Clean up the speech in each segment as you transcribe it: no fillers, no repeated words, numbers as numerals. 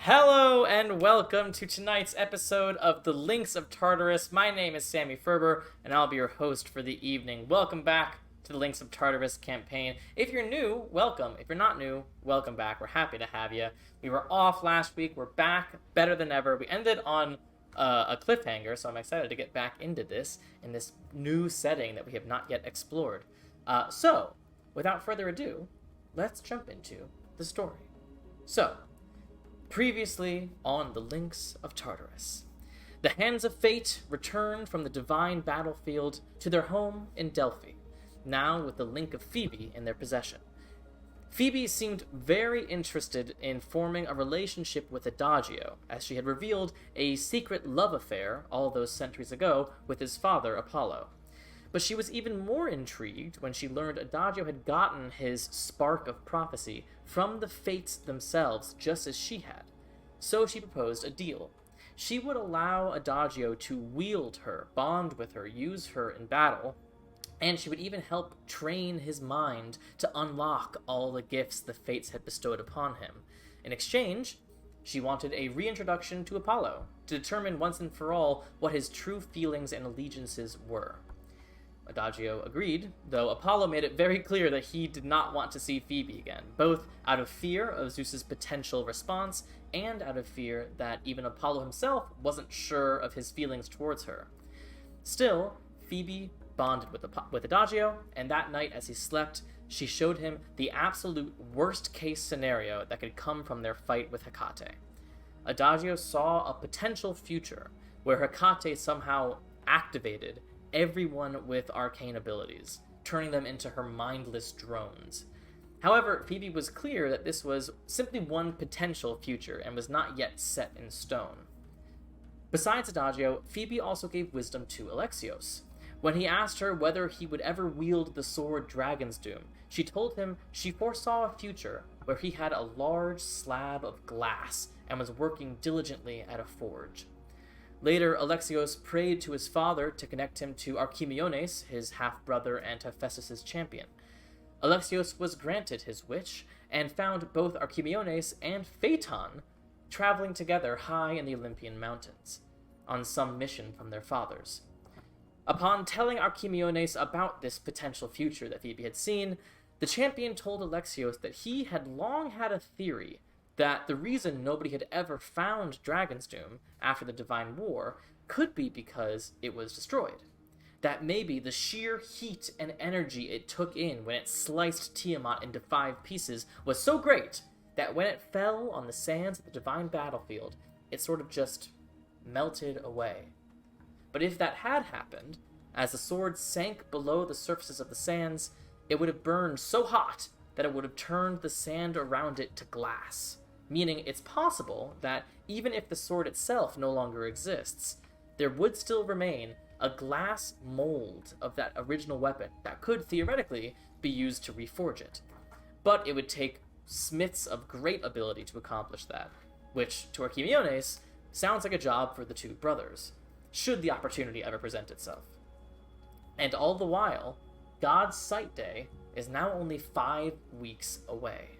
Hello and welcome to tonight's episode of the Links of Tartarus. My name is Sammy Ferber, and I'll be your host for the evening. Welcome back to the Links of Tartarus campaign. If you're new, welcome. If you're not new, welcome back. We're happy to have you. We were off last week. We're back better than ever. We ended on a cliffhanger, so I'm excited to get back into this in this new setting that we have not yet explored. So, without further ado, let's jump into the story. So, previously on the Links of Tartarus, the Hands of Fate returned from the divine battlefield to their home in Delphi, now with the Link of Phoebe in their possession. Phoebe seemed very interested in forming a relationship with Adagio, as she had revealed a secret love affair all those centuries ago with his father, Apollo. But she was even more intrigued when she learned Adagio had gotten his spark of prophecy from the Fates themselves, just as she had. So she proposed a deal. She would allow Adagio to wield her, bond with her, use her in battle, and she would even help train his mind to unlock all the gifts the Fates had bestowed upon him. In exchange, she wanted a reintroduction to Apollo, to determine once and for all what his true feelings and allegiances were. Adagio agreed, though Apollo made it very clear that he did not want to see Phoebe again, both out of fear of Zeus's potential response and out of fear that even Apollo himself wasn't sure of his feelings towards her. Still, Phoebe bonded with Adagio, and that night as he slept, she showed him the absolute worst-case scenario that could come from their fight with Hecate. Adagio saw a potential future where Hecate somehow activated everyone with arcane abilities, turning them into her mindless drones. However, Phoebe was clear that this was simply one potential future and was not yet set in stone. Besides Adagio, Phoebe also gave wisdom to Alexios. When he asked her whether he would ever wield the sword Dragon's Doom, she told him she foresaw a future where he had a large slab of glass and was working diligently at a forge. Later, Alexios prayed to his father to connect him to Archimeones, his half-brother and Hephaestus' champion. Alexios was granted his wish, and found both Archimeones and Phaeton traveling together high in the Olympian mountains, on some mission from their fathers. Upon telling Archimeones about this potential future that Phoebe had seen, the champion told Alexios that he had long had a theory that the reason nobody had ever found Dragon's Doom after the Divine War could be because it was destroyed. That maybe the sheer heat and energy it took in when it sliced Tiamat into 5 pieces was so great that when it fell on the sands of the divine battlefield, it sort of just melted away. But if that had happened, as the sword sank below the surfaces of the sands, it would have burned so hot that it would have turned the sand around it to glass. Meaning it's possible that even if the sword itself no longer exists, there would still remain a glass mold of that original weapon that could theoretically be used to reforge it. But it would take smiths of great ability to accomplish that, which, to Archimeones, sounds like a job for the two brothers, should the opportunity ever present itself. And all the while, God's Sight Day is now only 5 weeks away.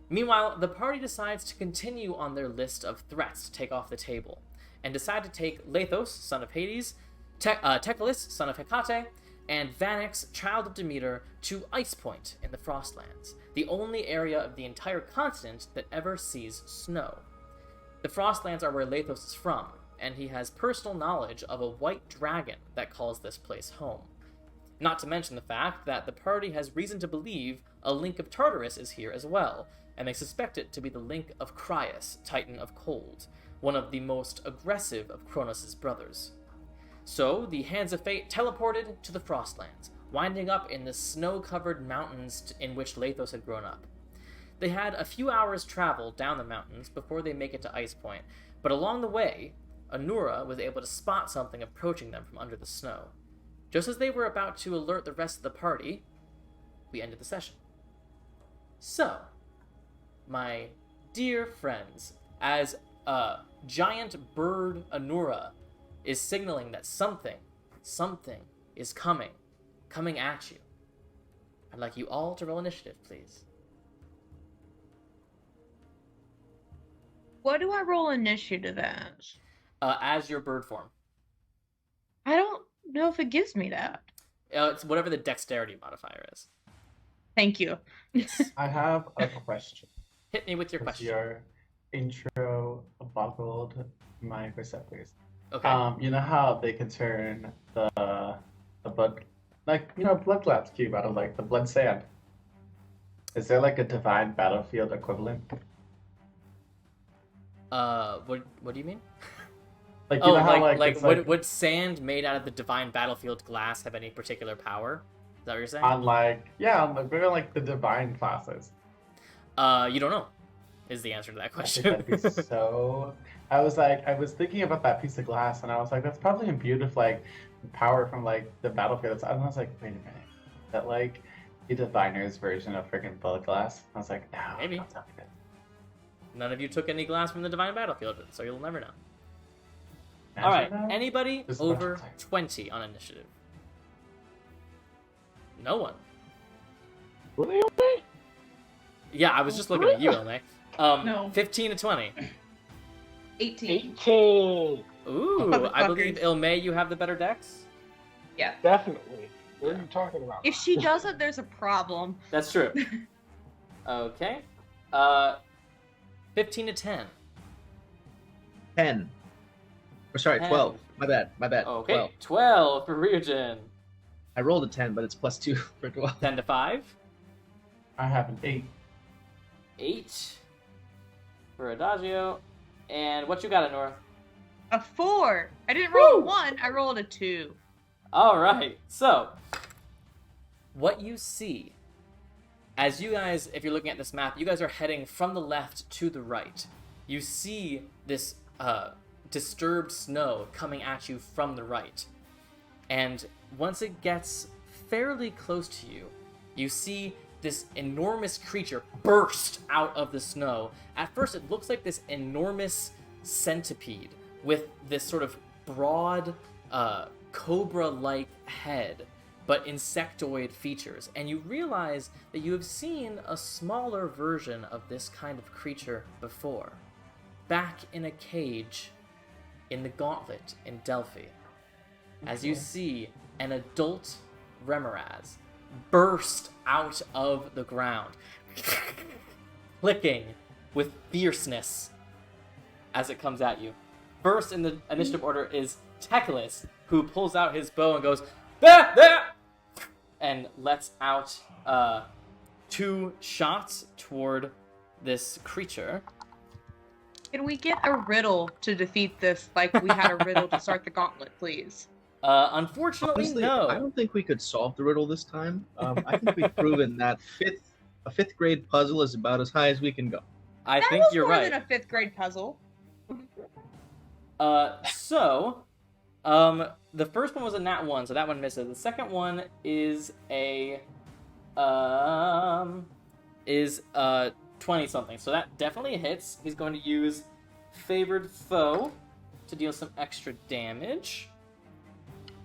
Meanwhile, the party decides to continue on their list of threats to take off the table, and decide to take Lathos, son of Hades, Teclis, son of Hecate, and Vanix, child of Demeter, to Icepoint in the Frostlands, the only area of the entire continent that ever sees snow. The Frostlands are where Lathos is from, and he has personal knowledge of a white dragon that calls this place home. Not to mention the fact that the party has reason to believe a Link of Tartarus is here as well, and they suspect it to be the Link of Crius, Titan of Cold, one of the most aggressive of Kronos' brothers. So, the Hands of Fate teleported to the Frostlands, winding up in the snow-covered mountains in which Lathos had grown up. They had a few hours' travel down the mountains before they make it to Icepoint, but along the way, Anura was able to spot something approaching them from under the snow. Just as they were about to alert the rest of the party, we ended the session. So, my dear friends, as a giant bird Anura is signaling that something is coming at you, I'd like you all to roll initiative, please. What do I roll initiative As your bird form. I don't know if it gives me that. It's whatever the dexterity modifier is. Thank you. Yes. I have a question. Hit me with your Because question. your intro boggled my receptors. Okay. You know how they can turn the blood, like, blood glass cube out of like the blood sand. Is there like a divine battlefield equivalent? What do you mean? Like, Oh, how like it's would sand made out of the divine battlefield glass have any particular power? Is that what you're saying? on maybe like the divine classes. You don't know, is the answer to that I think question. that'd be so. I was thinking about that piece of glass, and I was like, that's probably imbued with like power from like the battlefield. And I was like, wait a minute, that like the diviner's version of freaking blood glass? I was like, no, Maybe. don't tell me that. None of you took any glass from the divine battlefield, so you'll never know. Imagine All right, that. anybody Just over about to- 20 on initiative? No one. Really, okay? Yeah, I was just looking at you, Ilme. No. 15 to 20. 18. 18. Ooh, I believe Motherfuckers. Ilme, you have the better dex. Yeah. Definitely. What are you talking about? If she doesn't, there's a problem. That's true. Okay. 15 to 10. 10. Or sorry, 10. 12. My bad. Okay. 12. 12 for Ryujin. I rolled a 10, but it's plus 2 for 12. 10 to 5. I have an 8. 8 for Adagio. And what you got, Anora? A 4. I didn't roll a 1. I rolled a 2. All right. So, what you see as you guys, if you're looking at this map, you guys are heading from the left to the right. You see this disturbed snow coming at you from the right. And once it gets fairly close to you, you see this enormous creature burst out of the snow. At first, it looks like this enormous centipede with this sort of broad, cobra-like head, but insectoid features. And you realize that you have seen a smaller version of this kind of creature before, back in a cage in the Gauntlet in Delphi. As you see an adult Remoraz burst out of the ground, clicking with fierceness as it comes at you. First in the initiative order is Teclis, who pulls out his bow and goes, "Bah, bah!" and lets out 2 shots toward this creature. Can we get a riddle to defeat this like we had a riddle to start the gauntlet, please? Unfortunately, Honestly, no. I don't think we could solve the riddle this time. I think we've proven that a fifth grade puzzle is about as high as we can go. I That think was you're more right. than a 5th grade puzzle. The first one was a nat 1, so that one misses. The second one is a 20 something, so that definitely hits. He's going to use Favored Foe to deal some extra damage,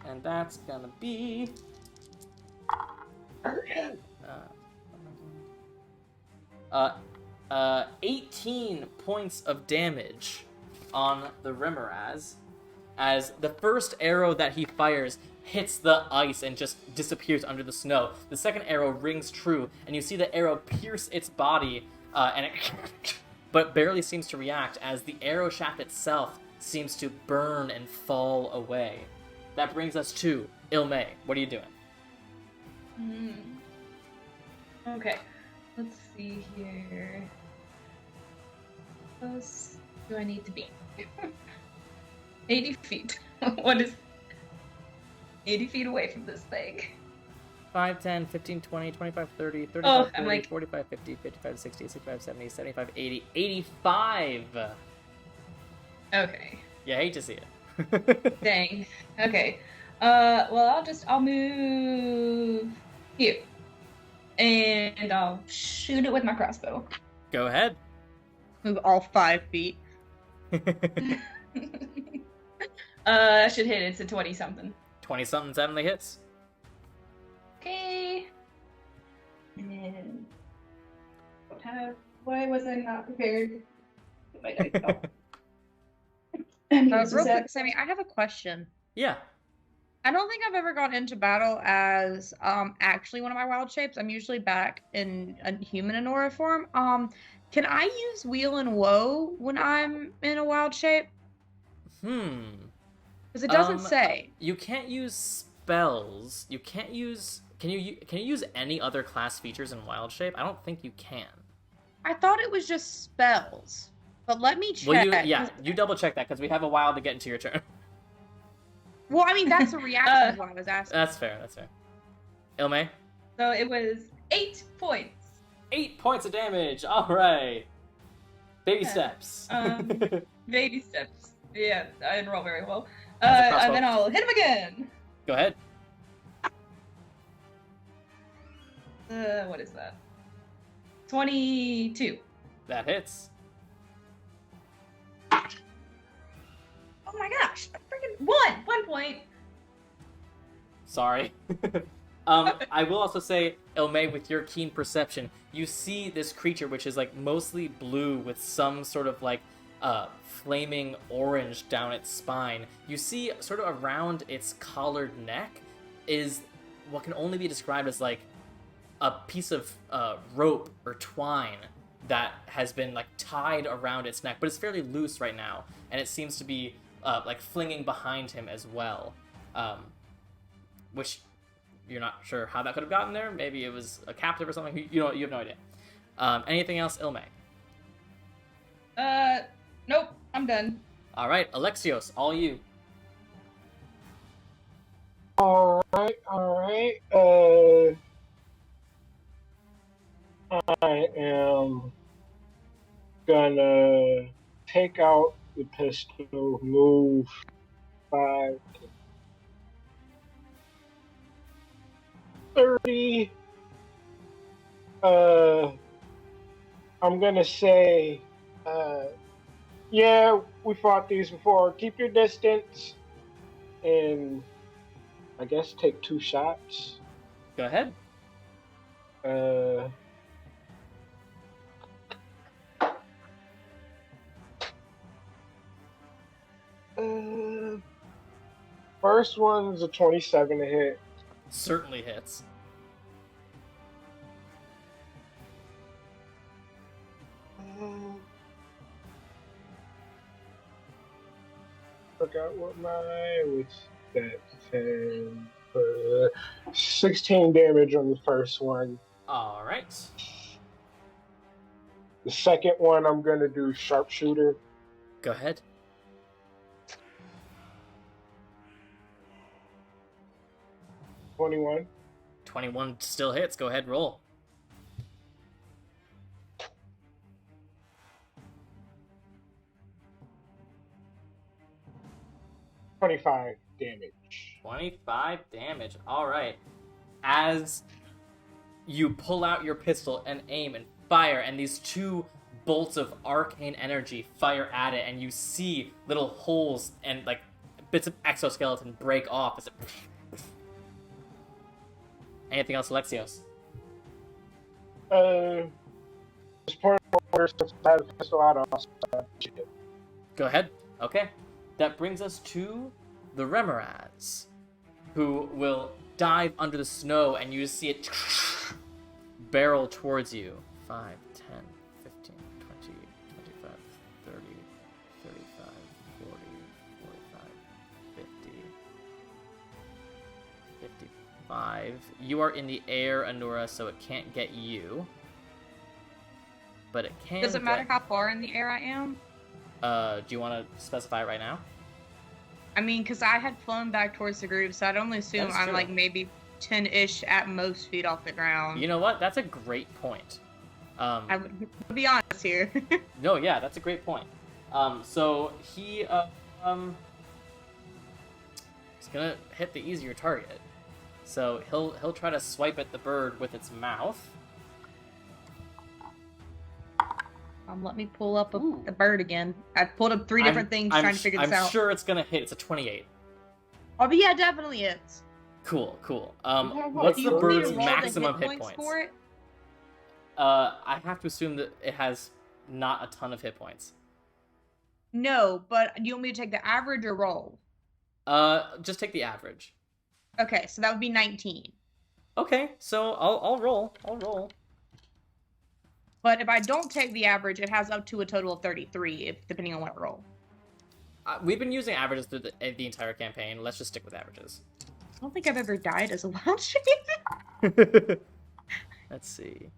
and that's gonna be 18 points of damage on the Remoraz, as the first arrow that he fires hits the ice and just disappears under the snow. The second arrow rings true, and you see the arrow pierce its body, and it but barely seems to react, as the arrow shaft itself seems to burn and fall away. That brings us to Ilme. What are you doing? Okay, let's see here. How close do I need to be? 80 feet. What is 80 feet away from this thing? 5, 10, 15, 20, 25, 30, 35, Oh, 40, I'm like- 45, 50, 55, 60, 65, 70, 75, 80, 85! Okay. You hate to see it. Dang. Okay. Well, I'll move here. And I'll shoot it with my crossbow. Go ahead. Move all 5 feet. Should hit. It's a 20-something. 20-something definitely hits. Okay. And why was I not prepared? My dice fell. Anyways, Real is that- quick, Sammy, I have a question. Yeah. I don't think I've ever gone into battle as actually one of my wild shapes. I'm usually back in a human Anora form. Can I use Wheel and Woe when I'm in a wild shape? Because it doesn't say. You can't use spells. You can't use. Can you use any other class features in wild shape? I don't think you can. I thought it was just spells. But let me check. Well, you double check that because we have a while to get into your turn. Well, I mean, that's a reaction to what I was asking. That's fair. Ilme? So it was 8 points. 8 points of damage. All right. Baby Yeah. steps. Baby steps. Yeah, I didn't roll very well. That's a crossbow. And then I'll hit him again. Go ahead. What is that? 22. That hits. Oh my gosh! Freaking 1 point. Sorry. I will also say, Ilme, with your keen perception, you see this creature which is like mostly blue with some sort of like flaming orange down its spine. You see sort of around its collared neck is what can only be described as like a piece of rope or twine that has been like tied around its neck, but it's fairly loose right now, and it seems to be like flinging behind him as well, which you're not sure how that could have gotten there. Maybe it was a captive or something. You have no idea. Anything else, Ilme? Nope. I'm done. All right, Alexios, all you. Alright. I am gonna take out the pistol, move 5, 30. I'm gonna say, yeah, we fought these before. Keep your distance, and I guess take 2 shots. Go ahead. First one's a 27 to hit. Certainly hits. Forgot what was that 10 for 16 damage on the first one. All right. The second one I'm gonna do sharpshooter. Go ahead. 21. 21 still hits. Go ahead, roll. $25 damage. 25 damage. All right. As you pull out your pistol and aim and fire, and these 2 bolts of arcane energy fire at it, and you see little holes and like bits of exoskeleton break off as it. Anything else, Alexios? Just point of order, since I have a pistol out, I'll shoot it. Go ahead. Okay. That brings us to the Remorads, who will dive under the snow, and you see it barrel towards you. 5, 10, 15, 20, 25, 30, 35, 40, 45, 50, 55. You are in the air, Anura, so it can't get you. But it can. Does it matter how far in the air I am? Do you want to specify it right now? I mean, because I had flown back towards the group, so I'd only assume That's I'm true. like maybe 10-ish at most feet off the ground. You know what? That's a great point. I would be honest here. No, yeah, that's a great point. So he he's gonna hit the easier target. So he'll try to swipe at the bird with its mouth. Let me pull up Ooh. the bird again. I've pulled up 3 different things trying to figure this out. I'm sure it's gonna hit. It's a 28. Oh, but yeah, definitely is. Cool. Yeah, What's Do the you want me to bird's roll the maximum hit points points? for it? I have to assume that it has not a ton of hit points. No, but do you want me to take the average or roll? Just take the average. Okay, so that would be 19. Okay, so I'll roll. I'll roll. But if I don't take the average, it has up to a total of 33, depending on what I roll. We've been using averages through the entire campaign. Let's just stick with averages. I don't think I've ever died as a wild shape. Let's see.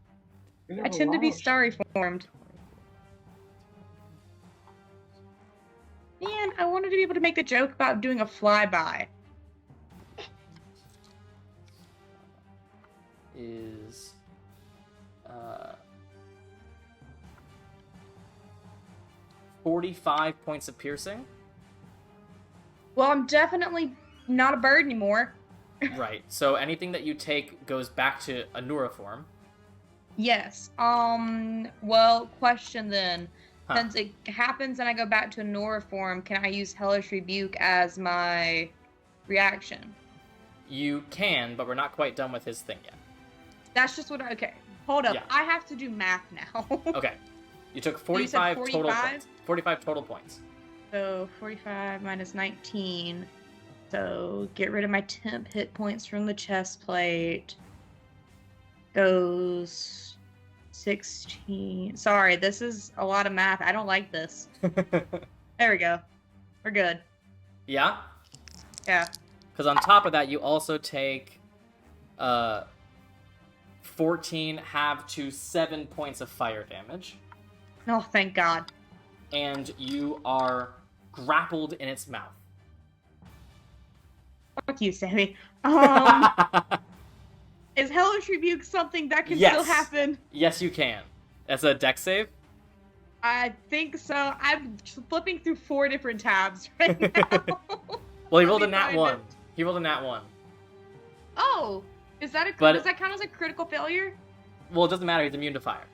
I tend to be starry formed. Man, I wanted to be able to make the joke about doing a flyby. Is 45 points of piercing. Well, I'm definitely not a bird anymore. Right. So anything that you take goes back to a Nura form. Yes. Well, question then. Huh. Since it happens and I go back to a Nora form, can I use Hellish Rebuke as my reaction? You can, but we're not quite done with his thing yet. That's just what okay. Hold up. Yeah. I have to do math now. Okay. You took You said 45 total 45? points. 45 total points. So 45 minus 19. So get rid of my temp hit points from the chest plate. Goes 16. Sorry, this is a lot of math. I don't like this. There we go. We're good. Yeah? Yeah. Because on top of that, you also take 14 half to 7 points of fire damage. Oh, thank God. And you are grappled in its mouth. Fuck you, Sammy. Is Hellish Rebuke something that can Yes. still happen? Yes, you can. That's a dex save. I think so. I'm flipping through 4 different tabs right now. Well, he Let rolled me a nat find 1. it. He rolled a nat 1. Oh, is that But- does that count as a critical failure? Well, it doesn't matter. He's immune to fire.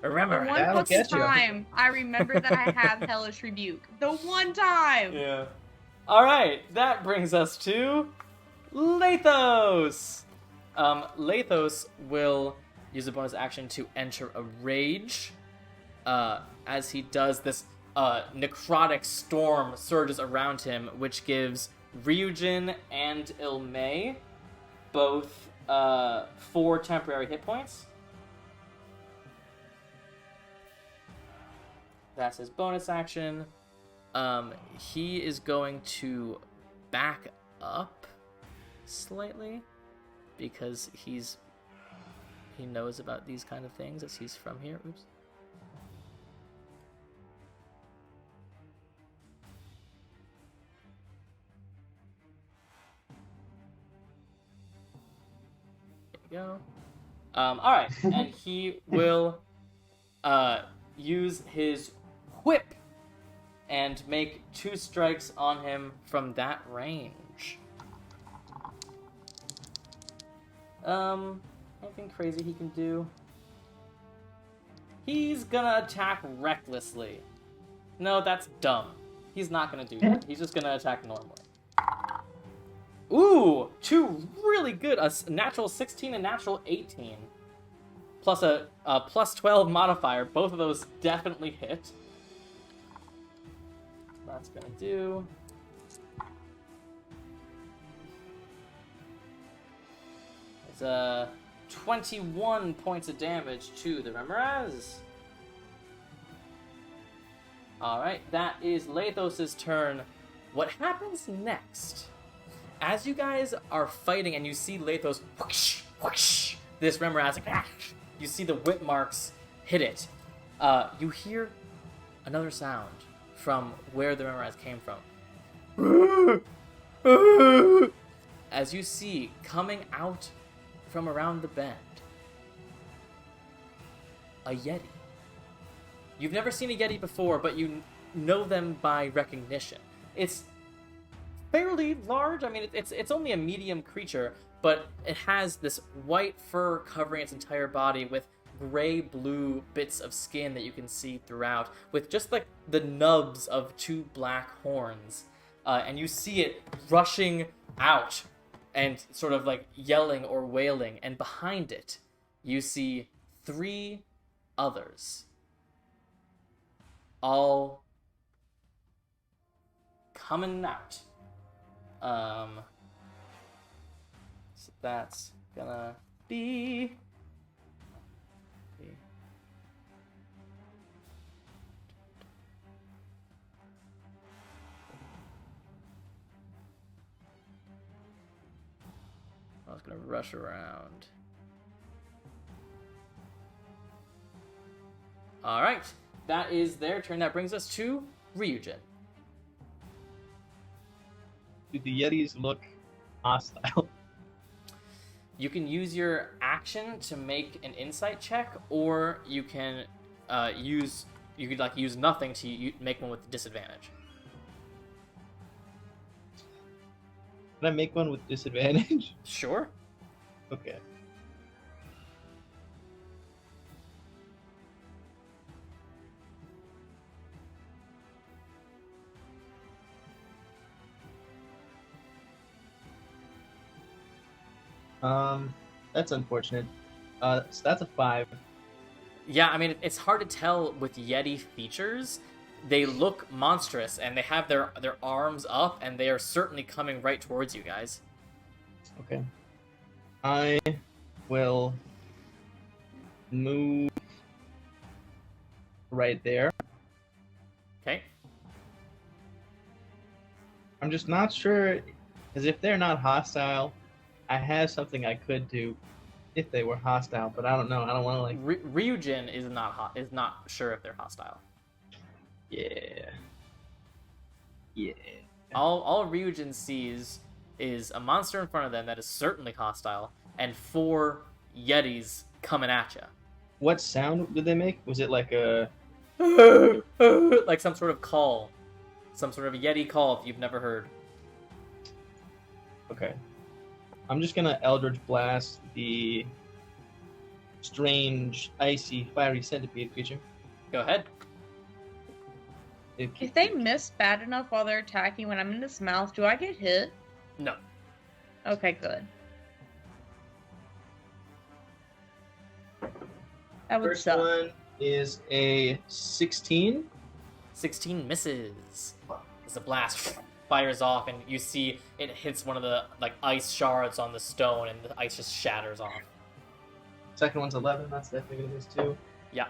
Remember. The one That'll fucking get you. time I remember that I have Hellish Rebuke. The one time. Yeah. Alright, that brings us to Lathos! Lathos will use a bonus action to enter a rage. As he does, this necrotic storm surges around him, which gives Ryujin and Ilmei both 4 temporary hit points. That's his bonus action. He is going to back up slightly because he knows about these kind of things as he's from here. Oops. There we go. All right, and he will use his whip and make 2 strikes on him from that range. Anything crazy he can do? He's gonna attack recklessly. No, that's dumb. He's not gonna do that. He's just gonna attack normally. Ooh, 2 really good. A natural 16 and natural 18. Plus a plus 12 modifier. Both of those definitely hit. That's gonna do. It's 21 points of damage to the Remoraz. Alright, that is Lathos' turn. What happens next? As you guys are fighting and you see Lathos whoosh, whoosh, this Remoraz, you see the whip marks hit it. You hear another sound from where the Remoraz came from. As you see, coming out from around the bend, a Yeti. You've never seen a Yeti before, but you know them by recognition. It's fairly large. I mean, it's only a medium creature, but it has this white fur covering its entire body with gray-blue bits of skin that you can see throughout, with just like the nubs of 2 black horns. And you see it rushing out and sort of like yelling or wailing, and behind it, you see 3 others all coming out. So that's gonna be I was gonna rush around. Alright, that is their turn. That brings us to Ryujin. Do the Yetis look hostile? You can use your action to make an insight check, or you can use nothing to make one with disadvantage. Can I make one with disadvantage? Sure. Okay. That's unfortunate. So that's a 5. Yeah, I mean, it's hard to tell with Yeti features. They look monstrous, and they have their arms up, and they are certainly coming right towards you guys. Okay. I will move right there. Okay. I'm just not sure, because if they're not hostile, I have something I could do if they were hostile, but I don't know. I don't want to like. Ryujin is not sure if they're hostile. Yeah. Yeah. All Ryujin sees is a monster in front of them that is certainly hostile, and 4 Yetis coming at you. What sound did they make? Was it like a? Like some sort of call, some sort of Yeti call if you've never heard. Okay. I'm just gonna Eldritch Blast the strange, icy, fiery centipede creature. Go ahead. If they miss bad enough while they're attacking when I'm in this mouth, do I get hit? No. Okay, good. That would First suck. one is a 16. 16 misses. As a blast fires off, and you see it hits one of the ice shards on the stone, and the ice just shatters off. Second one's 11. That's definitely gonna miss too. Yeah.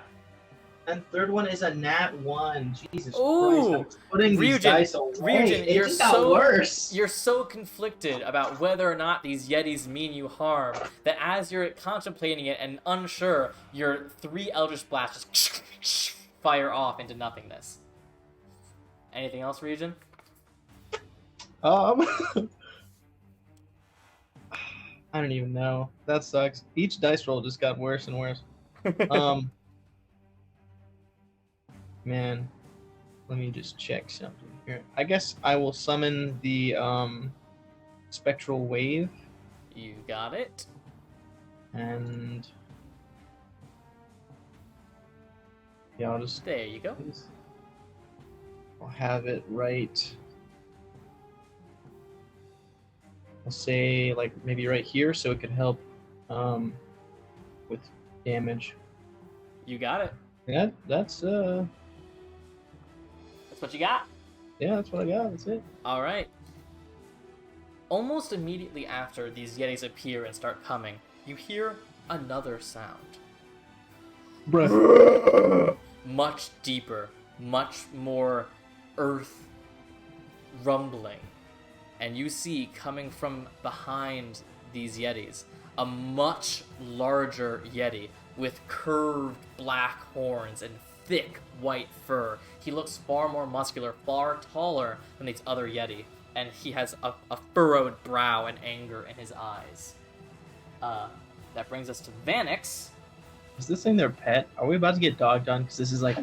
And third one is a nat 1. Jesus Ooh! Christ! I'm putting these Ryujin, dice away. Ryujin, It you're just got so worse. You're so conflicted about whether or not these Yetis mean you harm that as you're contemplating it and unsure, your 3 Eldritch Blasts just fire off into nothingness. Anything else, Ryujin? I don't even know. That sucks. Each dice roll just got worse and worse. Man, let me just check something here. I guess I will summon the spectral wave, You got it. and yeah, I'll just There you go. I'll have it right. I'll say like maybe right here, so it could help with damage. You got it. Yeah, that's That's what you got. yeah, that's what I got. That's it. All right. Almost immediately after these Yetis appear and start coming, you hear another sound. Much deeper, much more earth rumbling. And you see coming from behind these Yetis a much larger Yeti with curved black horns and thick white fur. He looks far more muscular, far taller than these other Yeti, and he has a furrowed brow and anger in his eyes. That brings us to Vanix. Is this thing their pet? Are we about to get dogged on because this is like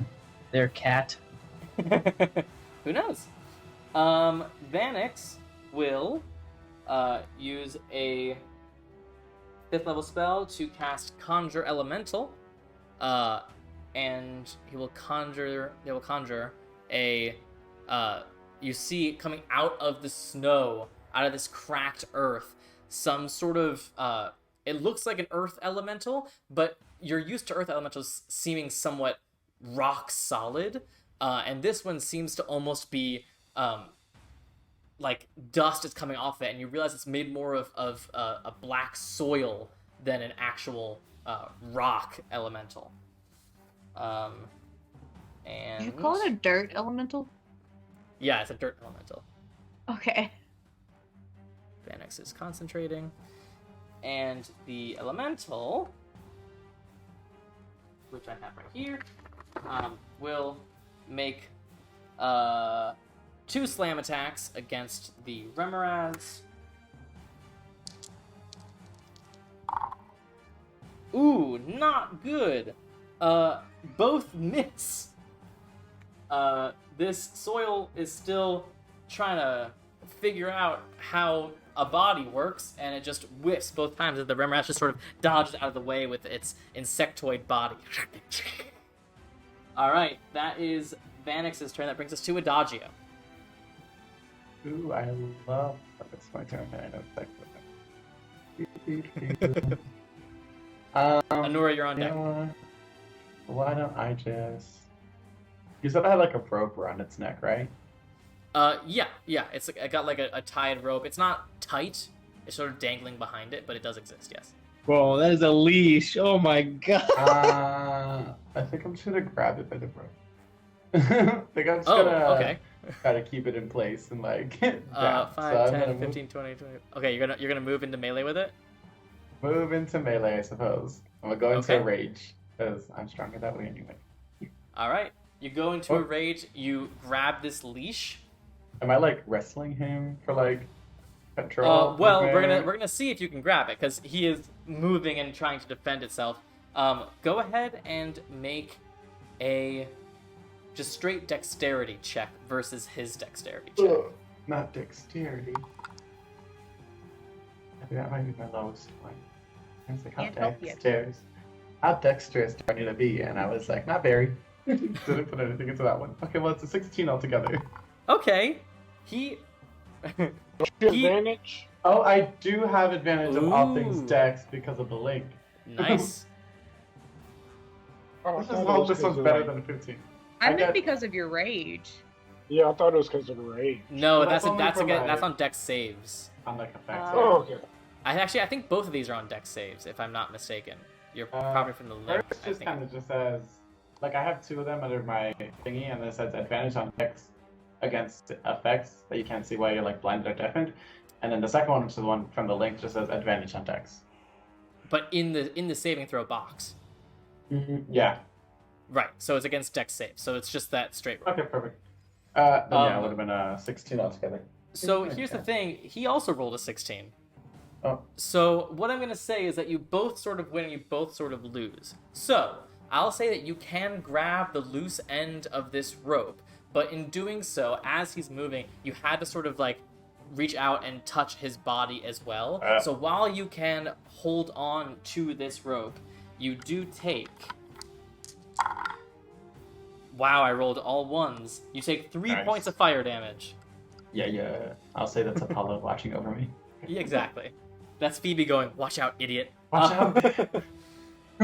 their cat? Who knows? Vanix will use a 5th level spell to cast Conjure Elemental, and he will conjure a you see coming out of the snow, out of this cracked earth, some sort of it looks like an earth elemental, but you're used to earth elementals seeming somewhat rock solid, and this one seems to almost be like dust is coming off it, and you realize it's made more of a black soil than an actual rock elemental. And Did you call it a dirt elemental? yeah, it's a dirt elemental. Okay. Vanix is concentrating, and the elemental, which I have right here, will make 2 slam attacks against the Remoraz. Ooh, not good. Both miss. This soil is still trying to figure out how a body works, and it just whiffs both times as the Remoraz just sort of dodges out of the way with its insectoid body. Alright, that is Vanix's turn. That brings us to Adagio. Ooh, I love that it's my turn and I don't think Anura, you're on you deck. know what? Why don't I just... You said I had like a rope around its neck, right? Yeah. It's I got like a tied rope. It's not tight. It's sort of dangling behind it, but it does exist. Yes. Whoa, that is a leash. Oh my god. I think I'm just gonna grab it by the rope. I think I'm just Oh, gonna okay. try to keep it in place and like down. 5, So I'm 10, gonna 15, 20, 20. Okay, you're gonna move into melee with it. move into melee, I suppose. I'm gonna go into Okay. rage because I'm stronger that way anyway. All right. You go into a rage. You grab this leash. Am I like wrestling him for like control? Well, we're movement? gonna see if you can grab it because he is moving and trying to defend itself. Go ahead and make a just straight dexterity check versus his dexterity check. Ugh, not dexterity. I think that might be my lowest one. I was like, Can't help you. how dexterous do I need to be? And I was like, not very. Didn't put anything into that one. Okay, well it's a 16 altogether. Okay. He. He- Advantage. Oh, I do have advantage of all things Ooh. dex because of the link. Nice. Oh, I Let's thought just it hope was this 'cause one's of, better like- than a 15. I I meant got- because of your rage. Yeah, I thought it was because of the rage. No, Well, that's that's only that's for again, my- that's on dex saves. On like effects. Oh, okay. I think both of these are on dex saves, if I'm not mistaken. You're probably from the link. First I just think. kind of just says, like I have 2 of them under my thingy, and it says advantage on dex against effects that you can't see while you're like blinded or deafened. And then the second one, which is the one from the link, just says advantage on dex. But in the saving throw box. Yeah. Right. So it's against dex save. So it's just that straight roll. Okay, perfect. Then yeah, it Um, would have been 16 altogether. So here's the thing. He also rolled a 16. Oh. So what I'm going to say is that you both sort of win and you both sort of lose. So I'll say that you can grab the loose end of this rope, but in doing so, as he's moving, you had to sort of like reach out and touch his body as well. So while you can hold on to this rope, you do take... Wow, I rolled all ones. You take 3 Nice. points of fire damage. Yeah. I'll say that's Apollo watching over me. Yeah, exactly. That's Phoebe going, watch out, idiot. Watch out.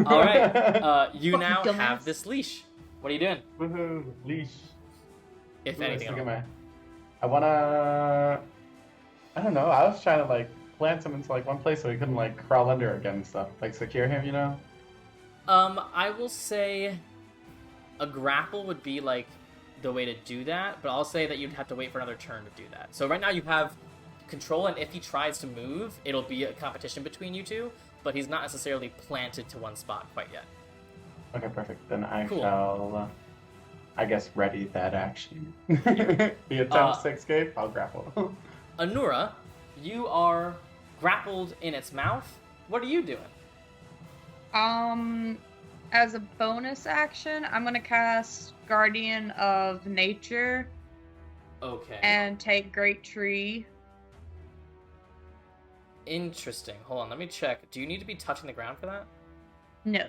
All right, you Fucking now dumbass. have this leash. What are you doing, Woohoo, leash. if Ooh, anything? let's at look all? at I wanna... I don't know, I was trying to like plant him into like one place so he couldn't like crawl under again and stuff. Like secure him, you know? I will say a grapple would be like the way to do that, but I'll say that you'd have to wait for another turn to do that. So right now you have control, and if he tries to move, it'll be a competition between you two, but he's not necessarily planted to one spot quite yet. Okay, perfect. Then I Cool. shall, I guess, ready that action. He attempts to escape, I'll grapple. Anura, you are grappled in its mouth. What are you doing? As a bonus action, I'm gonna cast Guardian of Nature Okay. and take Great Tree. Interesting. Hold on, let me check. Do you need to be touching the ground for that? No.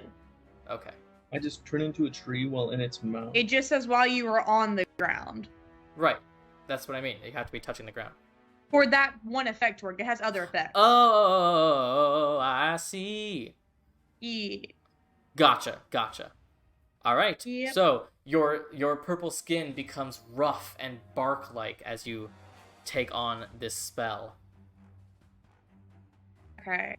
Okay. I just turn into a tree while in its mouth. It just says while you were on the ground. Right. That's what I mean. You have to be touching the ground. For that one effect to work, it has other effects. Oh, I see. Yeah. Gotcha. All right. Yep. So your purple skin becomes rough and bark-like as you take on this spell. Okay.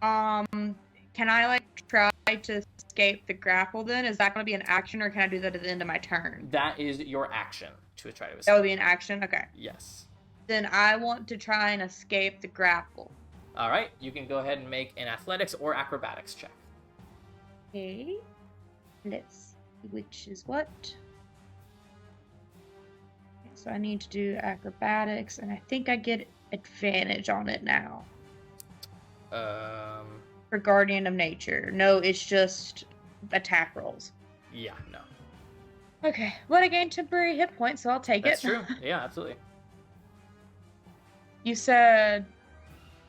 Can I like try to escape the grapple then? Is that going to be an action, or can I do that at the end of my turn? That is your action to try to escape. That would be an action? Okay. Yes. Then I want to try and escape the grapple. All right. You can go ahead and make an athletics or acrobatics check. Okay. Let's see which is what. Okay, so I need to do acrobatics, and I think I get advantage on it now. For Guardian of Nature. No, it's just attack rolls. Yeah, no. Okay, but I gained temporary hit points, so I'll take That's it. true. Yeah, absolutely. You said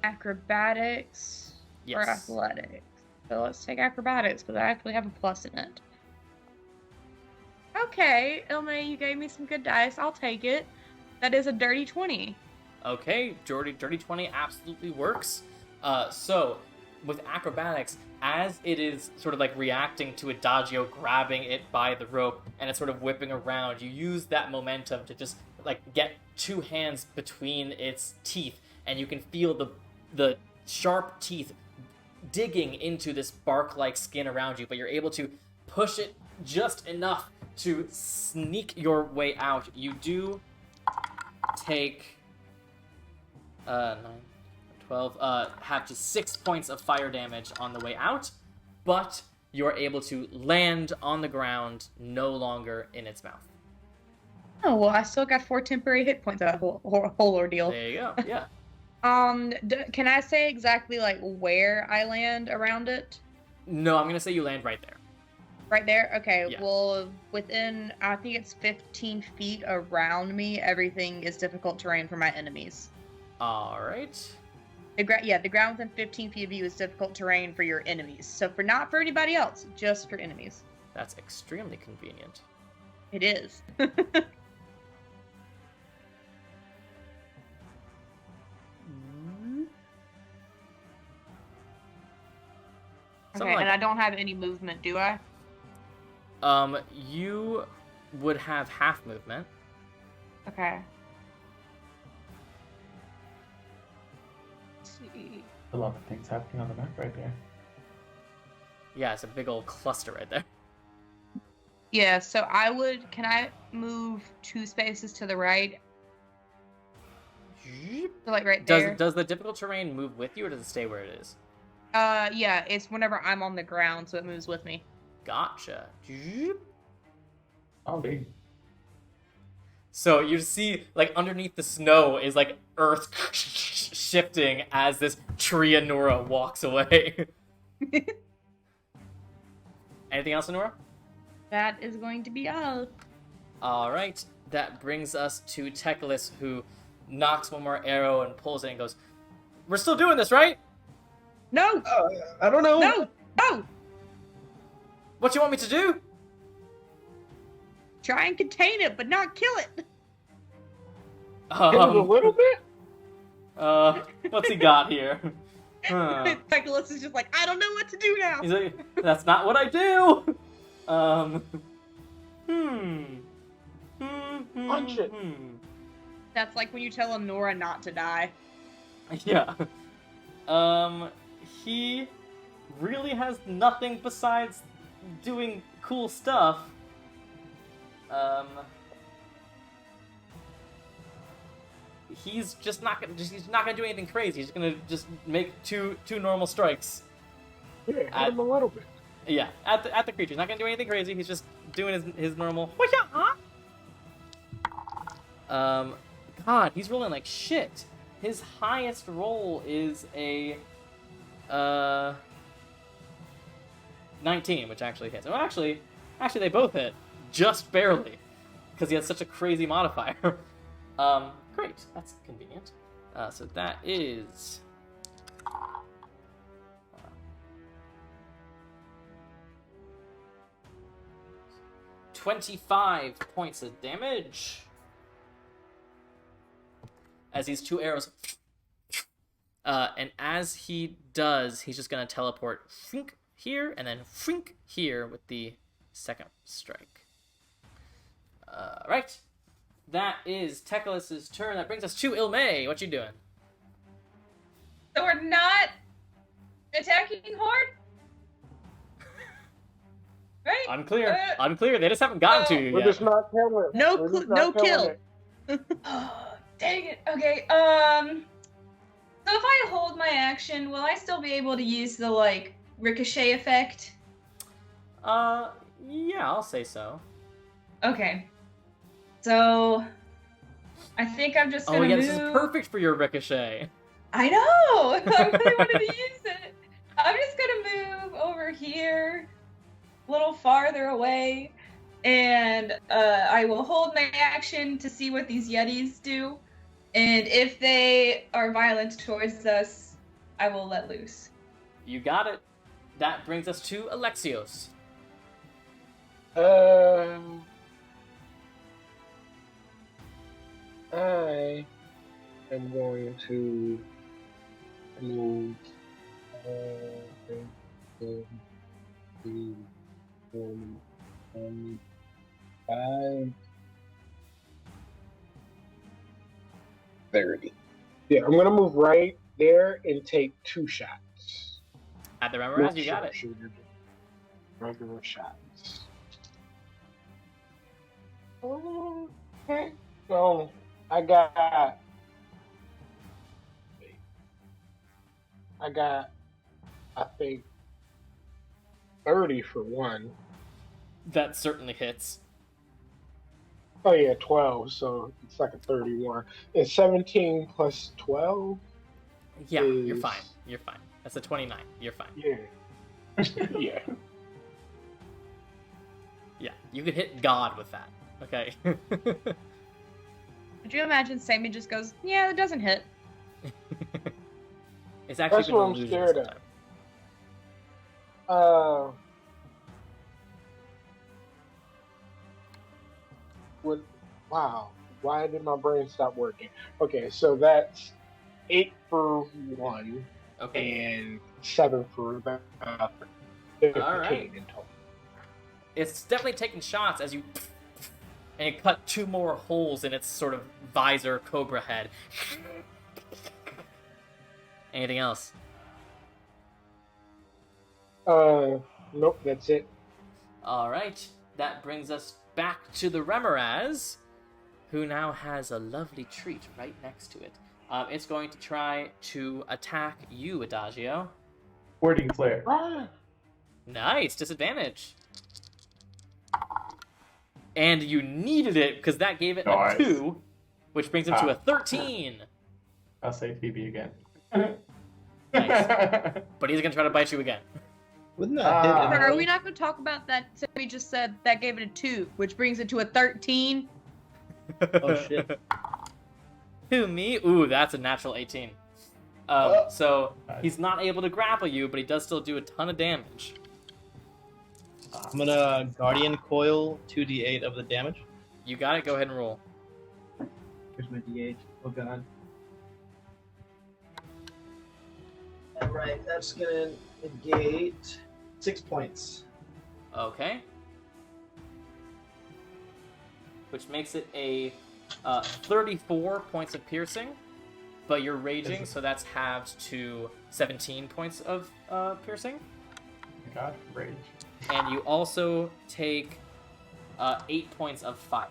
acrobatics or Yes. athletics. So let's take acrobatics, because I actually have a plus in it. Okay, Ilme, you gave me some good dice. I'll take it. That is a dirty 20. Okay, dirty 20 absolutely works. So, with acrobatics, as it is sort of like reacting to Adagio grabbing it by the rope and it's sort of whipping around, you use that momentum to just like get two hands between its teeth, and you can feel the sharp teeth digging into this bark-like skin around you, but you're able to push it just enough to sneak your way out. You do take 9, 12, have just 6 points of fire damage on the way out, but you're able to land on the ground, no longer in its mouth. Oh, well, I still got 4 temporary hit points out of that whole ordeal. There you go, yeah. Can I say exactly, like, where I land around it? No, I'm gonna say you land right there. Right there? Okay, Yeah. well, within, I think it's 15 feet around me, everything is difficult terrain for my enemies. Alright. The ground within 15 feet of you is difficult terrain for your enemies. So not for anybody else, just for enemies. That's extremely convenient. It is. Okay, and I don't have any movement, do I? You would have half movement. Okay. Let's see. A lot of things happening on the map right there. Yeah, it's a big old cluster right there. Yeah, so can I move 2 spaces to the right? So like right there? Does the difficult terrain move with you, or does it stay where it is? Yeah, it's whenever I'm on the ground, so it moves with me. Gotcha. Oh, dude. So you see, like, underneath the snow is, like, earth shifting as this tree Anura walks away. Anything else, Anura? That is going to be all. Alright, that brings us to Teclis, who knocks one more arrow and pulls it and goes, "We're still doing this, right? No! I don't know. No! No! What you want me to do?" Try and contain it, but not kill it! Hit it a little bit? What's he got here? Huh. Pecculus is just like, I don't know what to do now! He's like, "That's not what I do." Punch it. That's like when you tell Nora not to die. Yeah. He really has nothing besides doing cool stuff. He's just not gonna do anything crazy. He's gonna just make two normal strikes. Yeah, hit him a little bit. Yeah, at the creature. He's not gonna do anything crazy. He's just doing his normal. God, he's rolling like shit. His highest roll is a 19, which actually hits. Well, actually, they both hit, just barely, because he has such a crazy modifier. Great, that's convenient. So that is 25 points of damage. as these two arrows. And as he does, he's just gonna teleport here and then here with the second strike. Right. That is Teclis's turn. That brings us to Ilmay. What you doing? So we're not attacking hard? Right? Unclear. Unclear. They just haven't gotten to you We're yet. just not killing. No We're just no not killing kill. it. Oh, dang it. Okay, so if I hold my action, will I still be able to use the, like, ricochet effect? Yeah, I'll say so. Okay. So, I think I'm just gonna Oh yeah, move... this is perfect for your ricochet. I know! I really wanted to use it! I'm just gonna move over here, a little farther away, and I will hold my action to see what these Yetis do. And if they are violent towards us, I will let loose. You got it. That brings us to Alexios. I am going to move 5, 30. Yeah, I'm gonna move right there and take 2 shots. At the Remoraz, you got it. Regular shots. Okay. So I got, I think, 30 for one. That certainly hits. Oh yeah, 12. So it's like a 31. And 17 plus 12. Yeah, you're is- fine. You're fine. That's a 29. You're fine. Yeah. Yeah. Yeah, you could hit God with that. Okay. Could you imagine Sammy just goes, yeah, it doesn't hit. It's actually That's been what an I'm illusion scared this of. whole time. Wow. Why did my brain stop working? Okay, so that's 8 for 1 Okay. and 7 for the other. 15 right. in total. It's definitely taking shots as you... And you cut 2 more holes in its sort of visor cobra head. Anything else? Nope, that's it. Alright. That brings us back to the Remoraz, who now has a lovely treat right next to it. It's going to try to attack you, Adagio. Wording flare. Nice, disadvantage. And you needed it because that gave it Nice. a 2, which brings him to a 13. I'll say Phoebe again. Nice. But he's gonna try to bite you again. Wouldn't that hit? Or anyway? are we not going to talk about that? Sammy just said that gave it a 2, which brings it to a 13. Oh shit. Who, me? Ooh, that's a natural 18. So he's not able to grapple you, but he does still do a ton of damage. I'm gonna Guardian Coil 2d8 of the damage. You got it. Go ahead and roll. Here's my d8. Oh god. Alright, that's gonna negate 6 points. Okay. Which makes it a 34 points of piercing, but you're raging, so that's halved to 17 points of piercing. God, rage. And you also take 8 points of fire.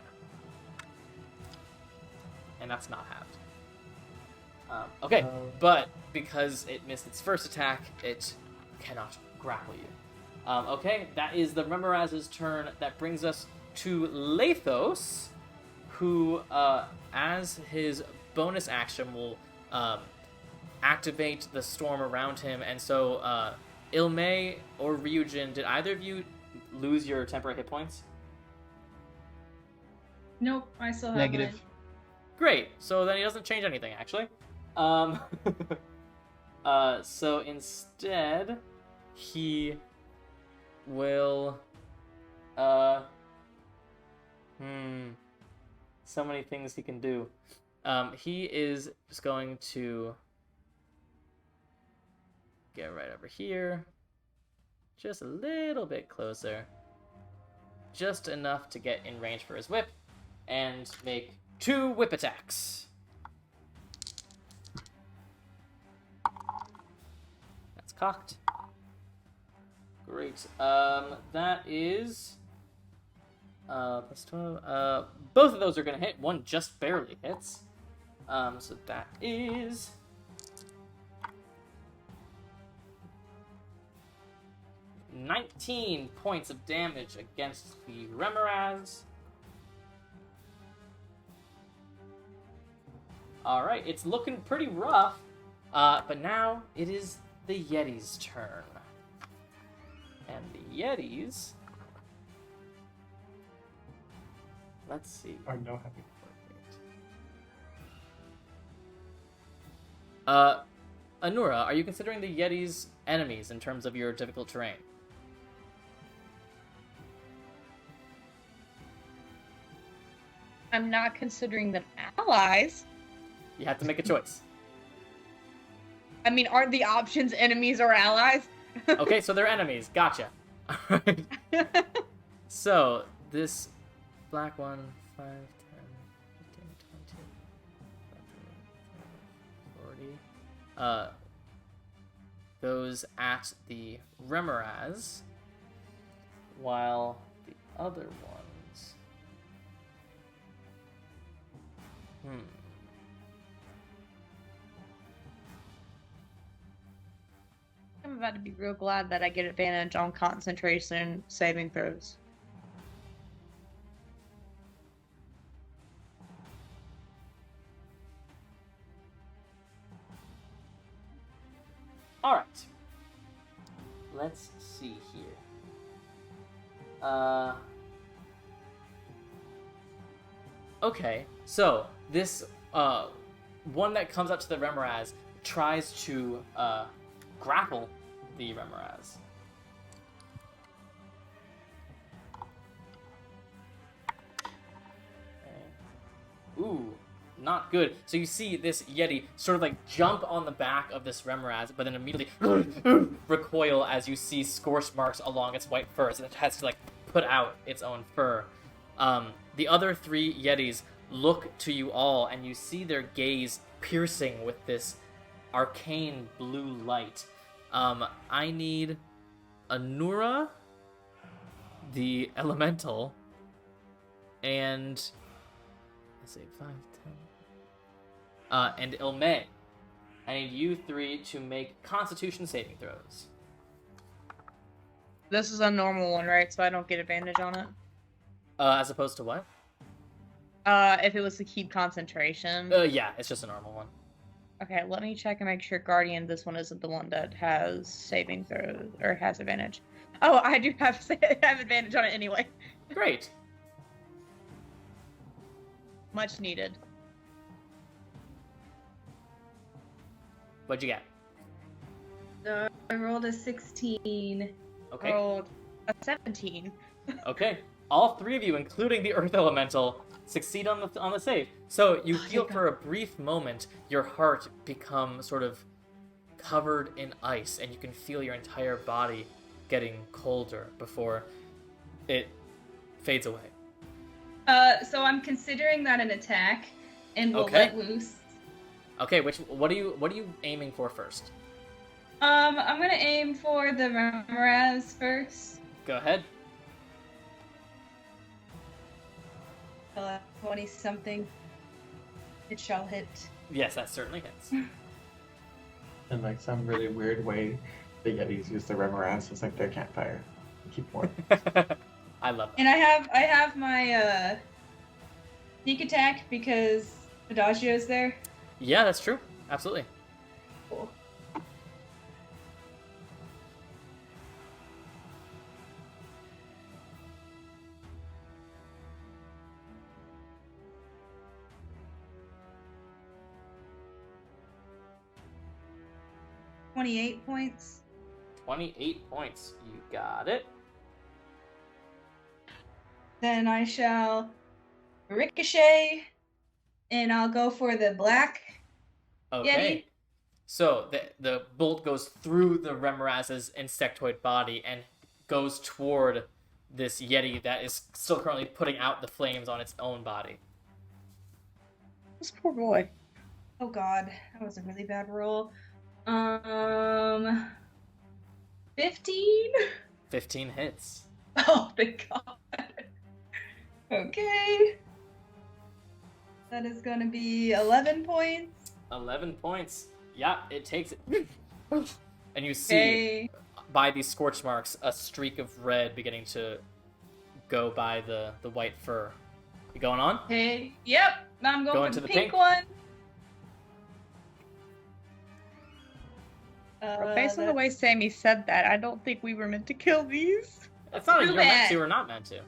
And that's not halved. Okay, but because it missed its first attack, it cannot grapple you. Okay, that is the Remoraz's turn. That brings us to Lathos, who, as his bonus action, will activate the storm around him. And so, Ilmay or Ryujin, did either of you lose your temporary hit points? Nope, I still have Negative. mine. Great. So then he doesn't change anything, actually. So instead, he will... So many things he can do. He is just going to get right over here. Just a little bit closer. Just enough to get in range for his whip. And make 2 whip attacks. That's cocked. Great. That is... plus 12. Both of those are going to hit. One just barely hits. So that is... 19 points of damage against the Remoraz. Alright, it's looking pretty rough. But now it is the Yeti's turn. And the Yetis... Let's see. Or no happy. Anura, are you considering the Yetis enemies in terms of your difficult terrain? I'm not considering them allies. You have to make a choice. I mean, aren't the options enemies or allies? Okay, so they're enemies. Gotcha. Alright. So, this black one, 5, 10, 15, 20, 40, goes at the Remoraz, while the other ones... I'm about to be real glad that I get advantage on concentration saving throws. Alright. Let's see here. Okay, so this one that comes up to the Remoraz tries to grapple the Remoraz. Okay. Ooh, not good. So you see this Yeti sort of like jump on the back of this Remoraz, but then immediately recoil as you see scorch marks along its white fur, so it has to like put out its own fur. The other 3 Yetis look to you all, and you see their gaze piercing with this arcane blue light. I need Anura, the elemental, and let's see, 5, 10, and Ilme. I need you 3 to make Constitution saving throws. This is a normal one, right? So I don't get advantage on it? As opposed to what? If it was to keep concentration. Yeah, it's just a normal one. Okay, let me check and make sure Guardian, this one isn't the one that has saving throws, or has advantage. Oh, I do have advantage on it anyway. Great. Much needed. What'd you get? I rolled a 16. Okay. Rolled a 17. Okay. All 3 of you, including the Earth Elemental, succeed on the save. So you feel for a brief moment your heart become sort of covered in ice, and you can feel your entire body getting colder before it fades away. So I'm considering that an attack, and we'll Okay. let loose. Okay, what are you aiming for first? I'm gonna aim for the Remoraz first. Go ahead. 20 something. It shall hit. Yes, that certainly hits. In like some really weird way, the Yetis use the Remoraz as like their campfire. Keep warm. I love that. And I have my sneak attack because Adagio's there. Yeah, that's true. Absolutely. Cool. $28 points. 28 points. You got it. Then I shall ricochet and I'll go for the black Okay. Yeti. So the bolt goes through the Remoraz's insectoid body and goes toward this Yeti that is still currently putting out the flames on its own body. This poor boy. Oh god, that was a really bad roll. 15? 15 hits. Oh, thank god. Okay. That is gonna be 11 points. 11 points. Yeah, it takes it. And you see, Okay. by these scorch marks, a streak of red beginning to go by the white fur. You going on? Okay. Yep. Now I'm going for to the the pink pink? one. Based on the way Sammy said that, I don't think we were meant to kill these. It's not a Too you're meant bad. to or not meant to.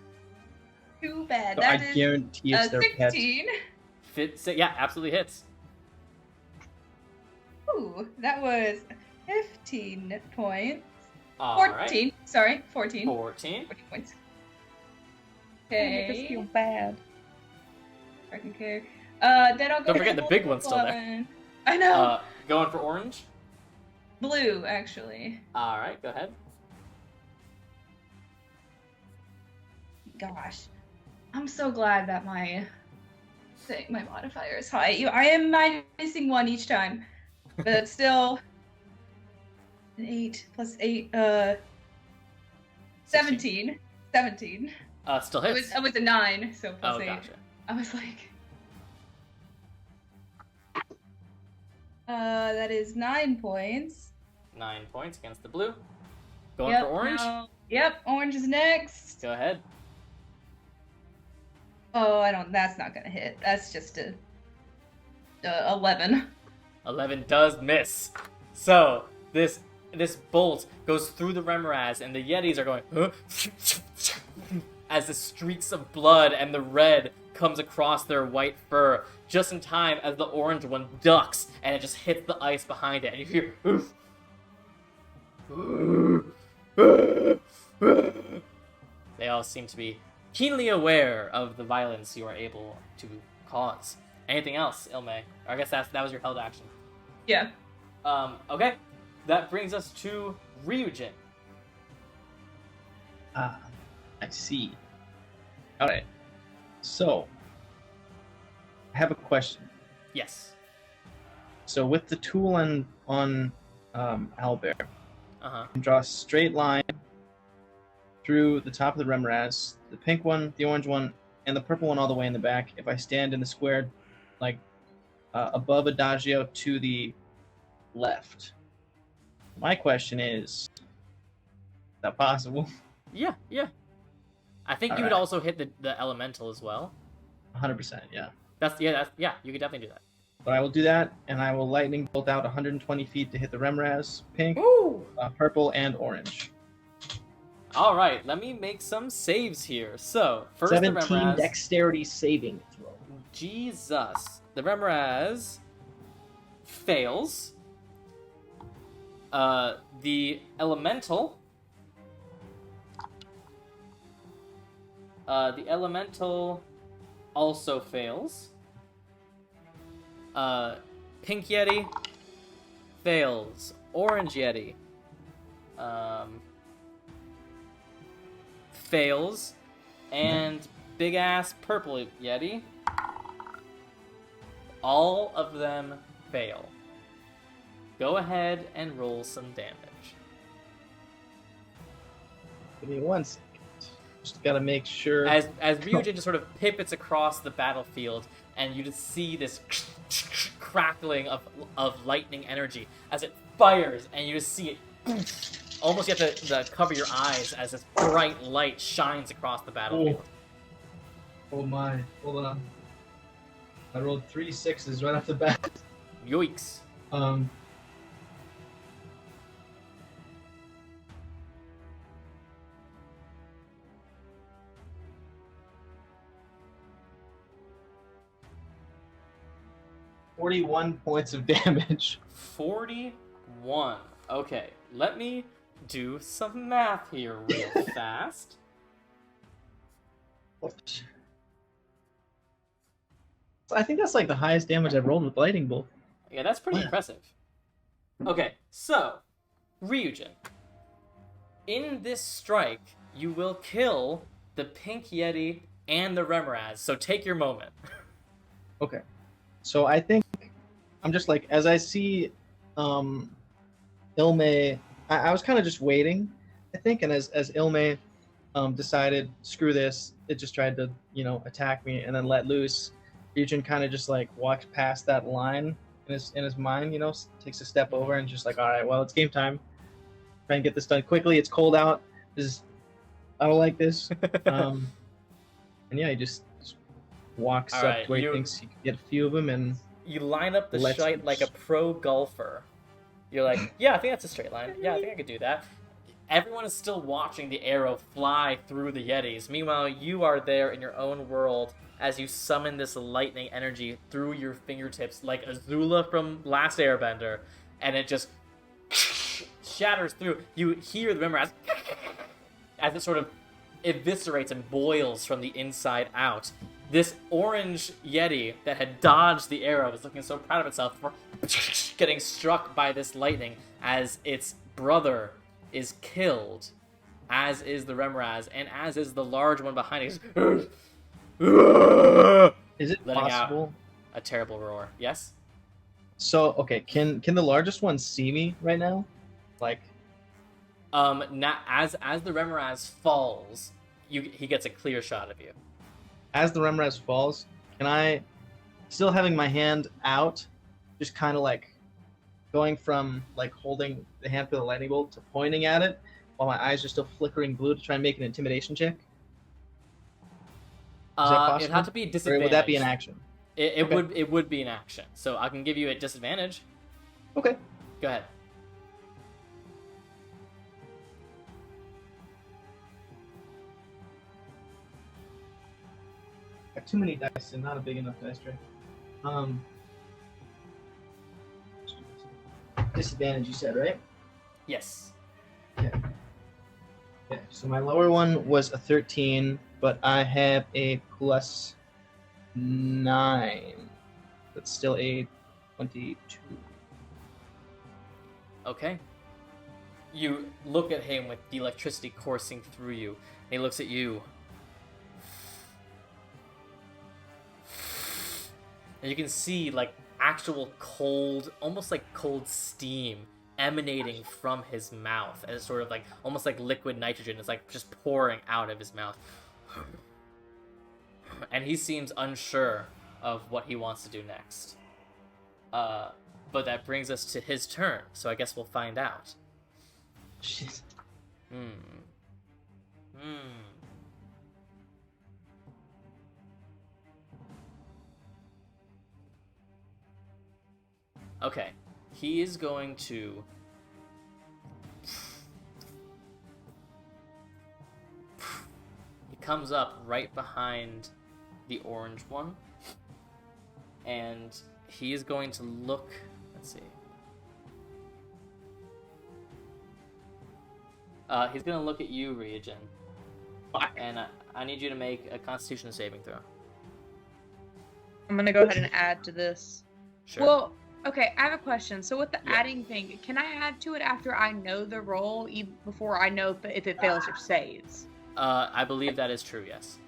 Too bad. So I That is guarantee it's their pets. 16. Yeah, absolutely hits. Ooh, that was 15 points. All 14. right. Sorry, 14. 14. 14 points. Make us feel Okay. bad. Freaking care. Then I'll go Don't for forget the big one's still there. one. I know. Going for orange. Blue, actually. All right, go ahead. Gosh. I'm so glad that my modifier is high. I am minusing 1 each time. But it's still an 8 plus 8, 17. 17. Still It hits. was a 9, so plus Oh, 8. gotcha. I was like... that is 9 points. 9 points against the blue. Going Yep, for orange. Yep, orange is next. Go ahead. Oh, that's not gonna hit. That's just a 11. 11 does miss. So this bolt goes through the Remoraz, and the Yetis are going huh? as the streaks of blood and the red comes across their white fur, just in time as the orange one ducks and it just hits the ice behind it, and you hear. They all seem to be keenly aware of the violence you are able to cause. Anything else, Ilme? I guess that was your held action. Yeah. Okay. That brings us to Ryujin. Ah, I see. Alright. So, I have a question. Yes. So with the tool on Owlbear, Uh-huh. I can draw a straight line through the top of the Remoraz, the pink one, the orange one, and the purple one all the way in the back. If I stand in the square, like above Adagio to the left. My question is that possible? Yeah. I think you would Alright. also hit the elemental as well. 100%, yeah. Yeah, you could definitely do that. But I will do that, and I will lightning bolt out 120 feet to hit the Remoraz, pink, Ooh! purple, and orange. Alright, let me make some saves here. So, first the 17 Remoraz. dexterity saving throw. Jesus. The Remoraz fails. The elemental. The elemental also fails. Pink Yeti fails. Orange Yeti fails. And big ass purple Yeti. All of them fail. Go ahead and roll some damage. Give me 1 second. Just gotta make sure. As Ryujin just sort of pivots across the battlefield, and you just see this crackling of lightning energy as it fires, and you just see it. Almost you have to cover your eyes as this bright light shines across the battlefield. Oh my. Hold on. I rolled 3 6s right off the bat. Yoicks. 41 points of damage. 41. Okay, let me do some math here real fast. It's I think that's like the highest damage I've rolled with lightning bolt. Yeah, that's pretty Wow. impressive. Okay, so, Ryujin. In this strike, you will kill the Pink Yeti and the Remoraz, so take your moment. Okay. So I think I'm just like, as I see Ilme, I was kind of just waiting, I think, and as Ilme decided, screw this, it just tried to, attack me and then let loose. Ryujin kind of just like walks past that line in his mind, takes a step over and just like, all right, well, it's game time. Try and get this done quickly. It's cold out. I don't like this. And yeah, he just walks All up right, to where he thinks he can get a few of them, and You line up the Let's- shite like a pro golfer. You're like, yeah, I think that's a straight line. Yeah, I think I could do that. Everyone is still watching the arrow fly through the Yetis. Meanwhile, you are there in your own world as you summon this lightning energy through your fingertips like Azula from Last Airbender, and it just shatters through. You hear the memory as it sort of eviscerates and boils from the inside out. This orange Yeti that had dodged the arrow is looking so proud of itself for getting struck by this lightning as its brother is killed, as is the Remoraz, and as is the large one behind it. is it Letting out possible? a terrible roar. Yes? So okay, can the largest one see me right now? Like, As the Remoraz falls, he gets a clear shot of you. as the Remraz falls, can I, still having my hand out, just kind of like going from like holding the hand for the lightning bolt to pointing at it while my eyes are still flickering blue to try and make an intimidation check? Is that possible? It'd have to be a Or disadvantage. would that be an action? It Okay. would be an action. So I can give you a disadvantage. Okay. Go ahead. Got too many dice and not a big enough dice tray. Disadvantage, you said, right? Yes. Yeah, so my lower one was a 13, but I have a plus 9. That's still a 22. Okay. You look at him with the electricity coursing through you. And he looks at you. And you can see like actual cold, almost like cold steam emanating from his mouth as sort of like almost like liquid nitrogen is like just pouring out of his mouth. And he seems unsure of what he wants to do next. But that brings us to his turn, so I guess we'll find out. Shit. Okay, he is going to... He comes up right behind the orange one, and he is going to look... Let's see. He's going to look at you, Ryujin. And I need you to make a Constitution saving throw. I'm gonna go ahead and add to this. Sure. Well, okay, I have a question. So with the Yeah. adding thing, can I add to it after I know the roll, even before I know if it fails or saves? I believe that is true, yes.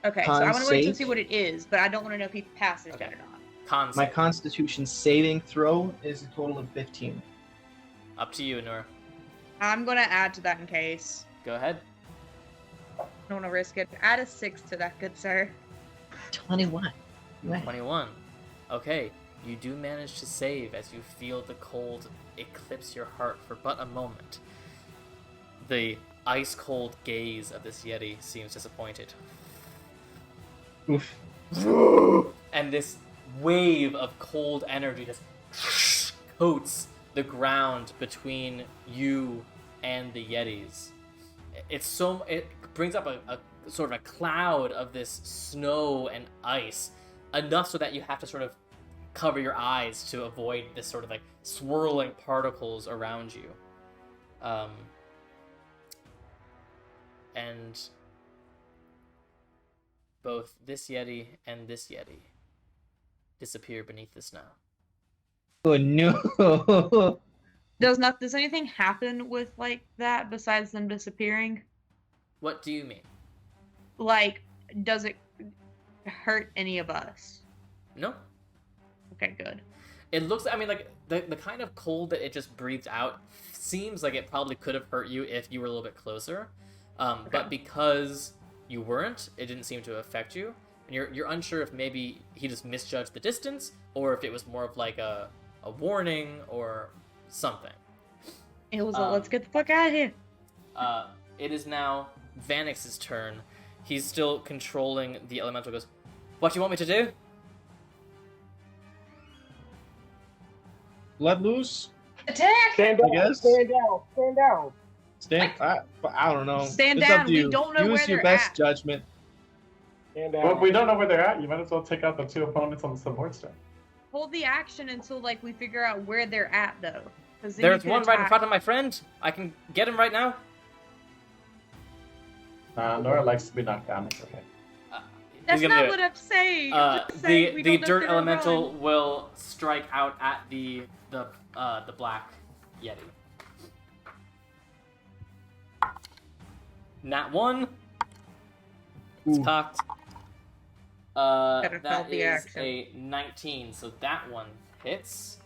Okay, so Con I want to wait to save? see what it is, but I don't want to know if he passes Okay. it or not. Con My save. Constitution saving throw is a total of 15. Up to you, Nur. I'm gonna add to that in case. Go ahead. I don't want to risk it. Add a 6 to that, good sir. 21. 21. Okay, you do manage to save as you feel the cold eclipse your heart for but a moment. The ice-cold gaze of this Yeti seems disappointed. Oof. And this wave of cold energy just coats the ground between you and the Yetis. It brings up a sort of a cloud of this snow and ice, enough so that you have to sort of cover your eyes to avoid this sort of like swirling particles around you. And both this Yeti and this Yeti disappear beneath the snow. Oh no! Does anything happen with like that besides them disappearing? What do you mean? Like, does it hurt any of us? No. Okay, good. It looks, I mean, like, the kind of cold that it just breathed out seems like it probably could have hurt you if you were a little bit closer. But because you weren't, it didn't seem to affect you. And you're unsure if maybe he just misjudged the distance, or if it was more of like a warning or something. It was a let's get the fuck out of here. It is now Vanix's turn. He's still controlling the elemental. Goes, what do you want me to do? Let loose. Attack! Stand down. I guess. Stand down. Stand down. Stand. I don't know. Stand It's down. Up to We you. don't know Use where your they're best at. judgment. Stand down. Well, if we don't know where they're at, you might as well take out the 2 opponents on the support stone. Hold the action until like we figure out where they're at though. 'Cause then There's you can one right in attack. front of my friend. I can get him right now. Nora likes to be knocked down. It's okay. That's He's gonna not do it. what I'm saying. I'm just saying we The don't know dirt if they're elemental run. will strike out at the black yeti. Nat 1. It's Ooh. cocked. Gotta That felt the is action. a 19, so that one hits.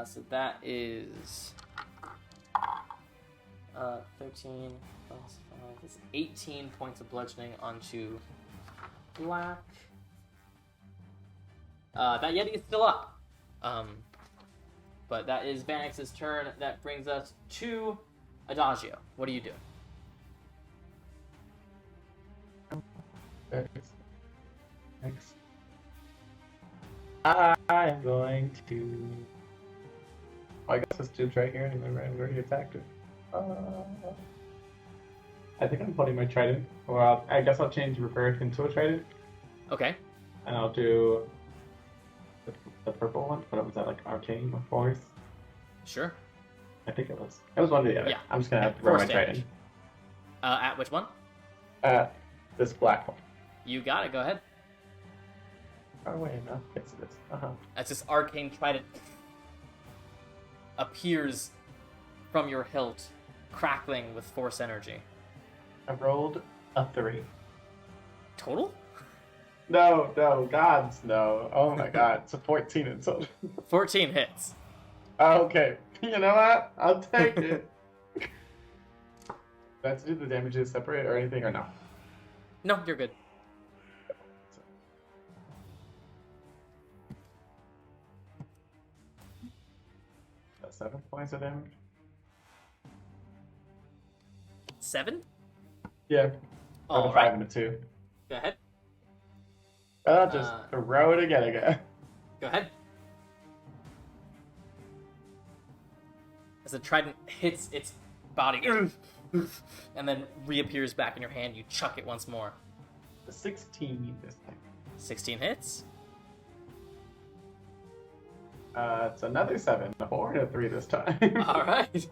So that is 13 plus 5 is 18 points of bludgeoning onto black. That yeti is still up. But that is Vanix's turn. That brings us to Adagio. What do you do? Thanks. I'm going to. Oh, I guess this dude's right here anyway, right? We already attacked it. I think I'm putting my trident. Well, I guess I'll change revert into a trident, Okay. and I'll do the purple one. What was that, like arcane or force? Sure. I think it was. It was one or the other. Yeah. I'm just gonna have to roll my Force damage. trident. At which one? This black one. You got it. Go ahead. Oh wait, no. Yes, it is. As this arcane trident appears from your hilt, crackling with force energy. I rolled a 3. Total? No, gods, no. Oh my god, it's a 14 in total. 14 hits. Okay, you know what? I'll take it. Do I have to do the damages separate or anything, or no? No, you're good. That's 7 points of damage? 7? Yeah. All 5 right. and a 2. Go ahead. I'll just throw it again. Go ahead. As the trident hits its body and then reappears back in your hand, you chuck it once more. 16 this time. 16 hits. It's another 7, a 4 and a 3 this time. All right.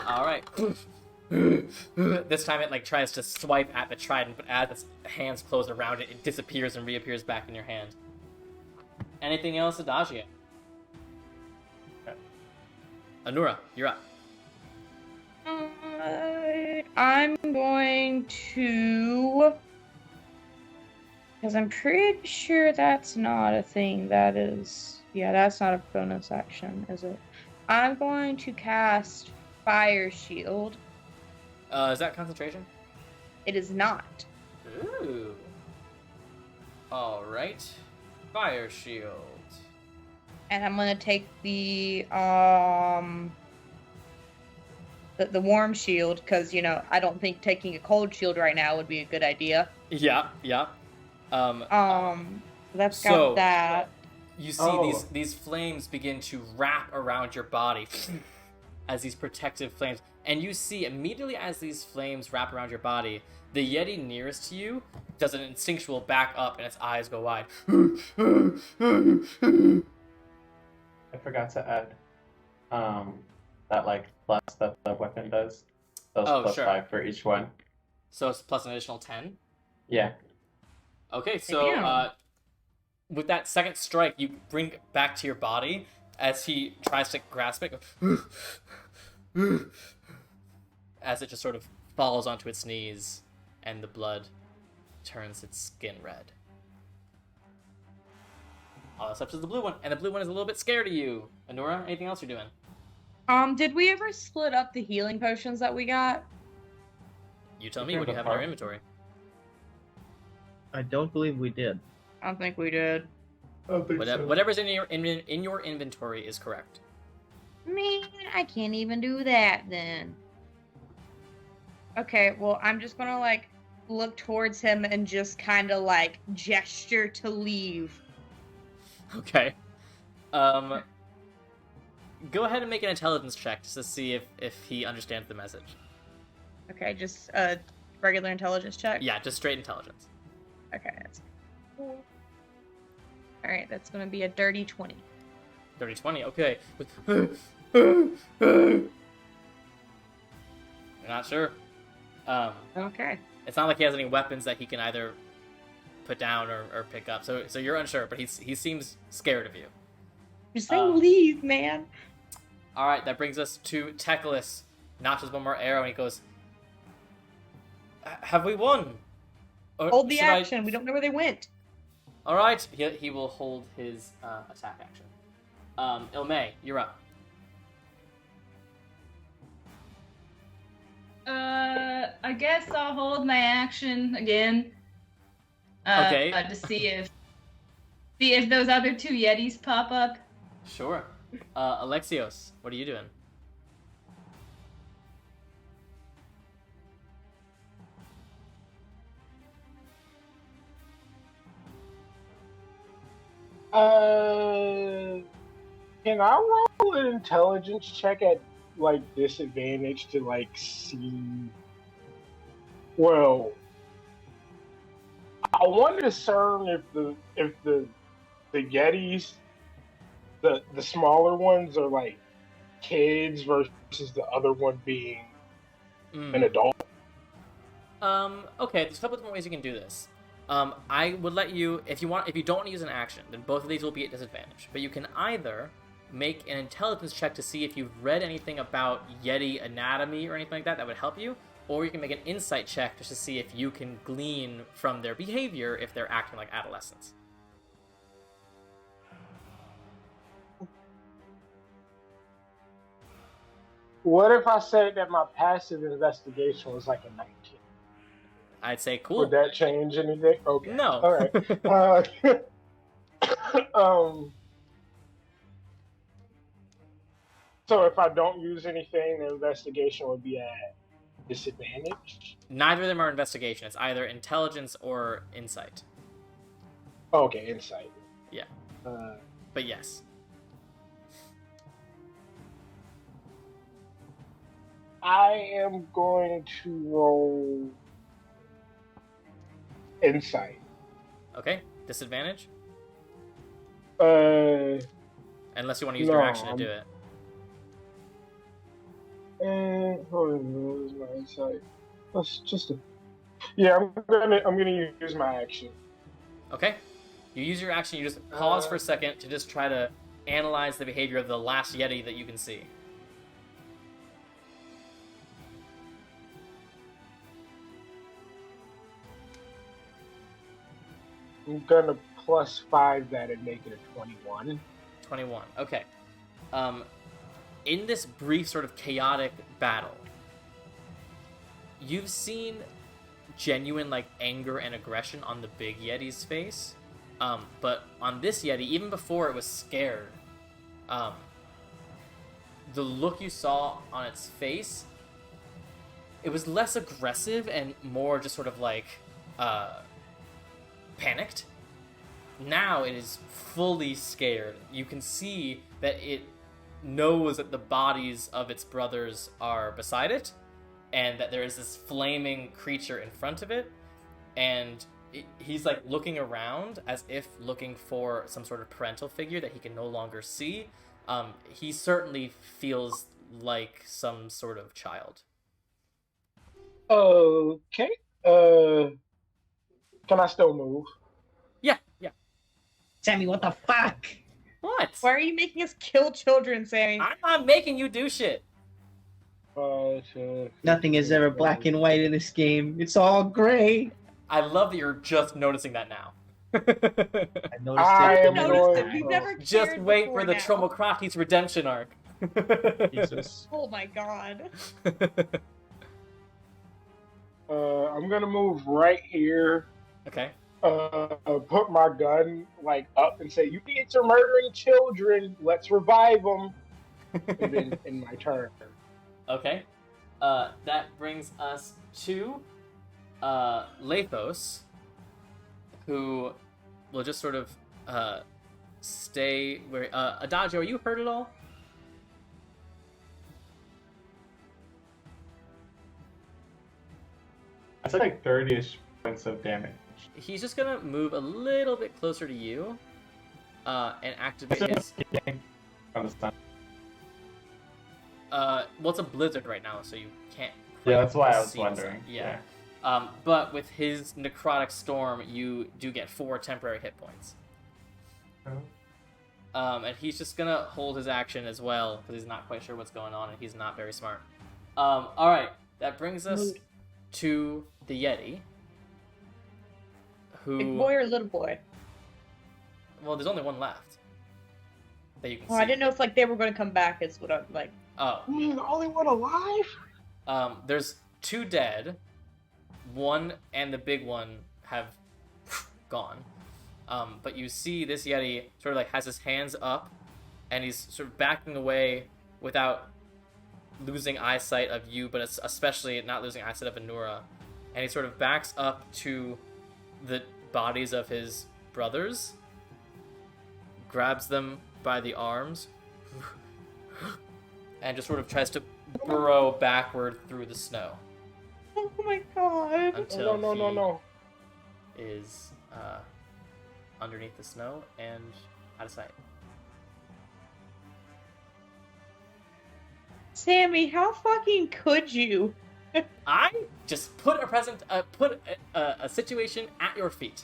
All right. This time it like tries to swipe at the trident, but as its hands close around it, it disappears and reappears back in your hand. Anything else, Adagio? Anura, you're up. I'm going to, because I'm pretty sure that's not a thing. That is, yeah, that's not a bonus action, is it? I'm going to cast Fire Shield. Is that concentration? It is not. Ooh. All right. Fire shield. And I'm gonna take the warm shield because I don't think taking a cold shield right now would be a good idea. Yeah. So that's got So- that. You see these flames begin to wrap around your body as these protective flames. And you see immediately as these flames wrap around your body, the Yeti nearest to you does an instinctual back up and its eyes go wide. I forgot to add that like plus that the weapon does. Those Oh, plus sure. 5 for each one. So it's plus an additional 10. Yeah. Okay, so Damn. with that second strike, you bring it back to your body as he tries to grasp it, as it just sort of falls onto its knees, and the blood turns its skin red. All that's up to the blue one, and the blue one is a little bit scared of you. Anura, anything else you're doing? Did we ever split up the healing potions that we got? You tell me. What do you have in your inventory? I don't believe we did. I don't think we did. I don't think so. Whatever's in your inventory is correct. Man, I can't even do that then. Okay, well, I'm just gonna like look towards him and just kind of like gesture to leave. Okay. Go ahead and make an intelligence check just to see if he understands the message. Okay, just a regular intelligence check. Yeah, just straight intelligence. Okay, that's cool. All right, that's gonna be a dirty 20. Dirty 20. Okay. You're not sure. Okay. It's not like he has any weapons that he can either put down or pick up. So you're unsure, but he seems scared of you. Just say leave, man. All right, that brings us to Teclis. Notches one more arrow, and he goes, "Have we won?" Or Hold the should action. We don't know where they went. All right, he will hold his attack action. Ilmay, you're up. I guess I'll hold my action again. Okay. To see if those other two Yetis pop up. Sure. Alexios, what are you doing? Can I roll an intelligence check at like disadvantage to like see? Well, I want to discern if the Yetis, the smaller ones are like kids versus the other one being an adult. Okay, there's a couple different ways you can do this. I would let you, if you don't want to use an action, then both of these will be at disadvantage. But you can either make an intelligence check to see if you've read anything about Yeti anatomy or anything like that would help you, or you can make an insight check just to see if you can glean from their behavior if they're acting like adolescents. What if I say that my passive investigation was like a 19? I'd say cool. Would that change anything? Okay. No. All right. So if I don't use anything, the investigation would be at disadvantage? Neither of them are investigation. It's either intelligence or insight. Okay, insight. Yeah. But yes. I am going to roll insight. Okay. Disadvantage? Uh, Unless you want to use your action to do it. Hold on, where's my insight? That's just a. Yeah, I'm gonna use my action. Okay. You use your action. You just pause for a second to just try to analyze the behavior of the last Yeti that you can see. I'm gonna +5 that and make it a 21. 21. Okay. In this brief sort of chaotic battle, you've seen genuine like anger and aggression on the big Yeti's face. But on this Yeti, even before it was scared, the look you saw on its face, it was less aggressive and more just sort of like panicked. Now it is fully scared. You can see that it knows that the bodies of its brothers are beside it, and that there is this flaming creature in front of it, and he's like looking around as if looking for some sort of parental figure that he can no longer see. He certainly feels like some sort of child. Okay. Can I still move? Yeah. Sammy, what the fuck? What? Why are you making us kill children, Sammy? I'm not making you do shit. Nothing is ever black and white in this game. It's all gray. I love that you're just noticing that now. I noticed I it. am the Noticed first it. time. You've never Just cared wait before for the now. Tromokrates redemption arc. Jesus. Oh my god. I'm gonna move right here. Okay. Put my gun like up and say, "You idiots are murdering children. Let's revive them." And then in my turn. Okay. That brings us to Lathos, who will just sort of stay where. Adagio, are you hurt at all? I took like 30-ish points of damage. He's just gonna move a little bit closer to you, and activate his. On the sun. Well, it's a blizzard right now, so you can't. Yeah, that's why I was see the sun. wondering. Yeah. But with his necrotic storm, you do get 4 temporary hit points. And he's just gonna hold his action as well because he's not quite sure what's going on and he's not very smart. All right, that brings us to the Yeti, who. Big boy or little boy? Well, there's only one left that you can Oh, see. I didn't know if like they were going to come back. Is what I'm like. Oh, The only one alive? there's 2 dead. One and the big one have gone. But you see this Yeti sort of like has his hands up, and he's sort of backing away without losing eyesight of you, but especially not losing eyesight of Anura. And he sort of backs up to the bodies of his brothers, grabs them by the arms, and just sort of tries to burrow backward through the snow Oh my god. until No. he is underneath the snow and out of sight. Sammy, how fucking could you? I just put a situation at your feet.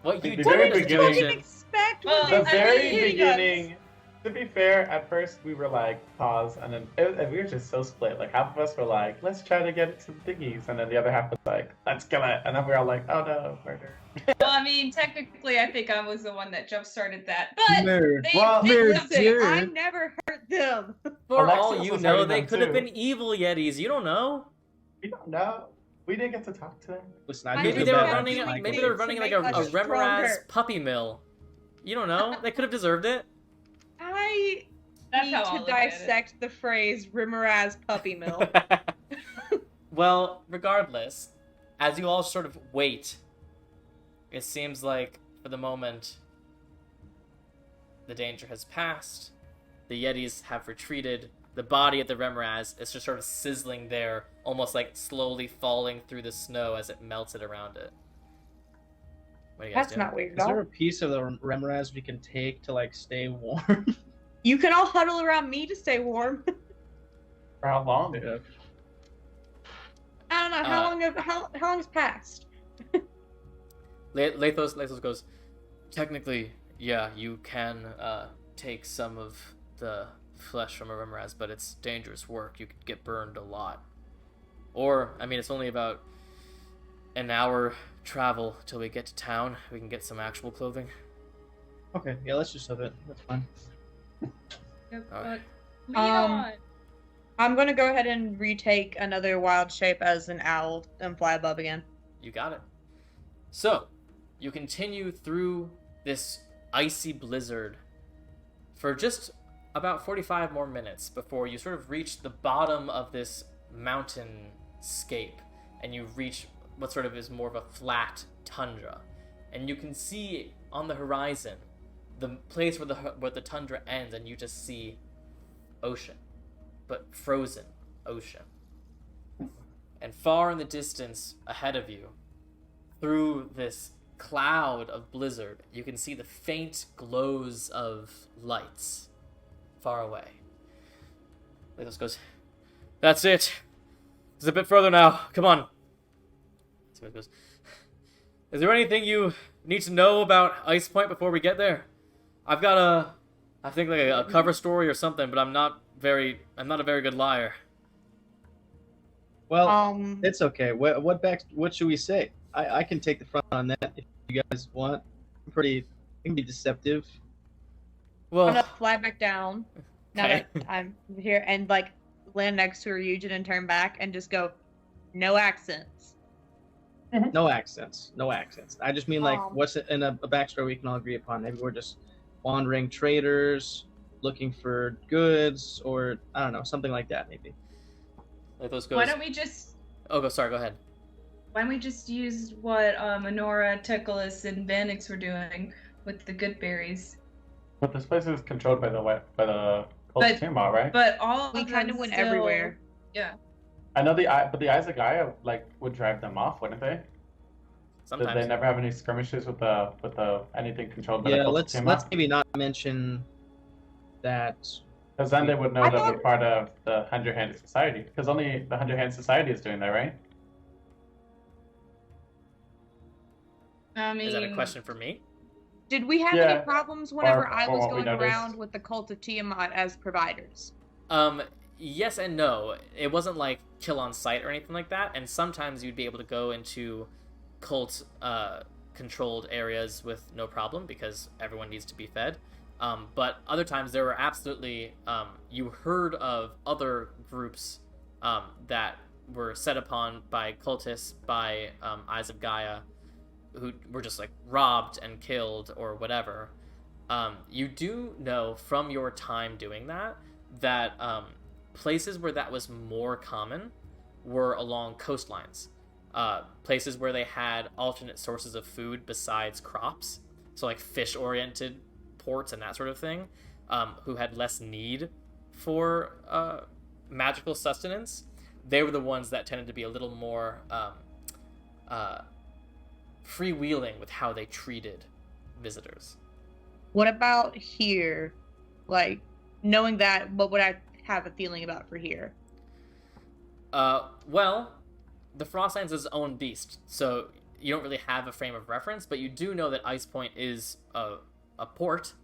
What you The do very in this beginning- situation- Expect Well, when The they very see Demigods. beginning, to be fair, at first we were like, pause, and then we were just so split. Like, half of us were like, let's try to get some thingies, and then the other half was like, let's kill it. And then we were all like, oh no, murder. Well, I mean, technically, I think I was the one that jump started that, but Nerd. they Well, did nerd, something. nerd. I never hurt them. For Alexis all you was know, hurting they them could have too. been evil Yetis. You don't know. We don't know. We didn't get to talk to them. Listen, I Maybe do Maybe the they were best running. I Maybe can. they were running like a To make us Remoraz stronger. puppy mill. You don't know. They could have deserved it. I That's need how I'll to look at it. dissect the phrase Rimeraz puppy mill. Well, regardless, as you all sort of wait, it seems like for the moment the danger has passed. The Yetis have retreated. The body of the Remoraz is just sort of sizzling there, almost like slowly falling through the snow as it melted around it. What do you guys That's do? not weird Is at there all. a piece of the Remoraz we can take to like stay warm? You can all huddle around me to stay warm. For how long? Yeah. I don't know how long has passed. Lathos goes, technically, yeah, you can take some of the flesh from a Remoraz, but it's dangerous work. You could get burned a lot. Or, I mean, it's only about an hour travel till we get to town. We can get some actual clothing. Okay, yeah, let's just have it. That's fine. Alright. Lead Um, on. I'm gonna go ahead and retake another wild shape as an owl and fly above again. You got it. So, you continue through this icy blizzard for just about 45 more minutes before you sort of reach the bottom of this mountain scape, and you reach what sort of is more of a flat tundra. And you can see on the horizon the place where the tundra ends, and you just see ocean, but frozen ocean. And far in the distance ahead of you, through this cloud of blizzard, you can see the faint glows of lights far away. Lathos goes, "That's it. It's a bit further now. Come on." So he goes, Is there anything you need to know about Icepoint before we get there? I've got I think like a cover story or something, but I'm not a very good liar. Well, it's okay. What should we say? I can take the front on that if you guys want. I can be deceptive. Well, I'm gonna fly back down now okay. that I'm here and like land next to Ryujin and turn back and just go, no accents. No accents. I just mean like, Um, what's in a backstory we can all agree upon? Maybe we're just wandering traders looking for goods, or I don't know, something like that. Maybe. Lathos goes. Why don't we just Sorry. Go ahead. Why don't we just use what Honora, Teclis, and Vanix were doing with the good berries? But this place is controlled by the cult of Tiamat, right? But all we of kind them of went still- everywhere. Yeah. I know the eyes of Gaia like would drive them off, wouldn't they? Sometimes. Did they never have any skirmishes with the anything controlled by the Yeah, cult of let's Tiamat? maybe not mention that. Because then they would know I that thought- we're part of the 100-Handed Society. Because only the 100-Handed Society is doing that, right? I mean, Is that a question for me? Did we have Yeah. any problems whenever I Or was what we going noticed. around with the cult of Tiamat as providers? Yes and no. It wasn't like kill on sight or anything like that, and sometimes you'd be able to go into cult controlled areas with no problem because everyone needs to be fed. But other times there were absolutely you heard of other groups that were set upon by cultists, by Eyes of Gaia, who were just like robbed and killed or whatever. You do know from your time doing that places where that was more common were along coastlines. Places where they had alternate sources of food besides crops, so like fish-oriented ports and that sort of thing, who had less need for magical sustenance. They were the ones that tended to be a little more freewheeling with how they treated visitors. What about here? Like, knowing that, what would I have a feeling about for here? Well, the Frostlands is its own beast, so you don't really have a frame of reference, but you do know that Icepoint is a port,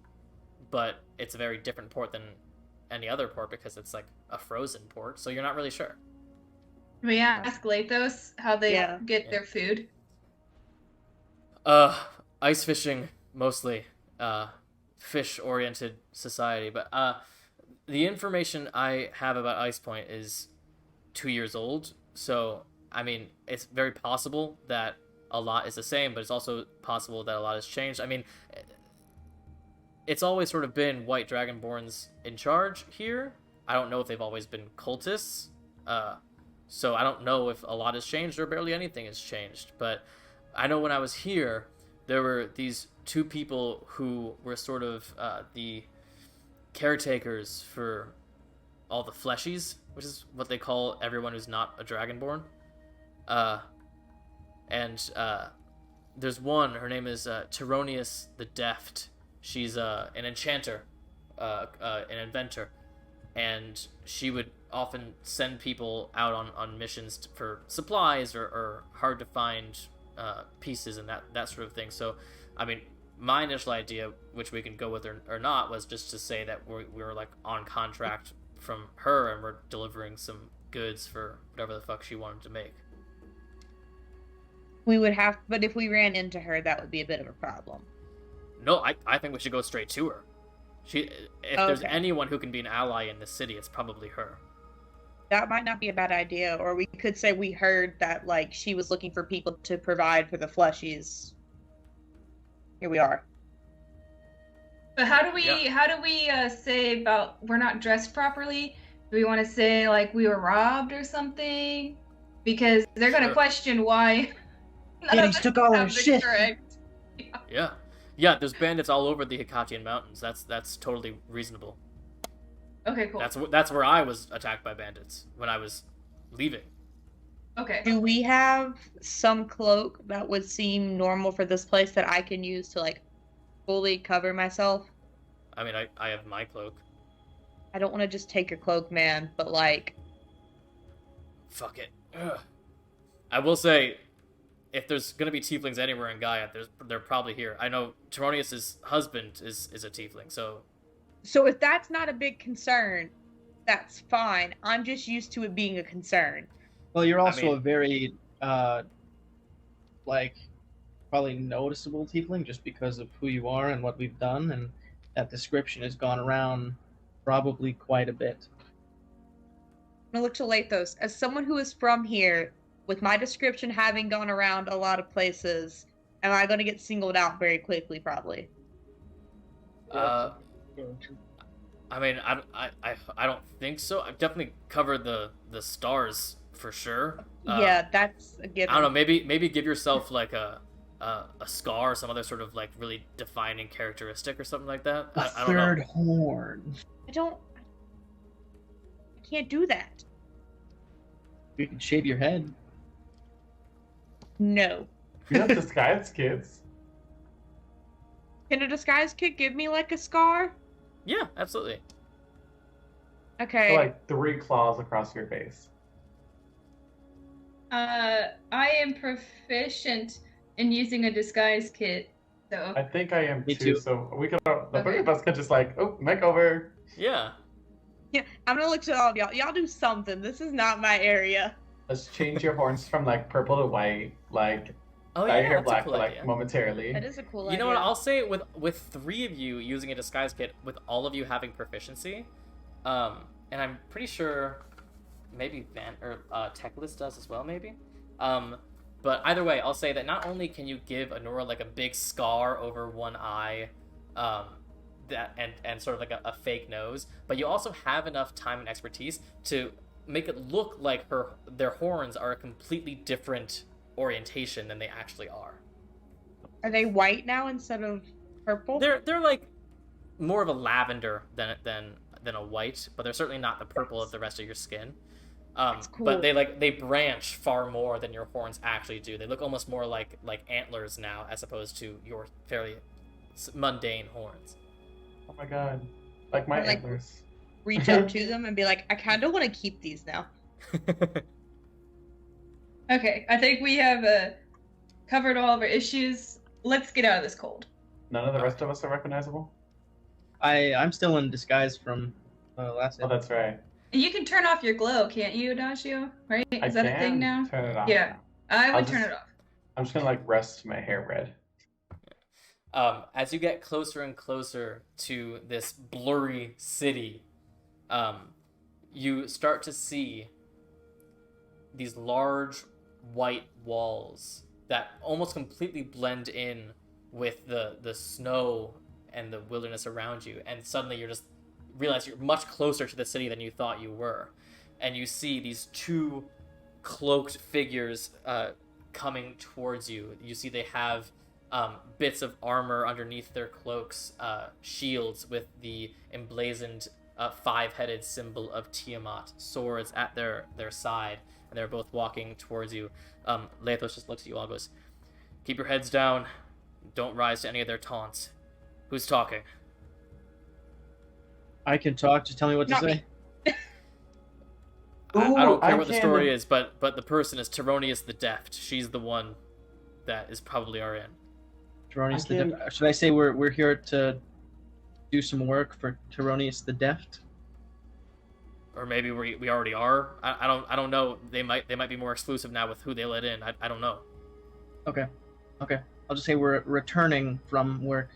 but it's a very different port than any other port because it's like a frozen port, so you're not really sure. Can we ask Lathos how they get their food? Ice fishing, mostly. Fish-oriented society, but the information I have about Icepoint is 2 years old, so I mean, it's very possible that a lot is the same, but it's also possible that a lot has changed. I mean, it's always sort of been white dragonborns in charge here. I don't know if they've always been cultists, so I don't know if a lot has changed or barely anything has changed, but I know when I was here, there were these two people who were sort of the caretakers for all the fleshies, which is what they call everyone who's not a dragonborn. There's one, her name is Tyronius the Deft. She's an enchanter, an inventor, and she would often send people out on missions for supplies or hard to find pieces and that sort of thing. So, I mean, my initial idea, which we can go with or not, was just to say that we were like on contract from her and we're delivering some goods for whatever the fuck she wanted to make. We would have, but if we ran into her, that would be a bit of a problem. No, I think we should go straight to her. If there's Okay. anyone who can be an ally in this city, it's probably her. That might not be a bad idea, or we could say we heard that like she was looking for people to provide for the fleshies. Here we are. But how do we say about we're not dressed properly? Do we want to say like we were robbed or something? Because they're gonna Sure. question why. none Yeah, of he us took all our have the shit. correct- Yeah, there's bandits all over the Hikatian Mountains. That's totally reasonable. Okay, cool. That's where I was attacked by bandits when I was leaving. Okay. Do we have some cloak that would seem normal for this place that I can use to like fully cover myself? I mean, I have my cloak. I don't want to just take your cloak, man, but like, Fuck it. Ugh. I will say, if there's gonna be tieflings anywhere in Gaia, they're probably here. I know Taronius' husband is a tiefling, so. So if that's not a big concern, that's fine. I'm just used to it being a concern. Well, you're also I mean, a very, probably noticeable tiefling just because of who you are and what we've done, and that description has gone around probably quite a bit. I'm gonna look to Lathos. As someone who is from here, with my description having gone around a lot of places, am I gonna get singled out very quickly? Probably. I mean, I don't think so. I've definitely covered the stars for sure. Yeah, that's a given. I don't know. Maybe give yourself like a scar, or some other sort of like really defining characteristic or something like that. I don't know. Third horn. I can't do that. You can shave your head. No. You have disguise kids. Can a disguise kit give me like a scar? Yeah, absolutely. Okay. So, like 3 claws across your face. I am proficient in using a disguise kit, so. I think I am Me too. too. So we could, the three Okay. of us could just like, makeover. Yeah. Yeah, I'm gonna look to all of y'all. Y'all do something. This is not my area. Let's change your horns from like purple to white, like Oh dye yeah, your hair that's a black cool for like idea. momentarily. That is a cool You idea. know what? I'll say with 3 of you using a disguise kit, with all of you having proficiency, and I'm pretty sure maybe Teclis does as well, maybe. But either way, I'll say that not only can you give Anora like a big scar over one eye, that and sort of like a fake nose, but you also have enough time and expertise to make it look like their horns are a completely different orientation than they actually are. Are they white now instead of purple? They're like more of a lavender than a white, but they're certainly not the purple of the rest of your skin. That's cool. But they branch far more than your horns actually do. They look almost more like antlers now, as opposed to your fairly mundane horns. Oh my god, like my Or, like, antlers. Reach up to them and be like, I kind of want to keep these now. Okay, I think we have covered all of our issues. Let's get out of this cold. None of the rest of us are recognizable. I'm still in disguise from last Oh, that's right. You can turn off your glow, can't you, Adagio? Right? I Is that a can thing now? turn it off. Yeah, I I'll would turn just- it off. I'm just gonna like rest my hair red. As you get closer and closer to this blurry city, you start to see these large white walls that almost completely blend in with the snow and the wilderness around you, and suddenly you just realize you're much closer to the city than you thought you were, and you see these 2 cloaked figures coming towards you. You see they have bits of armor underneath their cloaks, shields with the emblazoned 5-headed symbol of Tiamat, swords at their side, and they're both walking towards you. Lathos just looks at you all and goes, "Keep your heads down. Don't rise to any of their taunts. Who's talking?" I can talk. Just tell me what to Not say. me. I don't care I what the can- story is, but the person is Taronius the Deft. She's the one that is probably our end. Taronius I the Deft. Should I say we're here to do some work for Taronius the Deft? Or maybe we already are. I don't know. They might be more exclusive now with who they let in. I don't know. Okay. I'll just say we're returning from work.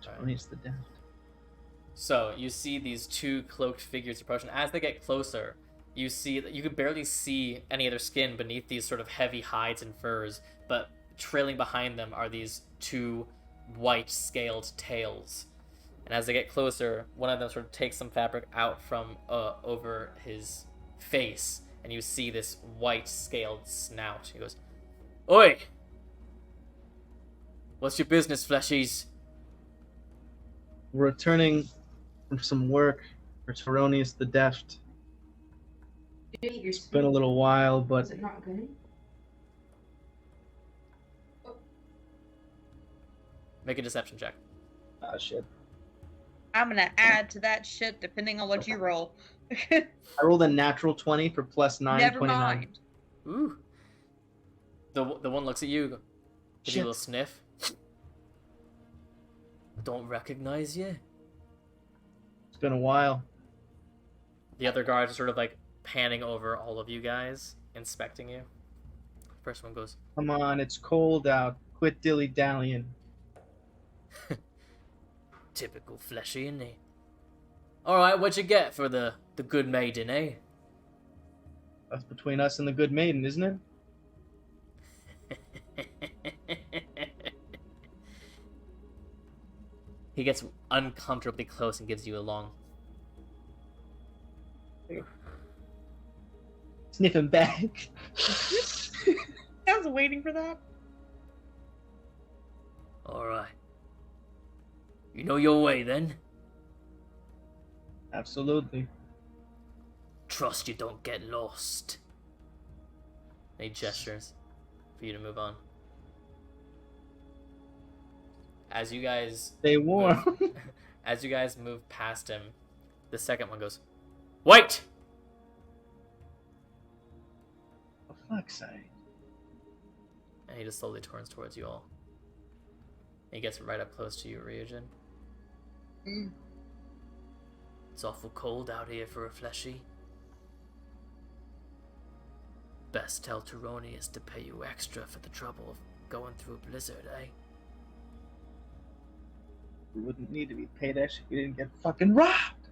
Taronius the Deft. So you see these 2 cloaked figures approaching. As they get closer, you see that you can barely see any of their skin beneath these sort of heavy hides and furs, but trailing behind them are these 2 white scaled tails. And as they get closer, one of them sort of takes some fabric out from over his face, and you see this white scaled snout. He goes, "Oi! What's your business, fleshies?" We're returning from some work for Taronius the Deft. It's been a little while, but it not good? Make a deception check. ah, shit. I'm gonna add to that shit depending on what you roll. I rolled a natural 20 for plus 9, Never 29. mind. Ooh. The one looks at you, gives you a Shit. little sniff. Don't recognize you. It's been a while. The other guards are sort of like panning over all of you guys, inspecting you. First one goes, Come on, it's cold out. Quit dilly-dallying. typical fleshy, isn't he? Alright, what'd you get for the good maiden, eh? That's between us and the good maiden, isn't it? He gets uncomfortably close and gives you a long... Sniffing back. I was waiting for that. Alright. You know your way, then? Absolutely. Trust you don't get lost. And he gestures for you to move on. As you guys Stay warm. as you guys move past him, the second one goes, "Wait!" For fuck's sake. And he just slowly turns towards you all. And he gets right up close to you, Ryujin. It's awful cold out here for a fleshy. Best tell Turonius to pay you extra for the trouble of going through a blizzard, eh? We wouldn't need to be paid extra if we didn't get fucking robbed.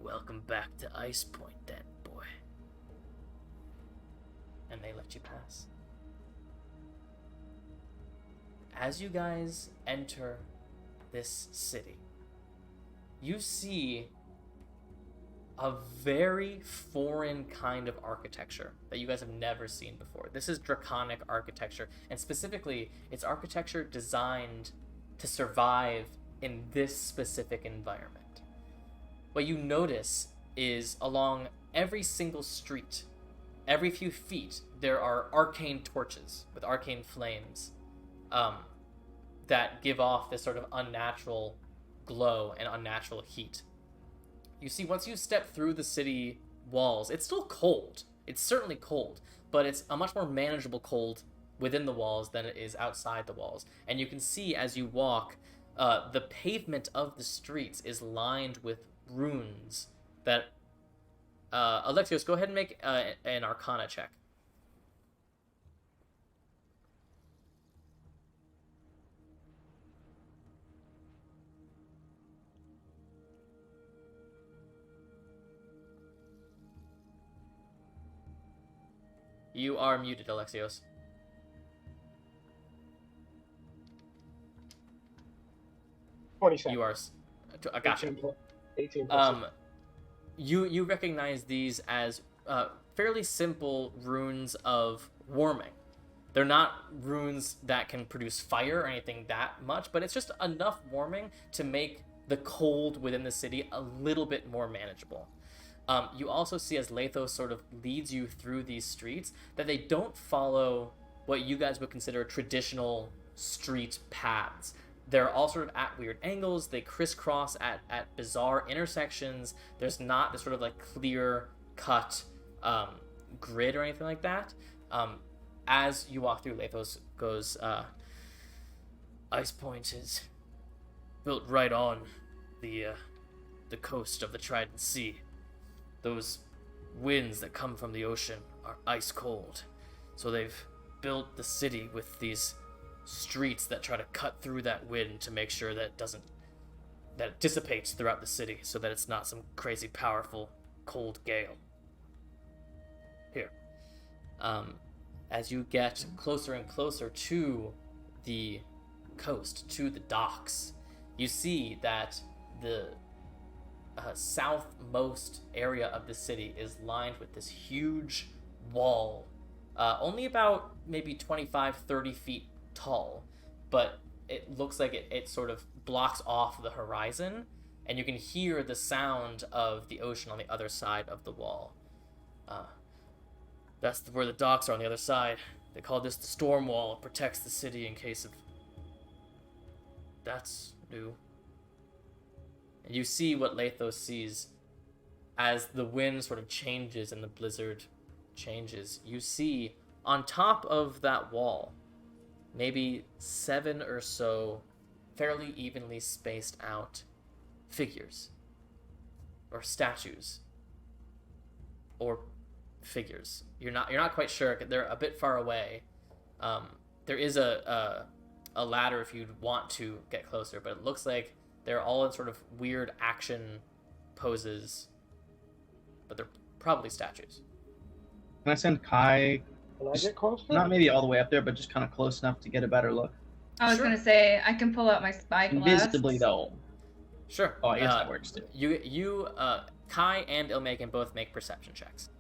Welcome back to Icepoint, then, boy. And they let you pass. As you guys enter this city, you see a very foreign kind of architecture that you guys have never seen before. This is draconic architecture, and specifically, it's architecture designed to survive in this specific environment. What you notice is along every single street, every few feet, there are arcane torches with arcane flames that give off this sort of unnatural glow and unnatural heat. You see, once you step through the city walls, it's still cold. It's certainly cold, but it's a much more manageable cold within the walls than it is outside the walls. And you can see as you walk, the pavement of the streets is lined with runes that... Alexios, go ahead and make an Arcana check. You are muted, Alexios. 27. You are... gotcha. 18 plus You recognize these as fairly simple runes of warming. They're not runes that can produce fire or anything that much, but it's just enough warming to make the cold within the city a little bit more manageable. You also see as Lathos sort of leads you through these streets that they don't follow what you guys would consider traditional street paths. They're all sort of at weird angles. They crisscross at bizarre intersections. There's not this sort of like clear cut grid or anything like that. As you walk through, Lathos goes, Icepoint is built right on the coast of the Trident Sea. Those winds that come from the ocean are ice cold. So they've built the city with these streets that try to cut through that wind to make sure that it dissipates throughout the city so that it's not some crazy powerful cold gale. Here. As you get closer and closer to the coast, to the docks, you see that the southmost area of the city is lined with this huge wall, only about maybe 25-30 feet tall, but it looks like it sort of blocks off the horizon, and you can hear the sound of the ocean on the other side of the wall. That's where the docks are on the other side. They call this the storm wall. It protects the city in case of... That's new. And you see what Lathos sees as the wind sort of changes and the blizzard changes, you see on top of that wall maybe 7 or so fairly evenly spaced out figures or statues or figures. You're not quite sure. They're a bit far away. There is a ladder if you'd want to get closer, but it looks like they're all in sort of weird action poses, but they're probably statues. Can I send Kai? Can I get closer? Not maybe all the way up there, but just kind of close enough to get a better look. I was Sure. gonna say I can pull out my spyglass. Invisibly though. Sure. Oh, I guess that works too. You Kai and Ilmay can both make perception checks.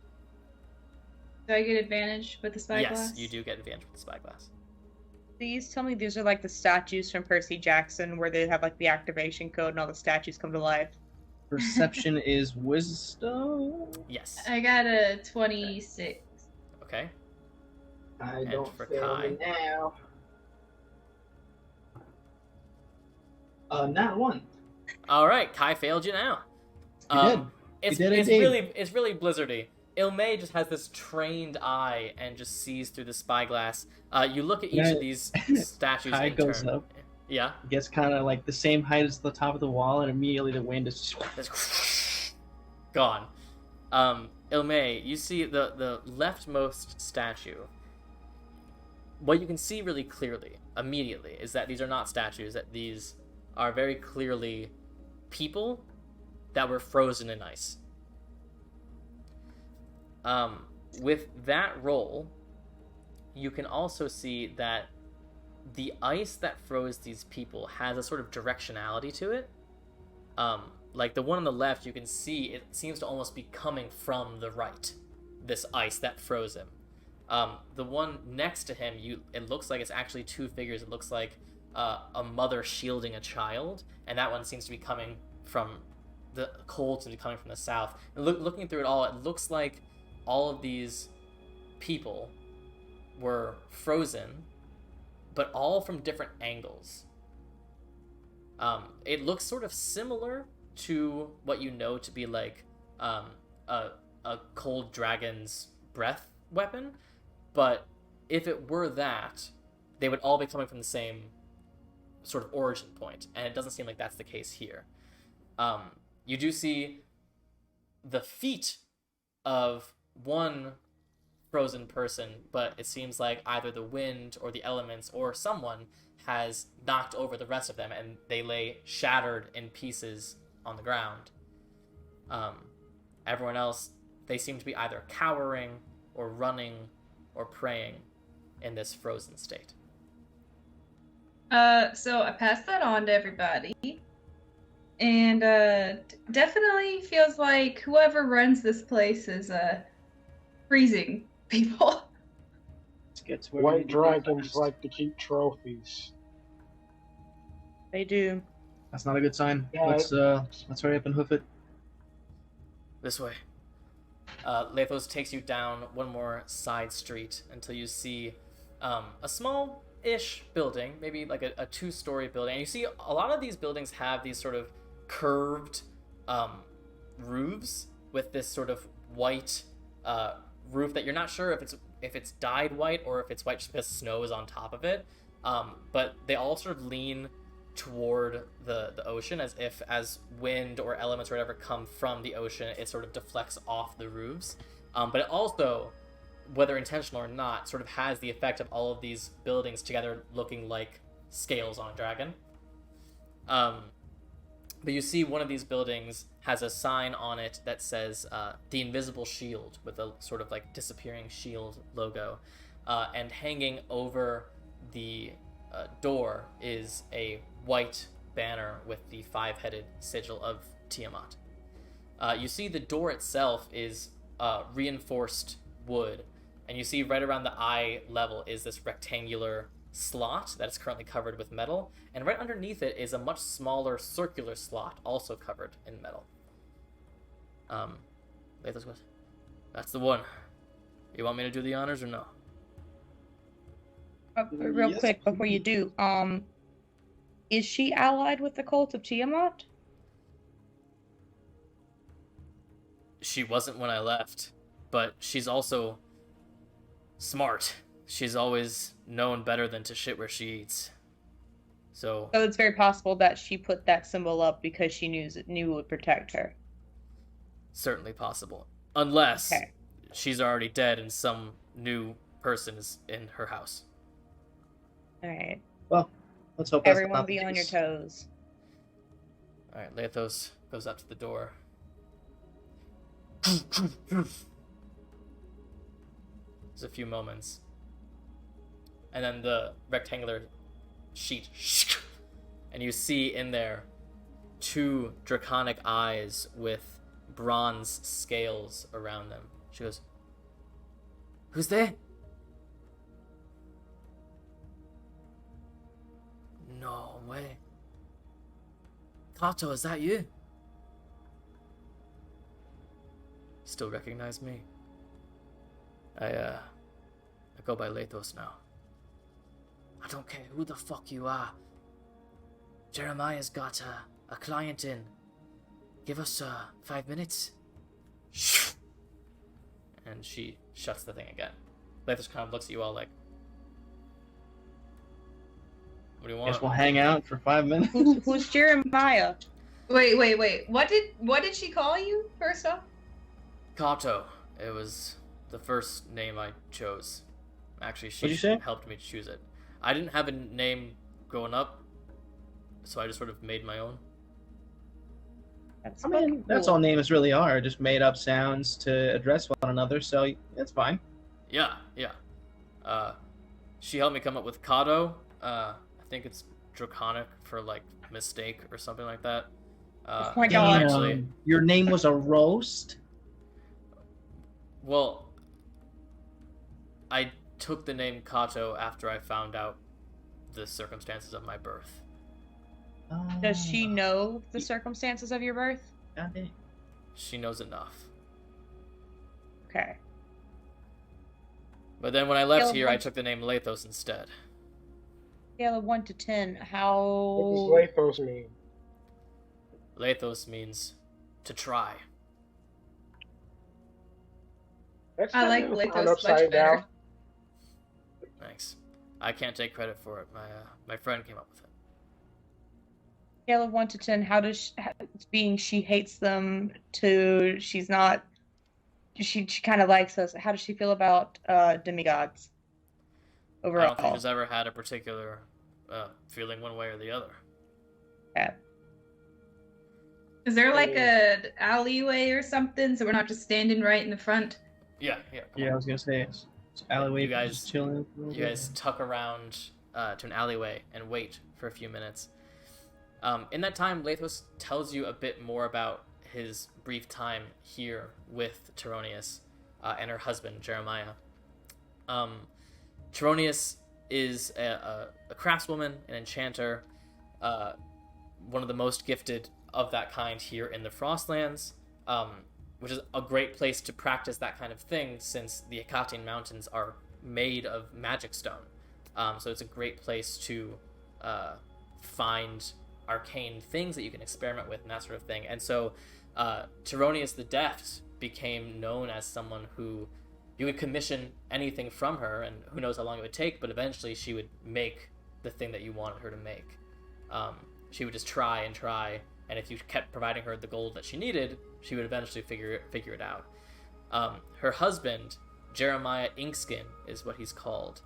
Do I get advantage with the spyglass? Yes, you do get advantage with the spyglass. Please tell me these are like the statues from Percy Jackson where they have like the activation code and all the statues come to life. Perception is wisdom. Yes. I got a 26. Okay. I And don't for fail Kai? me now. Not one. All right, Kai failed you now. You did. It's You did it's indeed. really blizzardy. Ilmay just has this trained eye and just sees through the spyglass. You look at each Yeah. of these statues Kai in goes turn. up. Yeah. Gets kind of like the same height as the top of the wall, and immediately the wind is just... It's gone. Ilmay, you see the leftmost statue. What you can see really clearly, immediately, is that these are not statues, that these are very clearly people that were frozen in ice. With that roll, you can also see that the ice that froze these people has a sort of directionality to it. Like the one on the left, you can see it seems to almost be coming from the right, this ice that froze him. The one next to him, it looks like it's actually two figures. It looks like a mother shielding a child, and that one seems to be coming from the cold, seems to be coming from the south. And looking through it all, it looks like all of these people were frozen, but all from different angles. It looks sort of similar to what you know to be like a cold dragon's breath weapon, but if it were that, they would all be coming from the same sort of origin point, and it doesn't seem like that's the case here. You do see the feet of one frozen person, but it seems like either the wind or the elements or someone has knocked over the rest of them, and they lay shattered in pieces on the ground. Everyone else, they seem to be either cowering or running or praying in this frozen state. So I passed that on to everybody. And definitely feels like whoever runs this place is freezing people. Let's get to where White we need to go dragons first. like to keep trophies. They do. That's not a good sign. Yeah, Let's hurry up and hoof it. This way. Lathos takes you down one more side street until you see a small-ish building, maybe like a two-story building. And you see a lot of these buildings have these sort of curved roofs with this sort of white roof that you're not sure if it's dyed white or if it's white just because snow is on top of it. But they all sort of lean toward the ocean, as wind or elements or whatever come from the ocean, it sort of deflects off the roofs. But it also, whether intentional or not, sort of has the effect of all of these buildings together looking like scales on a dragon. But you see one of these buildings has a sign on it that says the Invisible Shield, with a sort of like disappearing shield logo. And hanging over the door is a white banner with the five-headed sigil of Tiamat. You see the door itself is reinforced wood, and you see right around the eye level is this rectangular slot that is currently covered with metal, and right underneath it is a much smaller circular slot also covered in metal. Lathos goes, "That's the one. You want me to do the honors or no?" Real Yes. quick before you do, is she allied with the cult of Tiamat? She wasn't when I left, but she's also smart. She's always known better than to shit where she eats. So it's very possible that she put that symbol up because she knew it would protect her. certainly possible. Unless Okay. she's already dead and some new person is in her house. All right. Well, let's hope that's Everyone not the be on your case. toes. Alright, Lathos goes up to the door. There's a few moments. And then the rectangular sheet. And you see in there 2 draconic eyes with bronze scales around them. She goes, "Who's there?" "No way. Kato, is that you?" "Still recognize me?" I go by Lathos now." "I don't care who the fuck you are. Jeremiah's got a client in. Give us 5 minutes." And she shuts the thing again. Lathos kind of looks at you all like, "What do you want?" Guess we'll hang out for 5 minutes. Who's Jeremiah? Wait. What did she call you first off? Kato. It was the first name I chose. Actually, she What'd you say? helped me choose it. I didn't have a name growing up, so I just sort of made my own. That's I mean, that's all names really are, just made up sounds to address one another, so it's fine. Yeah. She helped me come up with Kato. I think it's draconic for like mistake or something like that. Oh my God. Actually, Your name was a roast? well, I took the name Kato after I found out the circumstances of my birth. Does she know the circumstances of your birth? Goddamn. She knows enough. Okay. But then when I left Caleb, here, I what- took the name Lathos instead. Scale of 1 to 10. What How? does Lathos mean? Lathos means to try. That's I like technically Lathos upside much better. down. Thanks. I can't take credit for it. My friend came up with it. Scale of 1 to 10. How does being she hates them to she's not she kind of likes us. How does she feel about demigods I overall? don't think she's ever had a particular feeling one way or the other. Yeah. Is there like a alleyway or something so we're not just standing right in the front? Yeah. Come Yeah, I was gonna say, it's alleyway, You guys- just chilling. You guys tuck around to an alleyway and wait for a few minutes. In that time, Lathos tells you a bit more about his brief time here with Taronius and her husband, Jeremiah. Taronius is a craftswoman, an enchanter, one of the most gifted of that kind here in the Frostlands, which is a great place to practice that kind of thing since the Acatian Mountains are made of magic stone. So it's a great place to find arcane things that you can experiment with and that sort of thing. And so Taronius the Deft became known as someone who you would commission anything from her, and who knows how long it would take, but eventually she would make the thing that you wanted her to make. She would just try, and if you kept providing her the gold that she needed, she would eventually figure it out. Her husband, Jeremiah Inkskin, is what he's called.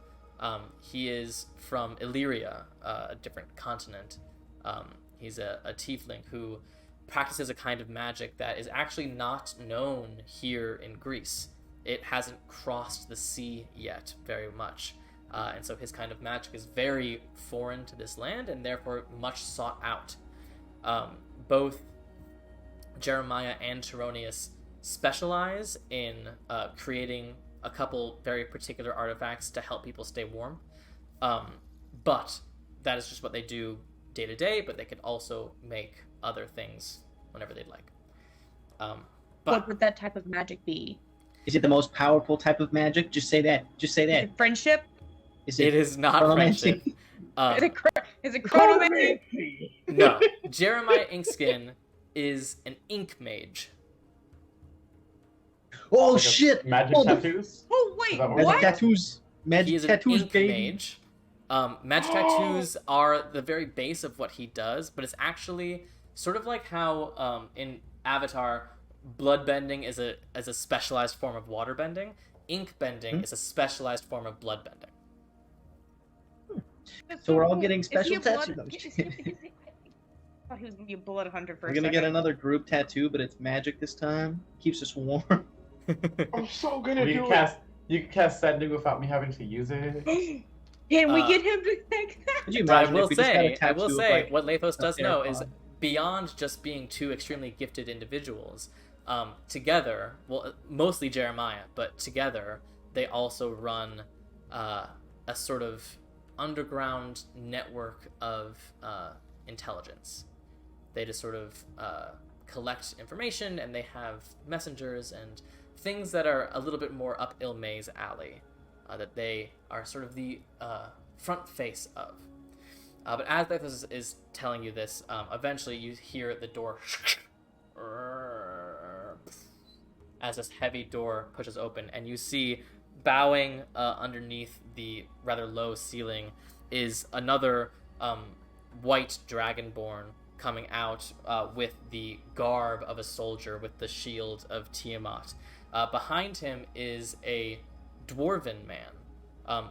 He is from Illyria, a different continent. He's a tiefling who practices a kind of magic that is actually not known here in Greece. It hasn't crossed the sea yet very much. And so his kind of magic is very foreign to this land and therefore much sought out. Both Jeremiah and Taronius specialize in creating a couple very particular artifacts to help people stay warm. But that is just what they do day to day, but they could also make other things whenever they'd like. What But would that type of magic be? Is it the most powerful type of magic? Just say that. Just say Is that. it friendship? Is it is not chronomancy? friendship. Is it chronomancy? No. Jeremiah Inkskin is an Inkmage. Oh Like shit! Magic Oh, the tattoos? Oh wait, Is that what magic we're what? tattoos. He Magic is an tattoos, ink baby. mage. Magic tattoos are the very base of what he does, but it's actually sort of like how in Avatar, bloodbending is a specialized form of waterbending. Ink bending is a specialized form of bloodbending. That's So we're all cool. getting Is he special a blood- tattoos. I'm just is he- kidding. is he- I thought he was gonna be a blood hunter for We're a gonna second. get another group tattoo, but it's magic this time. Keeps us warm. I'm so gonna Well, do it. you can cast sending without me having to use it. Can we Uh, get him to think that? Could you But I imagine will if we just got a say, tattoo of, like, what Lathos a does know is theropod? beyond just being two extremely gifted individuals, together, well, mostly Jeremiah, but together, they also run a sort of underground network of intelligence. They just sort of collect information, and they have messengers and things that are a little bit more up Ilmay's alley, that they are sort of the front face of. But as Lathos is telling you this, eventually you hear the door as this heavy door pushes open, and you see bowing underneath the rather low ceiling is another white dragonborn coming out with the garb of a soldier with the shield of Tiamat. Behind him is a dwarven man,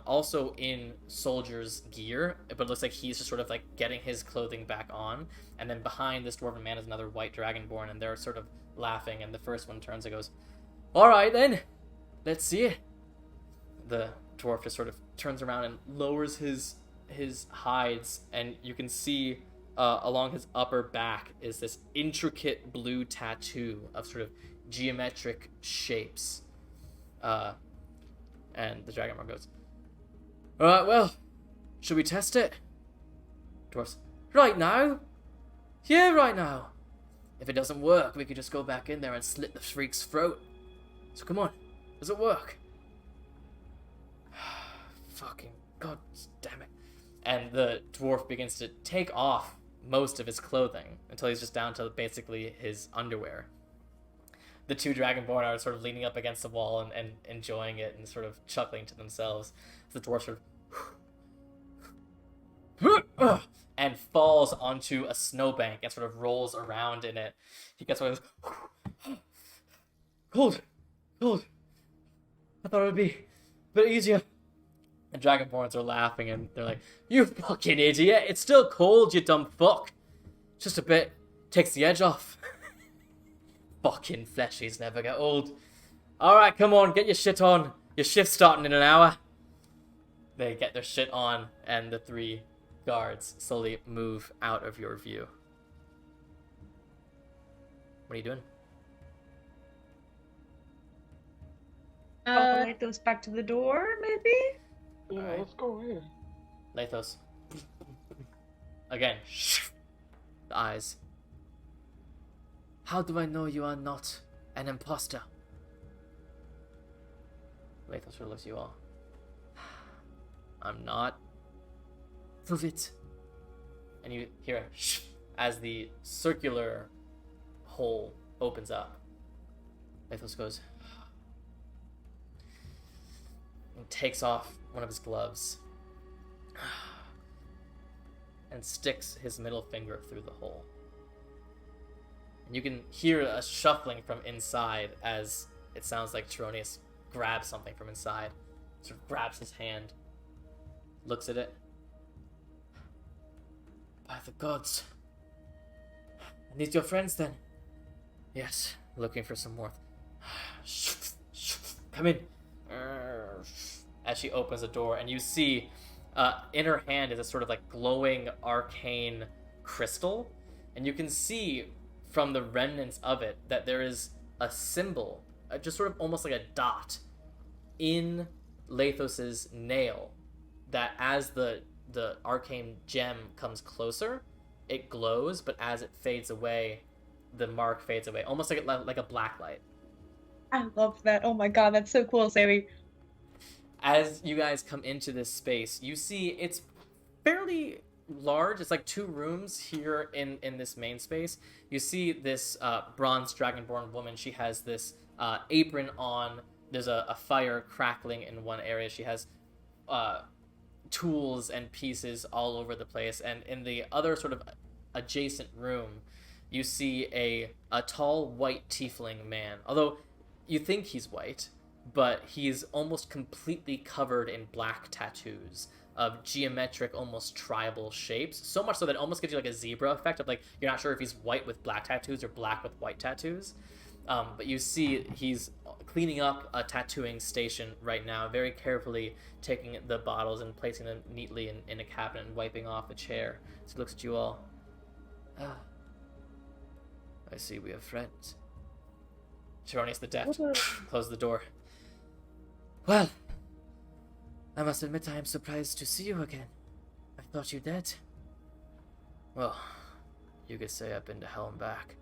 also in soldier's gear, but it looks like he's just sort of like getting his clothing back on. And then behind this dwarven man is another white dragonborn, and they're sort of laughing. And the first one turns and goes, "All right then, let's see it." The dwarf just sort of turns around and lowers his hides, and you can see along his upper back is this intricate blue tattoo of sort of geometric shapes. And the dragonborn goes, "All right, well, should we test it?" Dwarfs, "Right now? Yeah, right now. If it doesn't work, we could just go back in there and slit the freak's throat. So come on, does it work?" Fucking god damn it. And the dwarf begins to take off most of his clothing until he's just down to basically his underwear. The two dragonborn are sort of leaning up against the wall and enjoying it and sort of chuckling to themselves. The dwarf sort of and falls onto a snowbank and sort of rolls around in it. He gets one of those cold. I thought it would be a bit easier. And dragonborns are laughing and they're like, "You fucking idiot! It's still cold, you dumb fuck. Just a bit takes the edge off." Fucking fleshies never get old. Alright, come on, get your shit on. Your shift's starting in an hour. They get their shit on, and the three guards slowly move out of your view. What are you doing? Light those back to the door, maybe? Yeah, Alright. let's go in. Lathos. Again. The eyes. "How do I know you are not an imposter?" Lathos sort of looks at you all. "I'm not." "Prove it." And you hear a as the circular hole opens up. Lathos goes and takes off one of his gloves and sticks his middle finger through the hole. And you can hear a shuffling from inside as it sounds like Tironius grabs something from inside. Sort of grabs his hand, looks at it. "By the gods. And these your friends then?" "Yes, looking for some warmth." "Come in." As she opens the door, and you see in her hand is a sort of like glowing arcane crystal, and you can see from the remnants of it that there is a symbol, just sort of almost like a dot, in Lathos's nail, that as the arcane gem comes closer, it glows, but as it fades away, the mark fades away, almost like a black light. I love that. Oh my god, that's so cool, Sammy. As you guys come into this space, you see it's fairly large. It's like 2 rooms here in this main space. You see this bronze dragonborn woman. She has this apron on. There's a fire crackling in one area. She has tools and pieces all over the place. And in the other sort of adjacent room, you see a tall white tiefling man. Although you think he's white, but he's almost completely covered in black tattoos of geometric, almost tribal shapes. So much so that it almost gives you like a zebra effect of like, you're not sure if he's white with black tattoos or black with white tattoos. But you see he's cleaning up a tattooing station right now, very carefully taking the bottles and placing them neatly in a cabinet and wiping off a chair. So he looks at you all. Ah, I see we have friends. Tartarus the Deft closed the door. Well, I must admit I am surprised to see you again. I thought you dead. Well, you could say I've been to hell and back.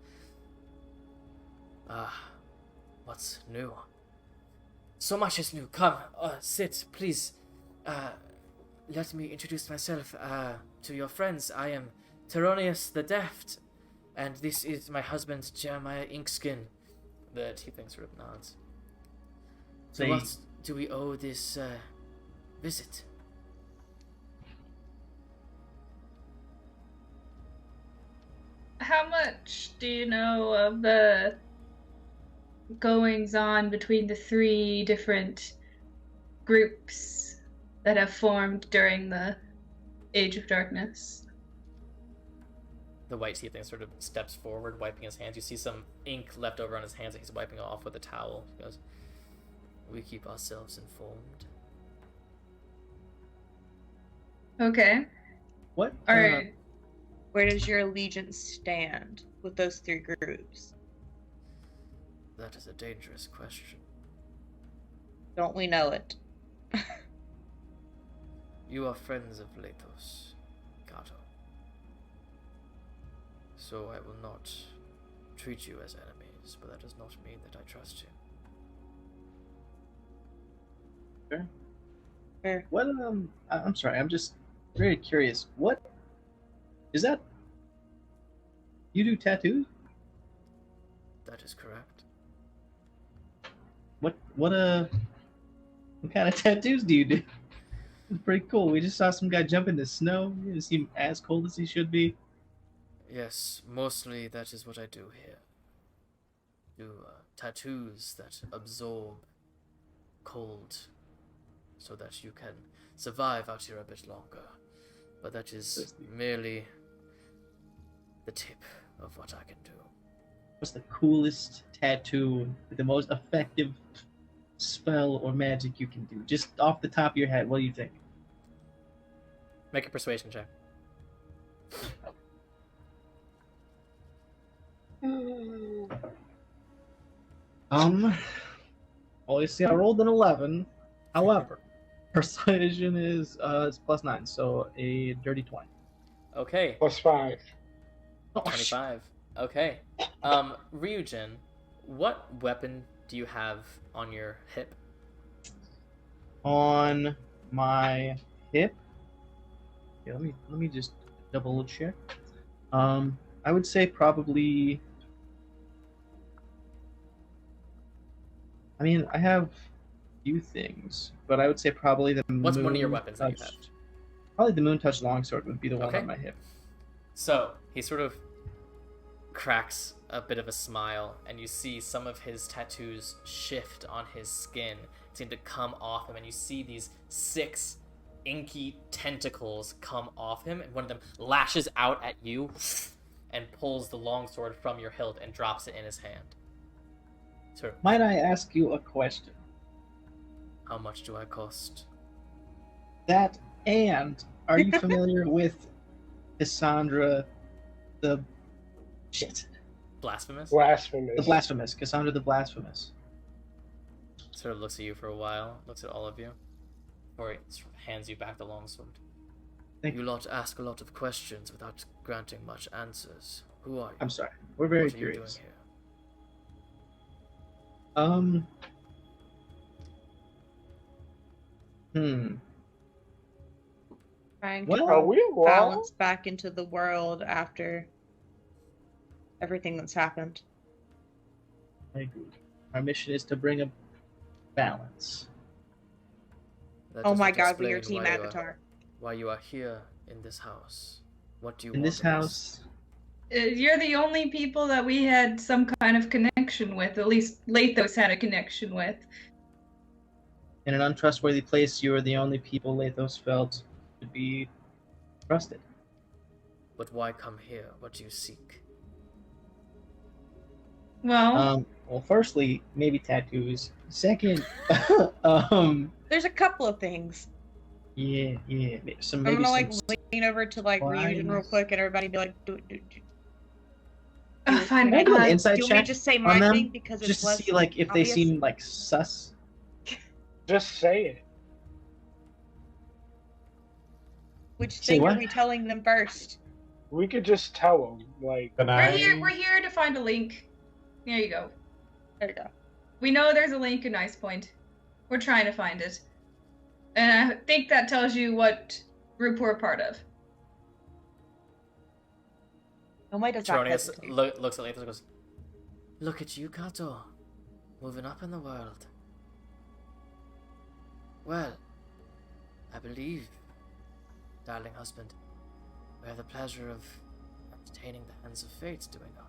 What's new? So much is new. Come, sit, please. Let me introduce myself to your friends. I am Tartarus the Deft, and this is my husband, Jeremiah Inkskin. The tiefling sort of nods. So what do we owe this visit? How much do you know of the goings on between the 3 different groups that have formed during the Age of Darkness? The white tiefling sort of steps forward, wiping his hands. You see some ink left over on his hands that he's wiping off with a towel. He goes, "We keep ourselves informed." Okay. What? Alright. Where does your allegiance stand with those 3 groups? That is a dangerous question. Don't we know it? You are friends of Lathos, Gato. So I will not treat you as enemies, but that does not mean that I trust you. Fair. Fair. What? I'm sorry. I'm just very curious. What is that? You do tattoos? That is correct. What kind of tattoos do you do? It's pretty cool. We just saw some guy jump in the snow. He doesn't seem as cold as he should be. Yes, mostly that is what I do here. Do tattoos that absorb cold so that you can survive out here a bit longer. But that is merely the tip of what I can do. What's the coolest tattoo with the most effective spell or magic you can do? Just off the top of your head, what do you think? Make a persuasion check. Well, you see, I rolled an 11. However, persuasion is +9, so a dirty 20. Okay, +5. 25. Okay. Ryujin, what weapon do you have on your hip? On my hip. Yeah, let me just double check. I would say probably. I mean, I have a few things, but I would say probably the What's one of your Moon weapons that you Touch- have? Probably the Moon Touch Longsword would be the one Okay. on my hip. So he sort of cracks a bit of a smile, and you see some of his tattoos shift on his skin, seem to come off him, and you see these 6 inky tentacles come off him, and one of them lashes out at you and pulls the longsword from your hilt and drops it in his hand. Sort of, Might I ask you a question? how much do I cost? That and are you familiar with Cassandra the shit? Blasphemous? Blasphemous. The Blasphemous. Cassandra the Blasphemous. Sort of looks at you for a while, looks at all of you, or he hands you back the longsword. Thank You lot ask a lot of questions without granting much answers. Who are you? I'm sorry. We're very What are you doing curious. here? Hmm. Trying Well, to Are we wrong? balance back into the world after everything that's happened. I agree. Our mission is to bring a balance. That Oh does my not god, we're your explain team avatar. why you are here in this house. What do you In want this of us? house, You're the only people that we had some kind of connection with. At least Lathos had a connection with. in an untrustworthy place, you are the only people Lathos felt could be trusted. But why come here? What do you seek? Well, Well, firstly, maybe tattoos. Second, There's a couple of things. yeah, some I'm maybe gonna like some lean over to like reunion real supplies. quick, and everybody be like, fine. Can I do an insight do you want me check to just say on my them? thing because it's Just to less see like if they obvious? seem like sus. Just say it. Which Say thing what? are we telling them first? We could just tell them, like, Can We're I? here. We're here to find a link. There you go. There you go. We know there's a link in Icepoint. We're trying to find it, and I think that tells you what group we're a part of. Nobody does not Tronius hesitate. looks at Lathos and goes, "Look at you, Kato. Moving up in the world. Well, I believe, darling husband, we have the pleasure of entertaining the hands of fate, do we not?"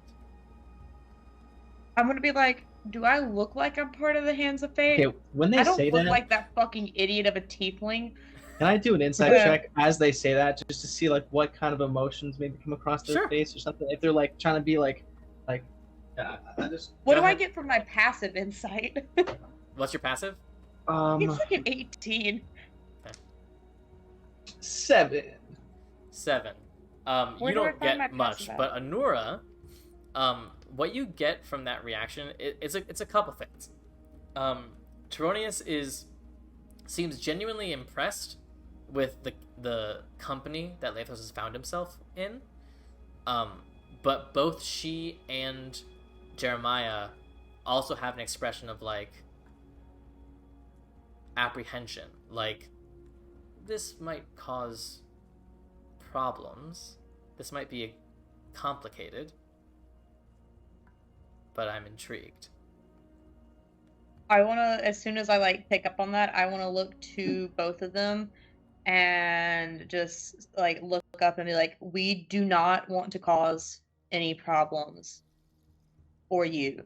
I'm gonna be like, do I look like I'm part of the Hands of Fate? Okay, when they I don't say look that, like that fucking idiot of a tiefling. can I do an insight Yeah. check as they say that, just to see like what kind of emotions maybe come across their Sure. face or something? If they're like trying to be like, I just What Go do I ahead. get from my passive insight? What's your passive? It's like an 18. 7. 7. Where You do I don't find my get much, passive but Anura, what you get from that reaction, it's a couple things. Taronius seems genuinely impressed with the company that Lathos has found himself in. But both she and Jeremiah also have an expression of like apprehension, like this might cause problems. This might be complicated, but I'm intrigued. I wanna, as soon as I like pick up on that, I wanna look to both of them and just like look up and be like, we do not want to cause any problems for you.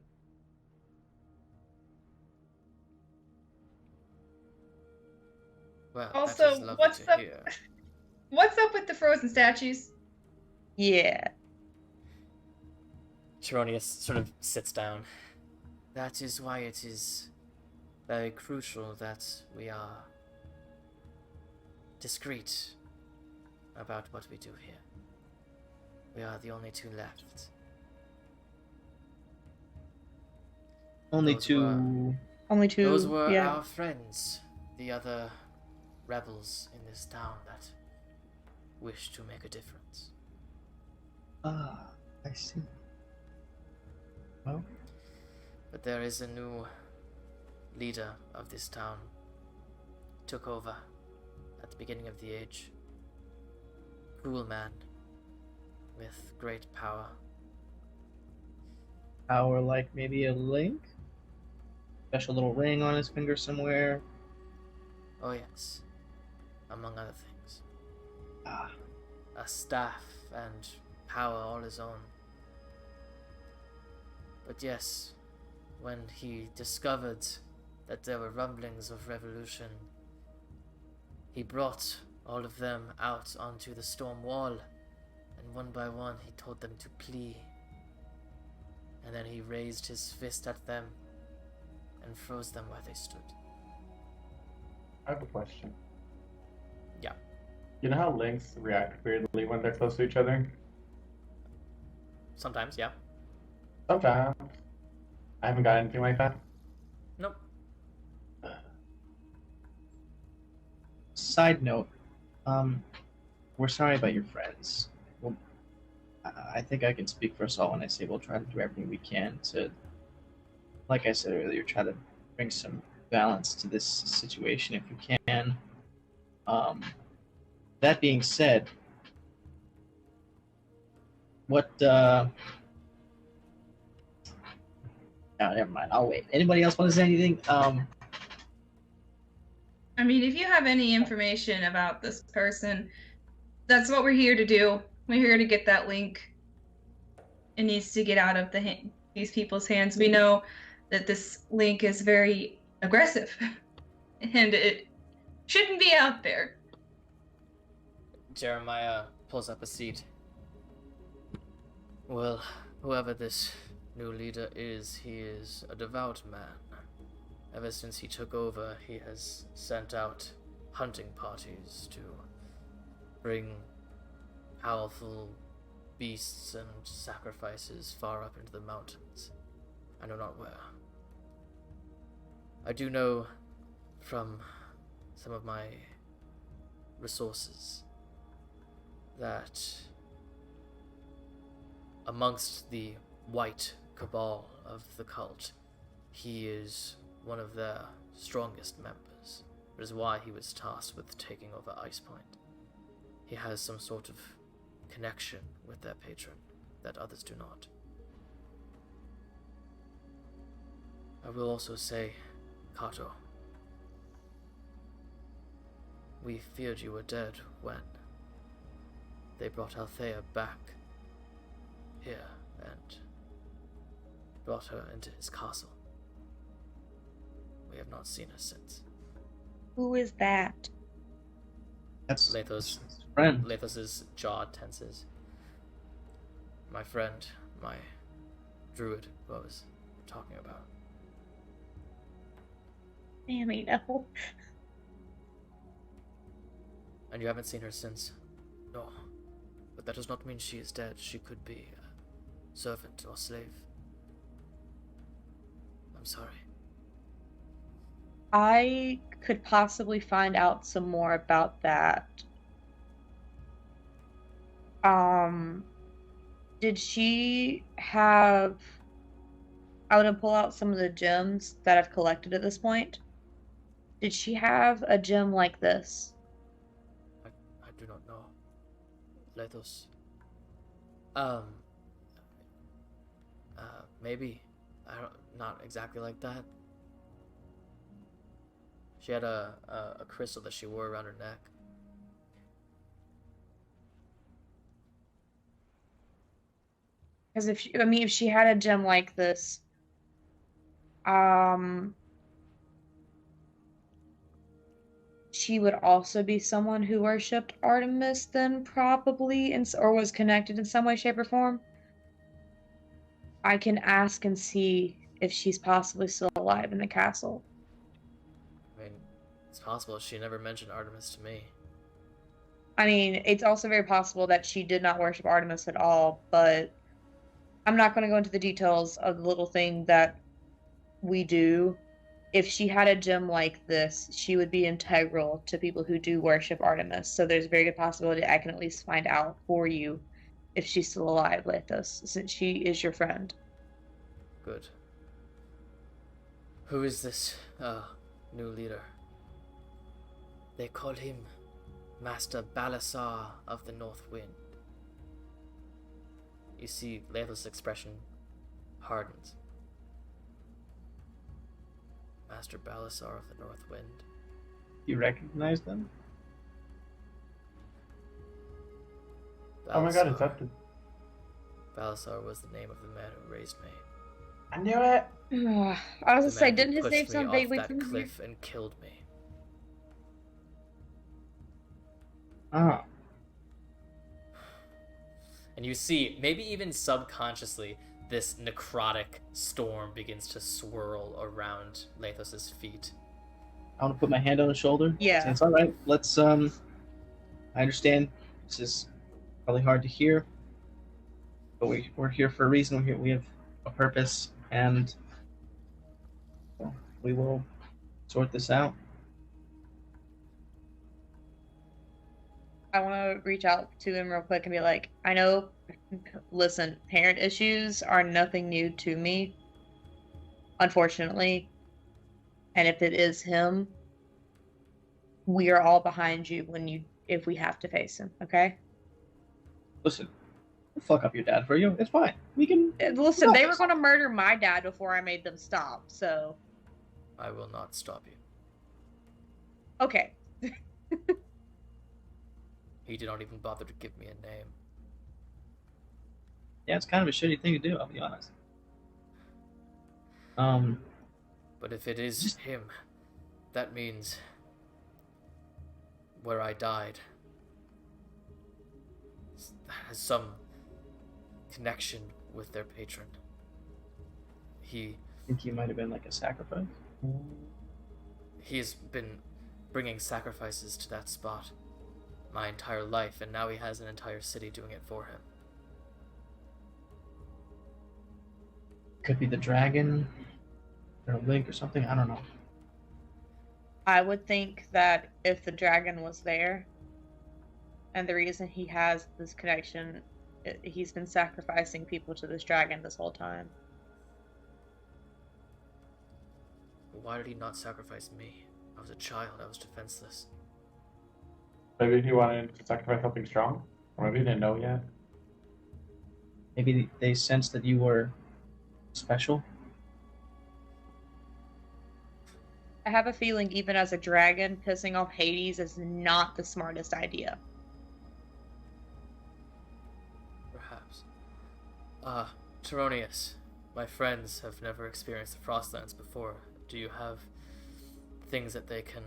Well, Also, that is lovely what's to up- hear. What's up with the frozen statues? Yeah. Taronius sort of sits down. That is why it is very crucial that we are discreet about what we do here. We are the only two left. Only Those 2. Only two. Those were yeah. our friends, the other rebels in this town that wish to make a difference. Ah, I see. Well, But there is a new leader of this town. Took over at the beginning of the age. Cruel man with great power. power like maybe a link? Special little ring on his finger somewhere. Oh yes, among other things. Ah, A staff and power all his own. But yes, when he discovered that there were rumblings of revolution, he brought all of them out onto the storm wall, and one by one he told them to flee. And then he raised his fist at them and froze them where they stood. I have a question. Yeah. You know how lynx react weirdly when they're close to each other? Sometimes, yeah. Sometimes. I haven't got anything like that. Nope. side note, we're sorry about your friends. Well, I think I can speak for us all when I say we'll try to do everything we can to, like I said earlier, try to bring some balance to this situation if we can. That being said, what No, never mind. I'll wait. Anybody else want to say anything? I mean, if you have any information about this person, that's what we're here to do. We're here to get that link. It needs to get out of these people's hands. We know that this link is very aggressive, and it shouldn't be out there. Jeremiah pulls up a seat. Well, whoever this new leader is, he is a devout man. Ever since he took over, he has sent out hunting parties to bring powerful beasts and sacrifices far up into the mountains. I know not where. I do know from some of my resources that amongst the white cabal of the cult, he is one of their strongest members. It is why he was tasked with taking over Icepoint. He has some sort of connection with their patron that others do not. I will also say, Kato, we feared you were dead when they brought Althea back here and brought her into his castle. We have not seen her since. Who is that? That's Lathos. friend. Lathos's jaw tenses. My friend, my druid, who I was talking about. Sammy, no. And you haven't seen her since? No. But that does not mean she is dead. She could be a servant or slave. I'm sorry. I could possibly find out some more about that. Did she have... I want to pull out some of the gems that I've collected at this point. Did she have a gem like this? I do not know. Lathos. Maybe. Not exactly like that. She had a crystal that she wore around her neck. Because if she had a gem like this, she would also be someone who worshipped Artemis then probably, or was connected in some way, shape, or form. I can ask and see if she's possibly still alive in the castle. I mean, it's possible. She never mentioned Artemis to me. I mean, it's also very possible that she did not worship Artemis at all, but I'm not going to go into the details of the little thing that we do. If she had a gem like this, she would be integral to people who do worship Artemis. So there's a very good possibility I can at least find out for you if she's still alive, Lathos, since she is your friend. Good. Who is this, new leader? They call him Master Balasar of the North Wind. You see Lathos' expression hardens. Master Balasar of the North Wind. You recognize them? Oh my god, is that the... Balasar was the name of the man who raised me. I knew it! I was gonna say, The man didn't who his pushed name me sound off vaguely that familiar? cliff and killed me. Ah. And you see, maybe even subconsciously, this necrotic storm begins to swirl around Lathos' feet. I want to put my hand on his shoulder. Yeah. Say, it's all right. Let's. I understand this is probably hard to hear, but we're here for a reason. We have a purpose, and we will sort this out. I want to reach out to him real quick and be like, I know, listen, parent issues are nothing new to me, unfortunately. And if it is him, we are all behind you if we have to face him, okay? Listen, We'll fuck up your dad for you. It's fine. We can. Listen, they were going to murder my dad before I made them stop, so. I will not stop you. Okay. He did not even bother to give me a name. Yeah, it's kind of a shitty thing to do, I'll be honest. But if it is him, that means where I died has some connection with their patron. I think he might have been like a sacrifice. He's been bringing sacrifices to that spot my entire life, and now he has an entire city doing it for him. Could be the dragon, or Link, or something. I don't know. I would think that if the dragon was there, and the reason he has this connection, he's been sacrificing people to this dragon this whole time. Why did he not sacrifice me? I was a child, I was defenseless. Maybe he wanted to sacrifice something strong? Or maybe he didn't know yet. Maybe they sensed that you were special. I have a feeling even as a dragon, pissing off Hades is not the smartest idea. Perhaps. Taronius, my friends have never experienced the Frostlands before. Do you have things that they can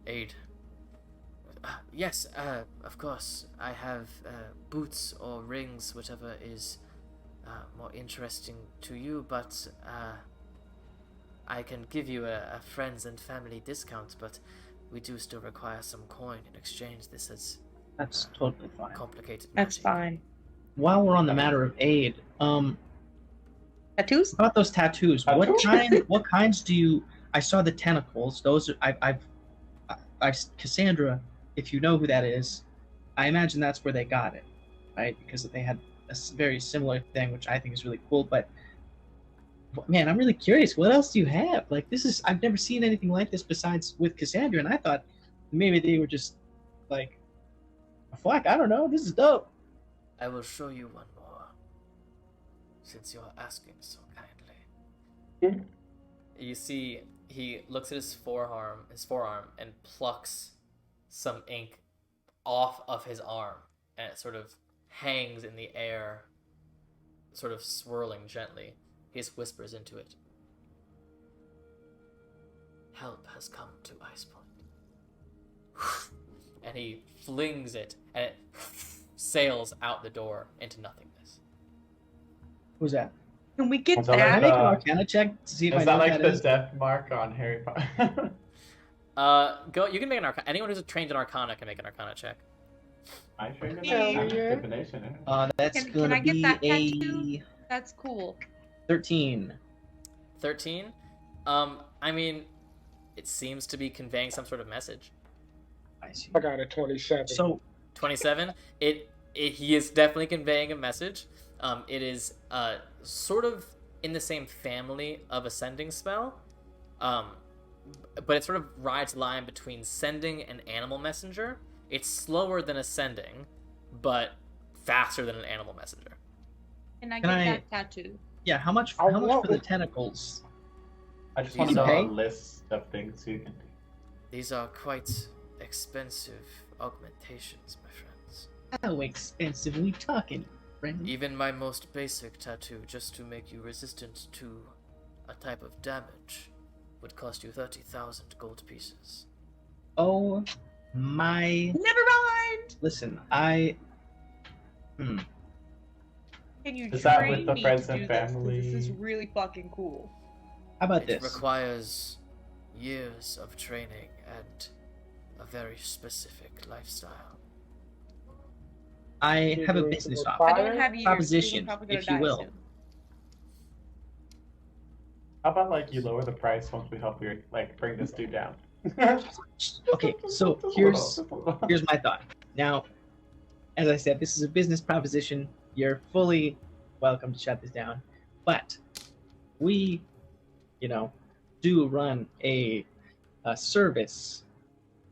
aid? Yes, of course. I have boots or rings, whatever is more interesting to you, but I can give you a friends and family discount, but we do still require some coin in exchange. This is That's totally fine. complicated That's magic. fine. While we're on the matter of aid, Tattoos? about those tattoos, what kinds do you? I saw the tentacles. Those are, Cassandra, if you know who that is, I imagine that's where they got it, right? Because they had a very similar thing, which I think is really cool. But man, I'm really curious. What else do you have? Like, I've never seen anything like this besides with Cassandra, and I thought maybe they were just like a flack. I don't know. This is dope. I will show you one more, since you're asking so kindly. You see, he looks at his forearm, and plucks some ink off of his arm, and it sort of hangs in the air, sort of swirling gently. He just whispers into it. Help has come to Icepoint. And he flings it, and it sails out the door into nothingness. Who's that? Can we get Is that Can I that? make an Arcana check to see if I Is know that what like that the is? death mark on Harry Potter? Go. You can make an Arcana. Anyone who's trained in Arcana can make an Arcana check. I trained in Hell that. yeah. Divination. That's Can gonna I get be that a tattoo? That's cool. 13. 13. I mean, it seems to be conveying some sort of message. I see. I got a 27. So 27. He is definitely conveying a message. It is sort of in the same family of a sending spell, but it sort of rides the line between sending and animal messenger. It's slower than a sending, but faster than an animal messenger. Can I Can get I- that tattoo? yeah, how much I for want the it. tentacles? I just You want to know pay? a list of things you can do. These are quite expensive augmentations, my friends. How expensive we talking, friend? Even my most basic tattoo, just to make you resistant to a type of damage, would cost you 30,000 gold pieces. Oh my! Never mind. Listen, Can you Is that train with the me friends to and do this? 'Cause family? This is really fucking cool. How about It this? requires years of training and a very specific lifestyle. I have a Doing business some offer. I fire? don't have years. Proposition, Steven's probably gonna if you die will. soon. How about like you lower the price once we help you like bring this dude down? Okay, so here's my thought. Now, as I said, this is a business proposition. You're fully welcome to shut this down, but we, do run a service,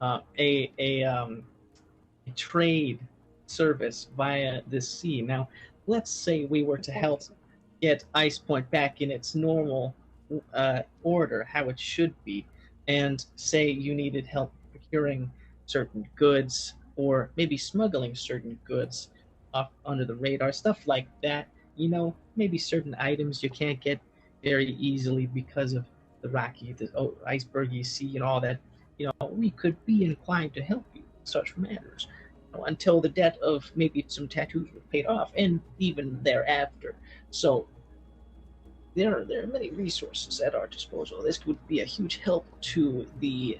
a trade service via the sea. Now, let's say we were to help get Icepoint back in its normal order, how it should be, and say you needed help procuring certain goods or maybe smuggling certain goods off under the radar, stuff like that. Maybe certain items you can't get very easily because of the icebergy sea and all that. We could be inclined to help you in such matters until the debt of maybe some tattoos was paid off, and even thereafter. So there are many resources at our disposal. This would be a huge help to the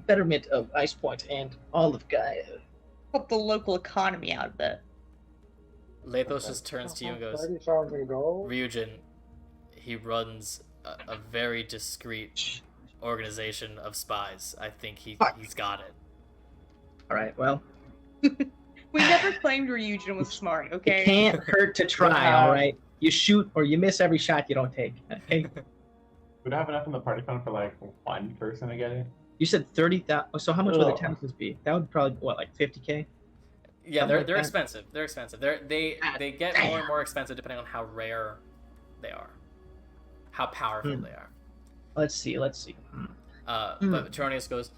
betterment of Icepoint and all of Gaia. Help the local economy out of it. Lathos just turns to you and goes, 30,000 gold? Ryujin, he runs a very discreet organization of spies. I think he's got it. All right, well, We never claimed Ryujin was smart, okay? it can't hurt to try, all right? You shoot or you miss every shot you don't take. Okay? Would I have enough in the party fund for like one person to get it? You said 30,000. So how much would the taxes be? That would probably, what, like 50K? Yeah, Something they're like that. expensive. They're expensive. They get more and more expensive depending on how rare they are, how powerful they are. Let's see. But Tronius goes,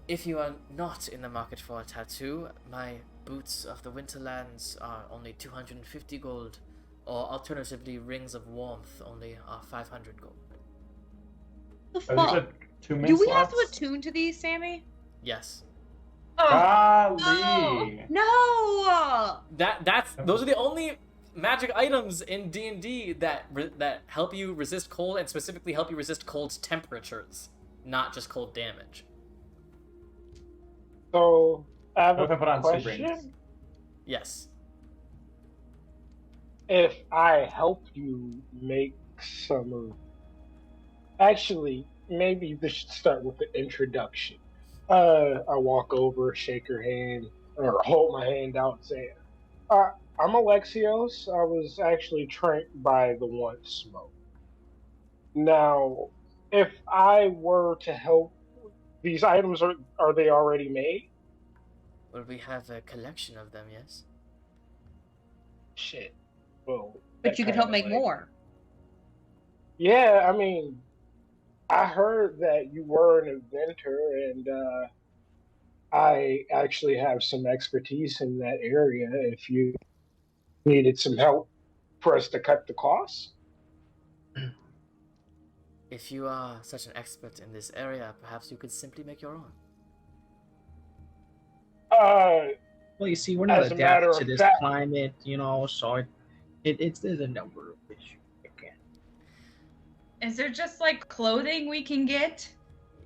if you are not in the market for a tattoo, my boots of the Winterlands are only 250 gold, or alternatively, rings of warmth only are 500 gold. The Are these fuck? the 2 Do we have to slots? attune to these, Sammy? Yes. Oh, Golly! no! Those are the only magic items in D&D that help you resist cold, and specifically help you resist cold temperatures, not just cold damage. So, I have What if I put a on 2 rings? question. Yes. If I help you make some of... Actually, maybe this should start with the introduction. I walk over, shake her hand, or hold my hand out and say, I'm Alexios. I was actually trained by the one Smoke. Now, if I were to help, these items, are they already made? Well, we have a collection of them, yes? Shit. Well, But you could help make more. Yeah, I mean, I heard that you were an inventor, and I actually have some expertise in that area if you needed some help for us to cut the costs. If you are such an expert in this area, perhaps you could simply make your own. Well, you see, we're not As a matter adapted to of this fact- climate, so there's a number of issues. Is there just like clothing we can get?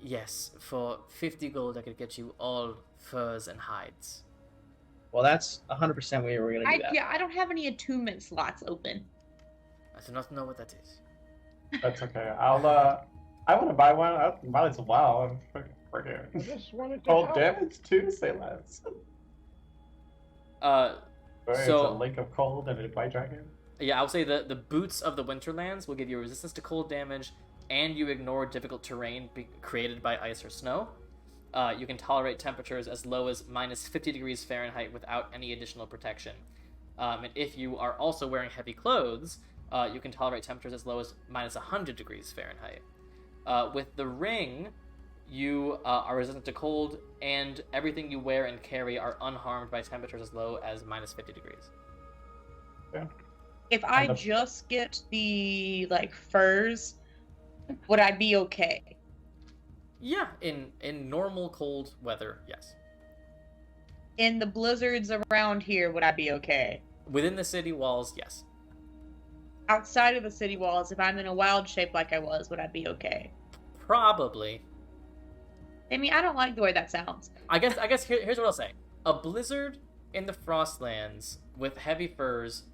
Yes, for 50 gold I could get you all furs and hides. Well, that's 100% where we're gonna do that. I don't have any attunement slots open. I do not know what that is. That's okay. I want to buy one. I might as well. I'm I freaking just wanted to cold help. damage too. Say less. Uh, It's So- a Link of Cold and a White Dragon. yeah, I would say the boots of the Winterlands will give you resistance to cold damage, and you ignore difficult terrain created by ice or snow. You can tolerate temperatures as low as minus 50 degrees Fahrenheit without any additional protection. And if you are also wearing heavy clothes, you can tolerate temperatures as low as minus 100 degrees Fahrenheit. With the ring, you are resistant to cold, and everything you wear and carry are unharmed by temperatures as low as minus 50 degrees. If I And the- just get the furs, would I be okay? Yeah, in normal cold weather, yes. In the blizzards around here, would I be okay? Within the city walls, yes. Outside of the city walls, if I'm in a wild shape like I was, would I be okay? Probably. I mean, I don't like the way that sounds. I guess here's what I'll say. A blizzard in the Frostlands with heavy furs,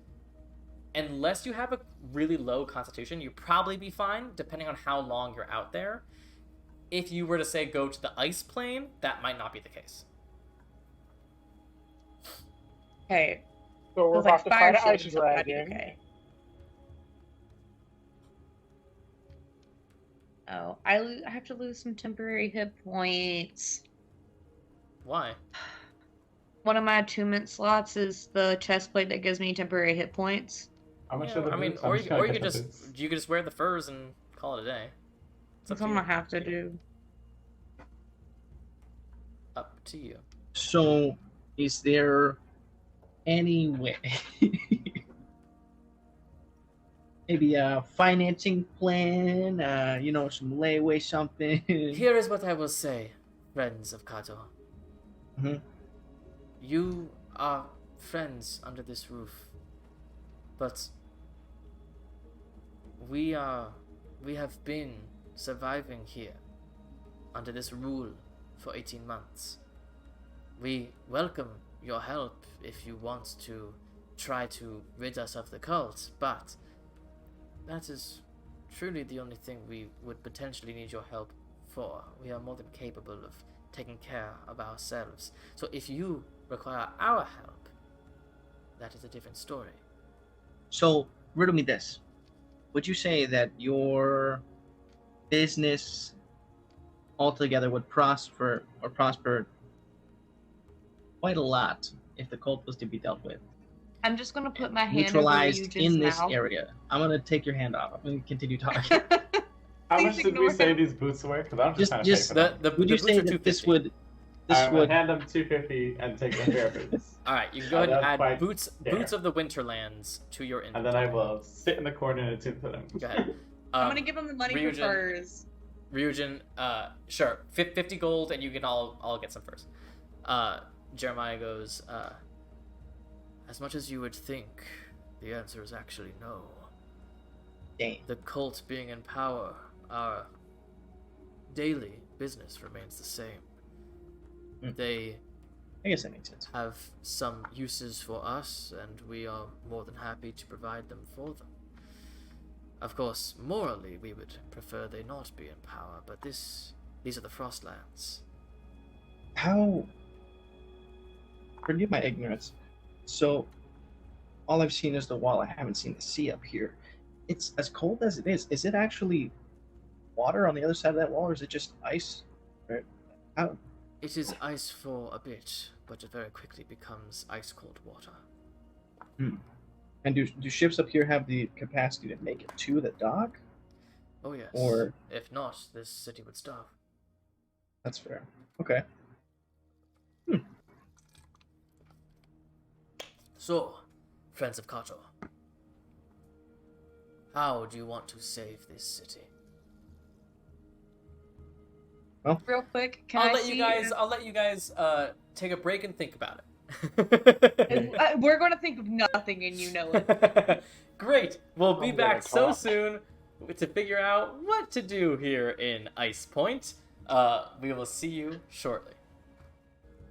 unless you have a really low constitution, you'd probably be fine, depending on how long you're out there. If you were to, say, go to the ice plane, that might not be the case. Okay. So we're With, like, about to fire fight an ice shields, would I be dragon. okay? Oh, I have to lose some temporary hit points. Why? one of my attunement slots is the chest plate that gives me temporary hit points. How much Yeah, are the I mean, boots? or I'm you, gonna or get you could the just boots. you could just wear the furs and call it a day. It's up That's to what I'm you. gonna have to do. Up to you. So, is there any way, maybe a financing plan? Some layaway something. Here is what I will say, friends of Kato. Mhm. You are friends under this roof, but we have been surviving here under this rule for 18 months. We welcome your help if you want to try to rid us of the cult, but that is truly the only thing we would potentially need your help for. We are more than capable of taking care of ourselves. So if you require our help, that is a different story. So, riddle me this. Would you say that your business altogether would prosper quite a lot if the cult was to be dealt with? I'm just gonna put my hand over Neutralized in Eugen's this mouth. area. I'm gonna take your hand off. I'm gonna continue talking. How Please much did we ignore say him. these boots were? Because I'm just Just- trying to just pay for them. Would you boots say are that this 250. I'm would gonna hand them 250 and take the pair of boots. All right, you can go ahead and That's add quite boots fair. of the Winterlands to your And inventory. then I will sit in the corner and attune to them. Go ahead. I'm gonna give him the money Ryujin- for furs. Ryujin, sure, 50 gold, and you can all get some first. Jeremiah goes, as much as you would think, the answer is actually no. Dang. The cult being in power, our daily business remains the same. Hmm. They I guess that makes sense. have some uses for us, and we are more than happy to provide them for them. Of course, morally, we would prefer they not be in power, but these are the Frostlands. How? Forgive my ignorance. So, all I've seen is the wall. I haven't seen the sea up here. It's as cold as it is. Is it actually water on the other side of that wall, or is it just ice? Or how? It is ice for a bit, but it very quickly becomes ice-cold water. And do ships up here have the capacity to make it to the dock? Oh yes. Or- if not, this city would starve. That's fair. Okay. So, friends of Kato, how do you want to save this city? Real quick, can I'll I let see? I'll let you guys take a break and think about it. We're gonna think of nothing, and you know it. Great. We'll be I'm gonna back so cough. soon to figure out what to do here in Icepoint. We will see you shortly.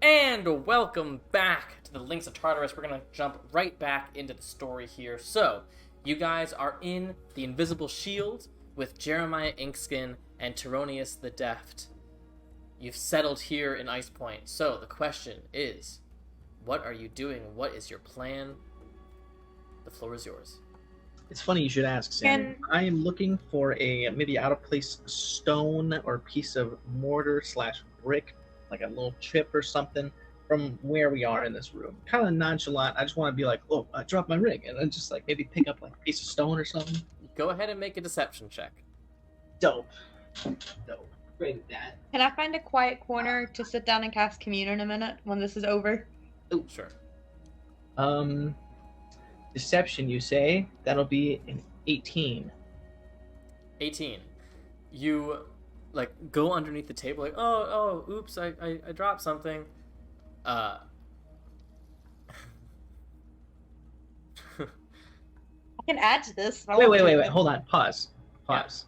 And welcome back to the Links of Tartarus. We're gonna jump right back into the story here. So, you guys are in the Invisible Shield with Jeremiah Inkskin and Tyronius the Deft. You've settled here in Icepoint. So the question is, what are you doing? What is your plan? The floor is yours. It's funny you should ask, Sam. I am looking for a maybe out of place stone or piece of mortar / brick, like a little chip or something from where we are in this room. Kind of nonchalant. I just want to be like, oh, I dropped my ring, and then just like maybe pick up like a piece of stone or something. Go ahead and make a deception check. Dope. Great at that. Can I find a quiet corner to sit down and cast Commune in a minute when this is over? Sure. Deception, you say? That'll be an 18. 18. You like go underneath the table like, oh, oops, I dropped something. I can add to this. Wait. Hold on. Pause.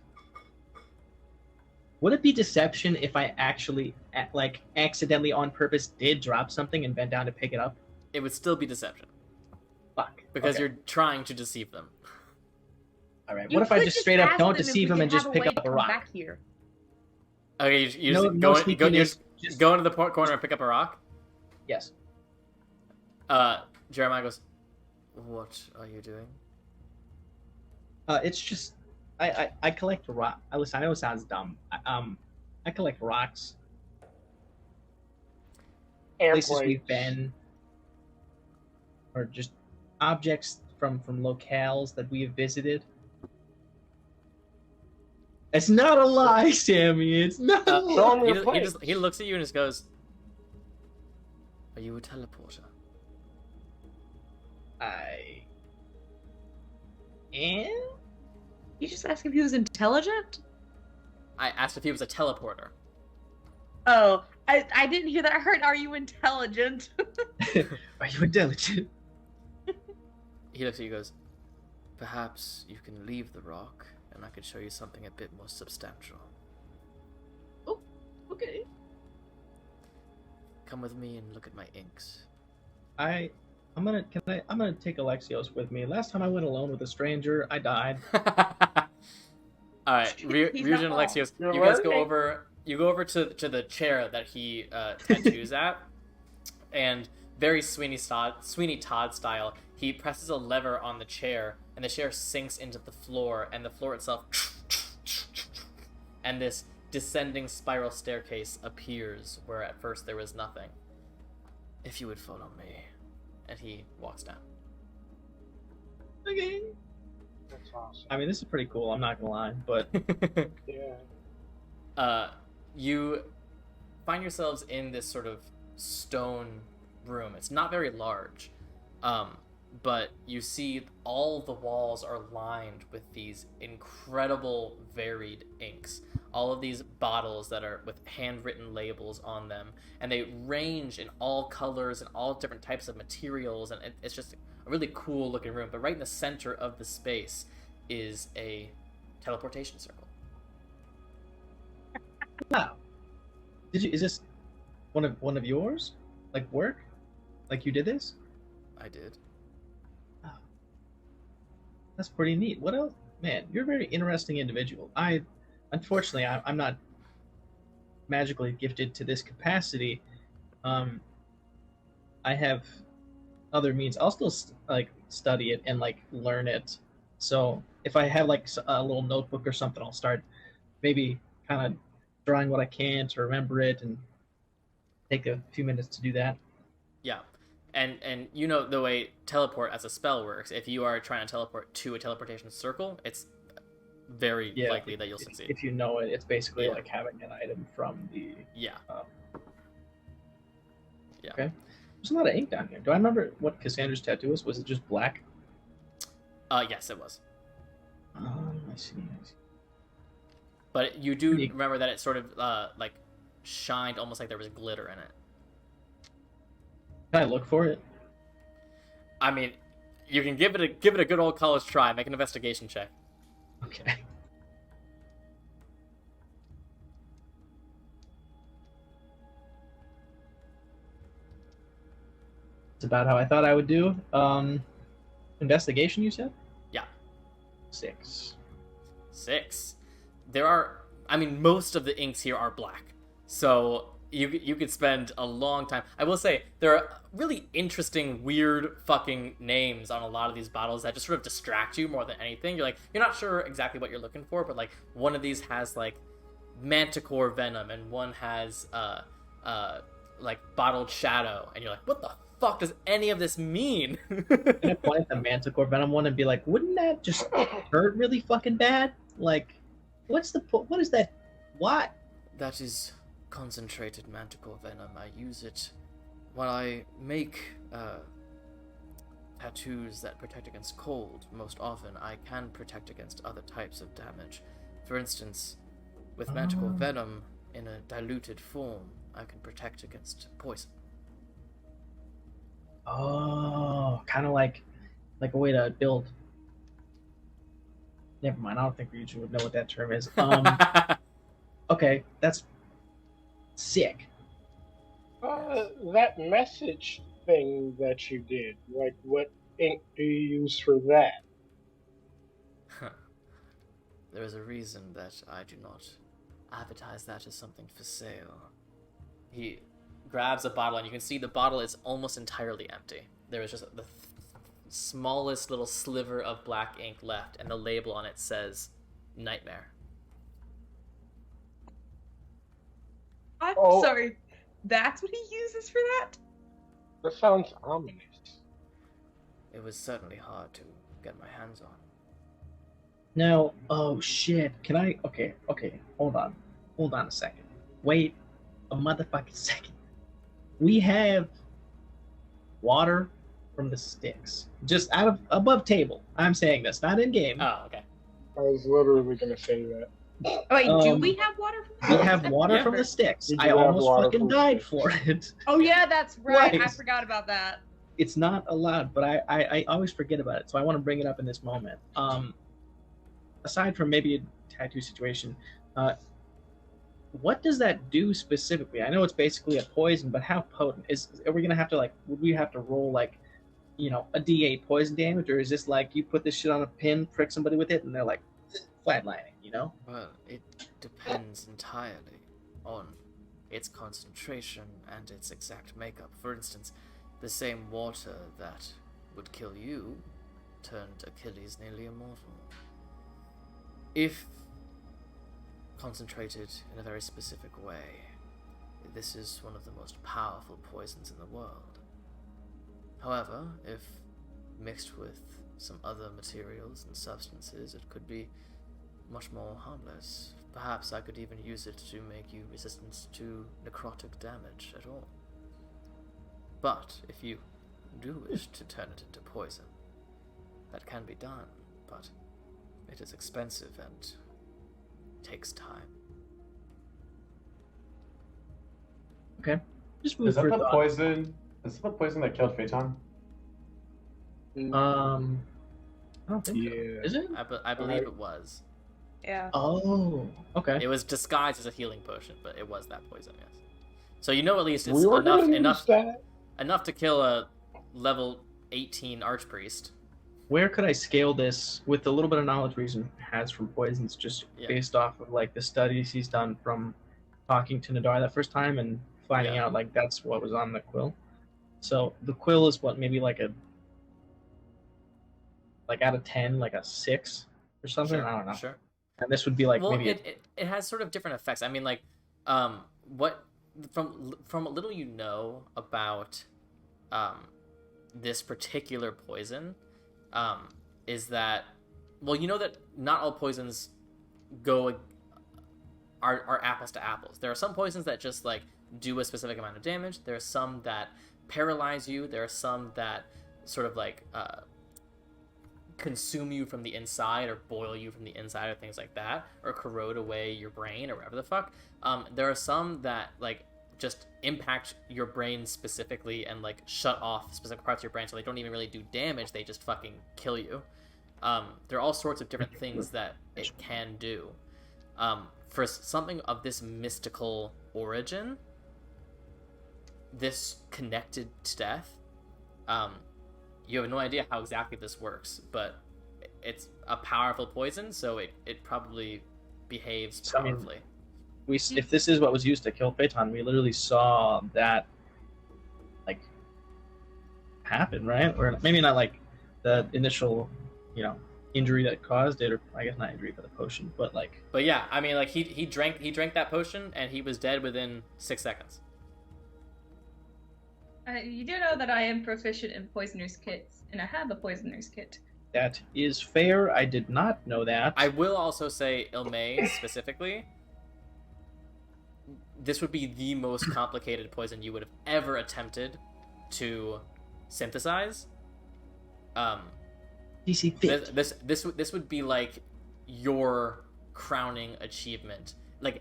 Would it be deception if I actually, like, accidentally on purpose did drop something and bent down to pick it up? It would still be deception Fuck. because Okay. you're trying to deceive them. All right. You What if I could just straight up ask don't them if deceive we him and could just have pick way up to a come rock? Back here. Okay, you No, just no go sneakiness, just go into the corner and pick up a rock. yes. Jeremiah goes, "What are you doing?" It's just I collect rock. Listen, I know it sounds dumb. I collect rocks. Places Airplanes. we've been. or just objects from locales that we have visited? It's not a lie, Sammy. It's not a lie. Show me your place. He looks at you and just goes, "Are you a teleporter?" I am? You just asked if he was intelligent? I asked if he was a teleporter. Oh, I didn't hear that. I heard, "Are you intelligent?" Are you intelligent? He looks at you and goes, "Perhaps you can leave the rock, and I could show you something a bit more substantial. Oh, okay. Come with me and look at my inks." I'm gonna take Alexios with me. Last time I went alone with a stranger, I died. All right, He's Ryujin and not Alexios, You're you guys go learning. over. You go over to the chair that he tattoos at, and very Sweeney Todd style, he presses a lever on the chair, and the chair sinks into the floor, and the floor itself, and this descending spiral staircase appears where at first there was nothing. "If you would follow me," and he walks down. Okay. That's awesome. I mean, this is pretty cool. I'm not gonna lie, but Yeah. You find yourselves in this sort of stone room. It's not very large, but you see all the walls are lined with these incredible varied inks. All of these bottles that are with handwritten labels on them, and they range in all colors and all different types of materials, and it's just a really cool looking room. But right in the center of the space is a teleportation circle. wow. Is this one of yours? Like work? Like you did this? I did. That's pretty neat. What else? Man, you're a very interesting individual. Unfortunately, I'm not magically gifted to this capacity. I have other means. I'll still study it and learn it. So if I have a little notebook or something, I'll start maybe kind of drawing what I can to remember it and take a few minutes to do that. Yeah. And you know the way teleport as a spell works. If you are trying to teleport to a teleportation circle, it's very likely that you'll succeed. If you know it, it's basically Yeah. like having an item from the... Yeah. Yeah. Okay. There's a lot of ink down here. Do I remember what Cassandra's tattoo was? Was it just black? Yes, it was. I see. But you do Unique. remember that it sort of shined almost like there was glitter in it. Can I look for it? I mean, you can give it a good old college try. Make an investigation check. Okay. It's about how I thought I would do. Investigation, you said? Yeah. 6. 6. There are, I mean, most of the inks here are black, so you could spend a long time. I will say there are really interesting, weird fucking names on a lot of these bottles that just sort of distract you more than anything. You're not sure exactly what you're looking for, but one of these has manticore venom, and one has bottled shadow, and you're like, what the fuck does any of this mean? Can I point at the manticore venom one and be like, wouldn't that just hurt really fucking bad? What is that? What? That is concentrated manticore venom. I use it when I make tattoos that protect against cold. Most often, I can protect against other types of damage. For instance, with manticore venom in a diluted form, I can protect against poison. Oh, kind of like a way to build. Never mind. I don't think Ryuji would know what that term is. Okay, that's sick. That message thing that you did, what ink do you use for that? There is a reason that I do not advertise that as something for sale. He grabs a bottle, and you can see the bottle is almost entirely empty. There is just the smallest little sliver of black ink left, and the label on it says Nightmare. I'm Oh. sorry. That's what he uses for that? That sounds ominous. it was certainly hard to get my hands on. Now, oh shit, can I? Okay, hold on a second. Wait a motherfucking second. We have water from the sticks, just out of above table. I'm saying this, not in game. Oh, okay. I was literally gonna say that. Oh, wait, do we have water from the We have water Yeah. from the sticks. We do I have almost water fucking from the died sticks. for it. Oh yeah, that's right. I Right. forgot about that. It's not allowed, but I always forget about it, so I want to bring it up in this moment. Aside from maybe a tattoo situation, what does that do specifically? I know it's basically a poison, but how potent are we gonna have to would we have to roll a D8 poison damage, or is this like you put this shit on a pin, prick somebody with it, and they're like flatlining, Well, it depends entirely on its concentration and its exact makeup. For instance, the same water that would kill you turned Achilles nearly immortal. If concentrated in a very specific way, this is one of the most powerful poisons in the world. However, if mixed with some other materials and substances, it could be much more harmless. Perhaps I could even use it to make you resistant to necrotic damage at all. But if you do wish to turn it into poison, that can be done, but it is expensive and takes time. Okay, just move Is that for the thought. poison? Is that the poison that killed Phaeton? I don't think so. Yeah. Is it? I believe it was. Yeah. Oh, okay. It was disguised as a healing potion, but it was that poison, yes. So you know at least it's We were gonna use enough that. to kill a level 18 archpriest. Where could I scale this with the little bit of knowledge Reason has from poisons, just Yeah. based off of the studies he's done from talking to Nadar that first time and finding Yeah. out that's what was on the quill. So the quill is what, maybe out of 10, a 6 or something. Sure, I don't know. Sure. And this would be Well, maybe it has sort of different effects. I mean, what from a little you know about this particular poison, is that, well, you know that not all poisons are apples to apples. There are some poisons that just do a specific amount of damage. There are some that paralyze you. There are some that sort of consume you from the inside or boil you from the inside or things like that, or corrode away your brain or whatever the fuck. There are some that just impact your brain specifically and shut off specific parts of your brain, so they don't even really do damage, they just fucking kill you. There are all sorts of different things that it can do. For something of this mystical origin, this connected to death, you have no idea how exactly this works, but it's a powerful poison, so it probably behaves powerfully. if this is what was used to kill Phaeton, we literally saw that happen, right? Or maybe not the initial, injury that caused it, or I guess not injury, but the potion, but But yeah, I mean, he drank that potion and he was dead within 6 seconds. You do know that I am proficient in poisoner's kits, and I have a poisoner's kit. that is fair. I did not know that. I will also say, Inkmage specifically, this would be the most complicated poison you would have ever attempted to synthesize. DC fit. This would be your crowning achievement.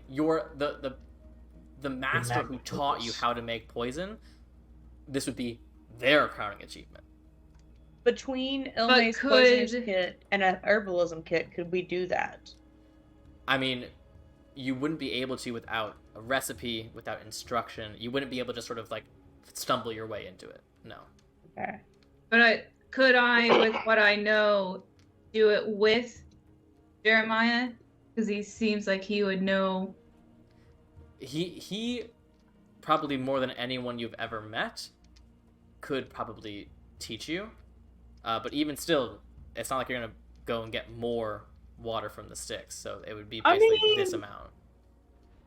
Your the master who taught you how to make poison. This would be their crowning achievement. Between Ilmay's poisoner's kit and an herbalism kit, could we do that? I mean, you wouldn't be able to without a recipe, without instruction. You wouldn't be able to sort of stumble your way into it. No. Okay. But could I, with what I know, do it with Jeremiah? Because he seems like he would know. He probably more than anyone you've ever met could probably teach you. But even still, it's not like you're gonna go and get more water from the sticks. So it would be basically this amount.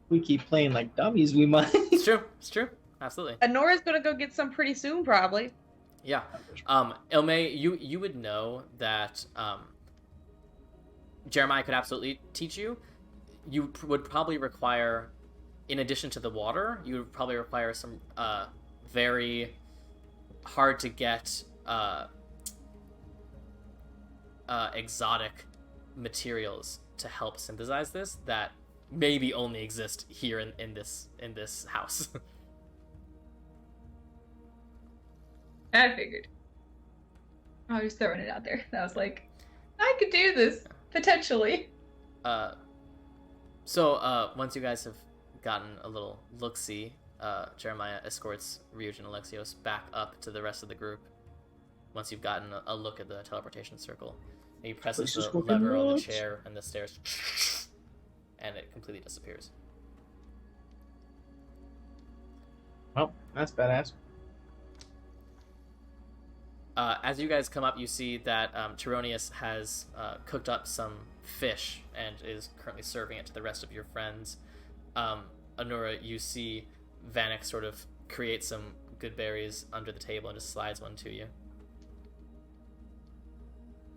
We keep playing like dummies. We might. It's true. It's true. Absolutely. And Nora's gonna go get some pretty soon, probably. Yeah. Ilme, you would know that Jeremiah could absolutely teach you. You would probably require, in addition to the water, you would probably require some very hard to get exotic materials to help synthesize this that maybe only exist here in this house. I figured. I was throwing it out there. I was like, I could do this potentially. So once you guys have gotten a little look-see, Jeremiah escorts Ryujin and Alexios back up to the rest of the group. Once you've gotten a look at the teleportation circle, and he presses the lever on the chair, and the stairs, and it completely disappears. Well, that's badass. As you guys come up, you see that Tironius has cooked up some fish and is currently serving it to the rest of your friends. Anura, you see Vanek sort of create some good berries under the table and just slides one to you.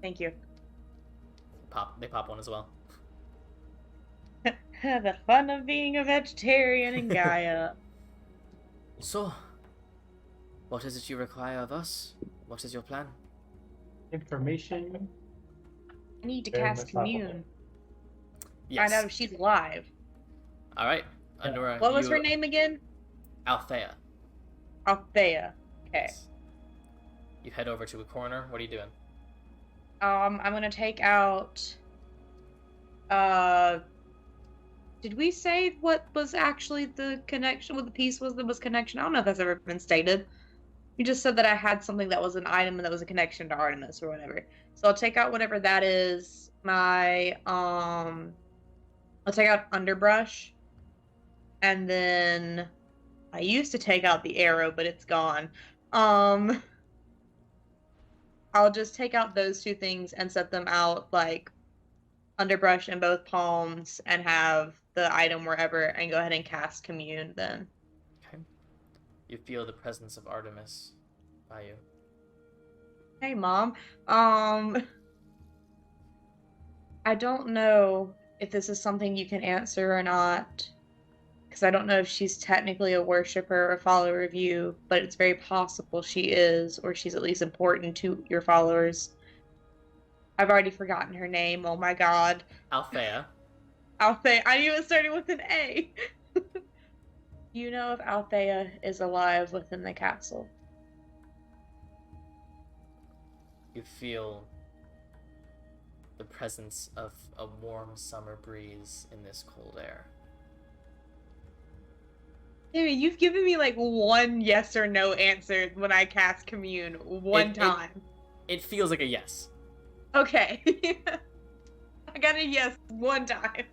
Thank you. They pop one as well. The fun of being a vegetarian in Gaia. So, what is it you require of us? What is your plan? Information. I need to Very cast much possible. Commune. Yes. Find out if she's alive. All right, Anura. What was her name again? Althea. Althea. Okay. Yes. You head over to a corner. What are you doing? I'm gonna take out. Did we say what was actually the connection? What the piece was that was connection? I don't know if that's ever been stated. You just said that I had something that was an item and that was a connection to Artemis or whatever. So I'll take out whatever that is. I'll take out underbrush, and then I used to take out the arrow, but it's gone. I'll just take out those two things and set them out like underbrush in both palms and have the item wherever and go ahead and cast Commune then. Okay. You feel the presence of Artemis by you. Hey, Mom. I don't know if this is something you can answer or not, because I don't know if she's technically a worshiper or a follower of you, but it's very possible she is, or she's at least important to your followers. I've already forgotten her name. Oh my god. Althea. Althea. I knew it started with an A. You know if Althea is alive within the castle? You feel the presence of a warm summer breeze in this cold air. Jamie, you've given me like one yes or no answer when I cast Commune one time. It feels like a yes. Okay. I got a yes one time.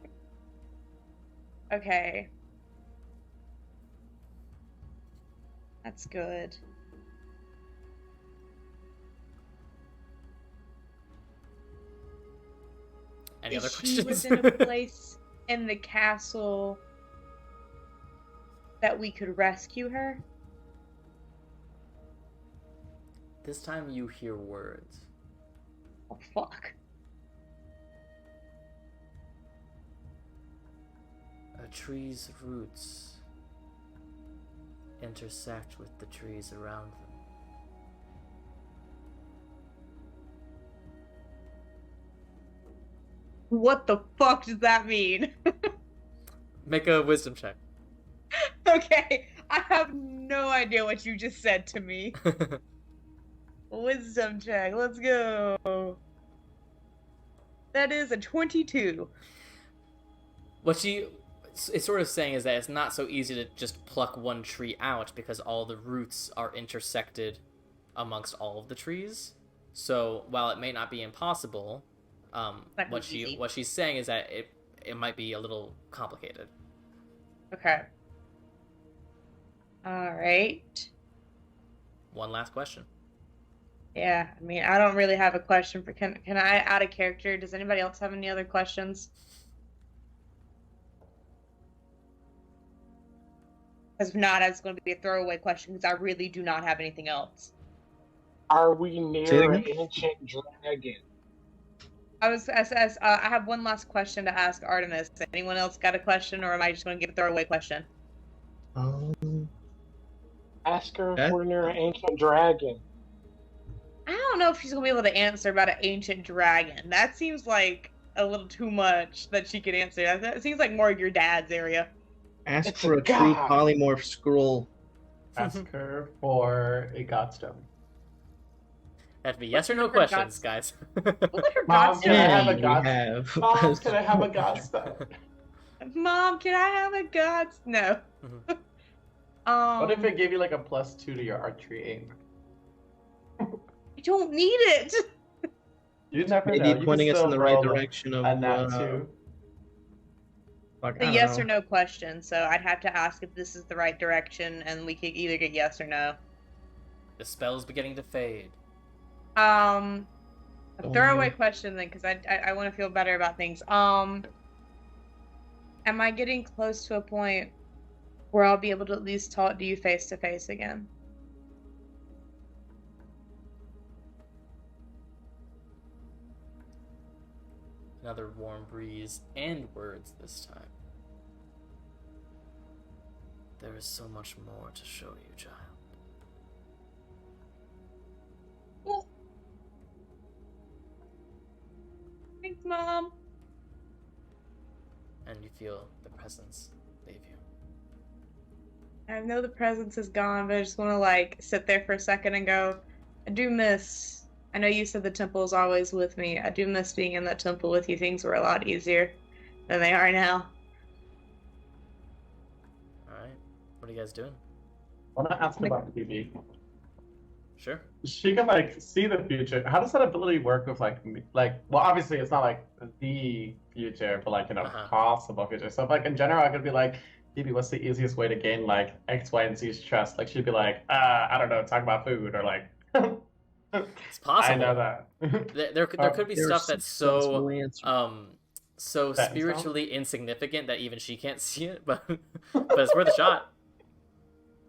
Okay. That's good. Any other Is she questions? within a place in the castle that we could rescue her? This time you hear words. Oh, fuck. A tree's roots intersect with the trees around them. What the fuck does that mean? Make a wisdom check. Okay, I have no idea what you just said to me. Wisdom check, let's go. That is a 22. What she is sort of saying is that it's not so easy to just pluck one tree out because all the roots are intersected amongst all of the trees. So while it may not be impossible, what she's saying is that it might be a little complicated. Okay. Alright. One last question. Yeah, I mean, I don't really have a question for... Can I add a character? Does anybody else have any other questions? Because if not, it's going to be a throwaway question because I really do not have anything else. Are we Say it near an again? ancient dragon? I have one last question to ask Artemis. Anyone else got a question, or am I just going to give a throwaway question? Ask her if Okay. we're near an ancient dragon. I don't know if she's going to be able to answer about an ancient dragon. That seems like a little too much that she could answer. That seems like more your dad's area. Ask It's for a a true god. polymorph scroll. Ask her for a godstone. That'd be yes or no Look at her questions, guts. guys. What are Mom, God's can I have a Many god? have. Mom, can I have a godstone? Mom, can I have a God's? No. What if it gave you like a +2 to your archery aim? I don't need it. You never know. Maybe You pointing can us in still the right roll direction of a nat 2. fuck, I A don't yes know. or no question, so I'd have to ask if this is the right direction, and we could either get yes or no. The spell's beginning to fade. A Oh, throwaway no. question then, because I want to feel better about things. Am I getting close to a point where I'll be able to at least talk to you face to face again? Another warm breeze and words this time. There is so much more to show you, child. Well, thanks, Mom. And you feel the presence leave you. I know the presence is gone, but I just want to like sit there for a second and go, I do miss. I know you said the temple is always with me. I do miss being in that temple with you. Things were a lot easier than they are now. Alright. What are you guys doing? I want to ask about Phoebe. Sure. She can like see the future. How does that ability work with like well, obviously it's not like the future, but like possible future. So if, like in general, I could be like, Phoebe, what's the easiest way to gain like X, Y, and Z's trust? Like she'd be like, I don't know, talk about food or like. It's possible. I know that. There could be There are stuff that's six possible so answers. so Set in spiritually insignificant that even she can't see it, but it's worth a shot.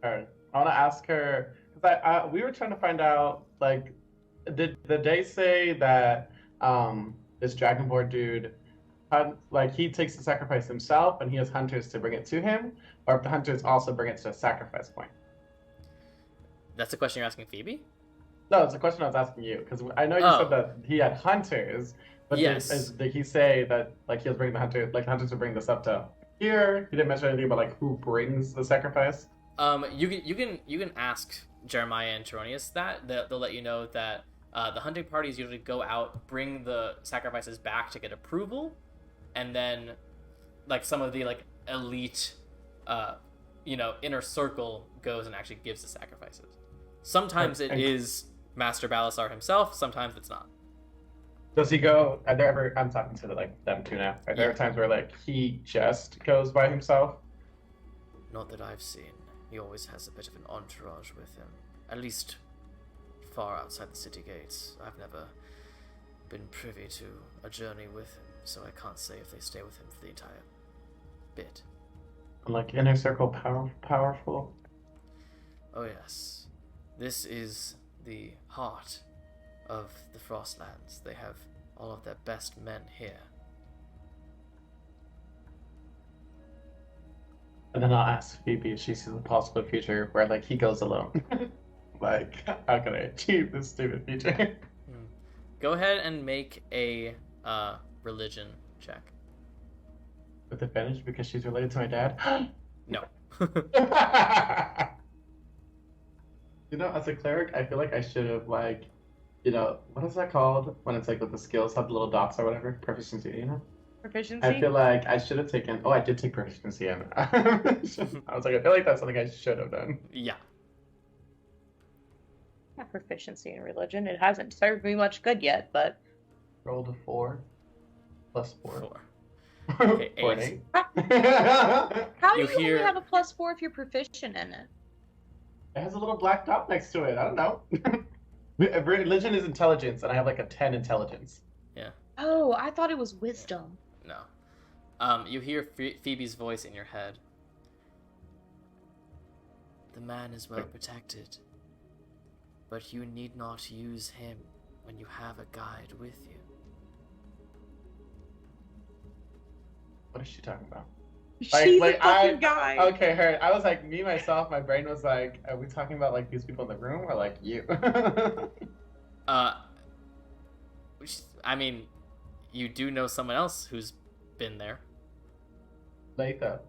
All right, I want to ask her because we were trying to find out like, did they say that this Dragonborn dude, like he takes the sacrifice himself and he has hunters to bring it to him, or if the hunters also bring it to a sacrifice point? That's the question you're asking Phoebe? No, it's a question I was asking you because I know you said that he had hunters, but yes. did he say that like he was bringing the hunters, like the hunters would bring this up to here? He didn't mention anything about like who brings the sacrifice. You can ask Jeremiah and Tronius that. They'll let you know that the hunting parties usually go out, bring the sacrifices back to get approval, and then like some of the like elite inner circle goes and actually gives the sacrifices. Sometimes it is Master Balasar himself, sometimes it's not. Does he go? Are there ever? I'm talking to like them too now. Are there times where like he just goes by himself? Not that I've seen. He always has a bit of an entourage with him. At least far outside the city gates. I've never been privy to a journey with him, so I can't say if they stay with him for the entire bit. Like inner circle powerful. Oh yes. This is the heart of the Frostlands. They have all of their best men here. And then I'll ask Phoebe if she sees a possible future where like he goes alone. Like, how can I achieve this stupid future? Go ahead and make a religion check. With advantage because she's related to my dad? No. You know, as a cleric, I feel like I should have like, what is that called when it's like with the skills have the little dots or whatever? Proficiency, you know? Proficiency? I feel like I should have taken. Oh, I did take proficiency in. I was like, I feel like that's something I should have done. Yeah. Not proficiency in religion. It hasn't served me much good yet, but Rolled a 4 plus 4. 4. Okay, 4 and 8. 8. how do You you hear- only have a +4 if you're proficient in it? It has a little black dot next to it. I don't know. Religion is intelligence, and I have like a 10 intelligence. Oh, I thought it was wisdom. No. You hear Phoebe's voice in your head. The man is well protected. but you need not use him when you have a guide with you. What is she talking about? She's a fucking guy. Okay, her. I was like, me, myself, my brain was like, are we talking about like these people in the room or like you? I mean, you do know someone else who's been there. Lathos.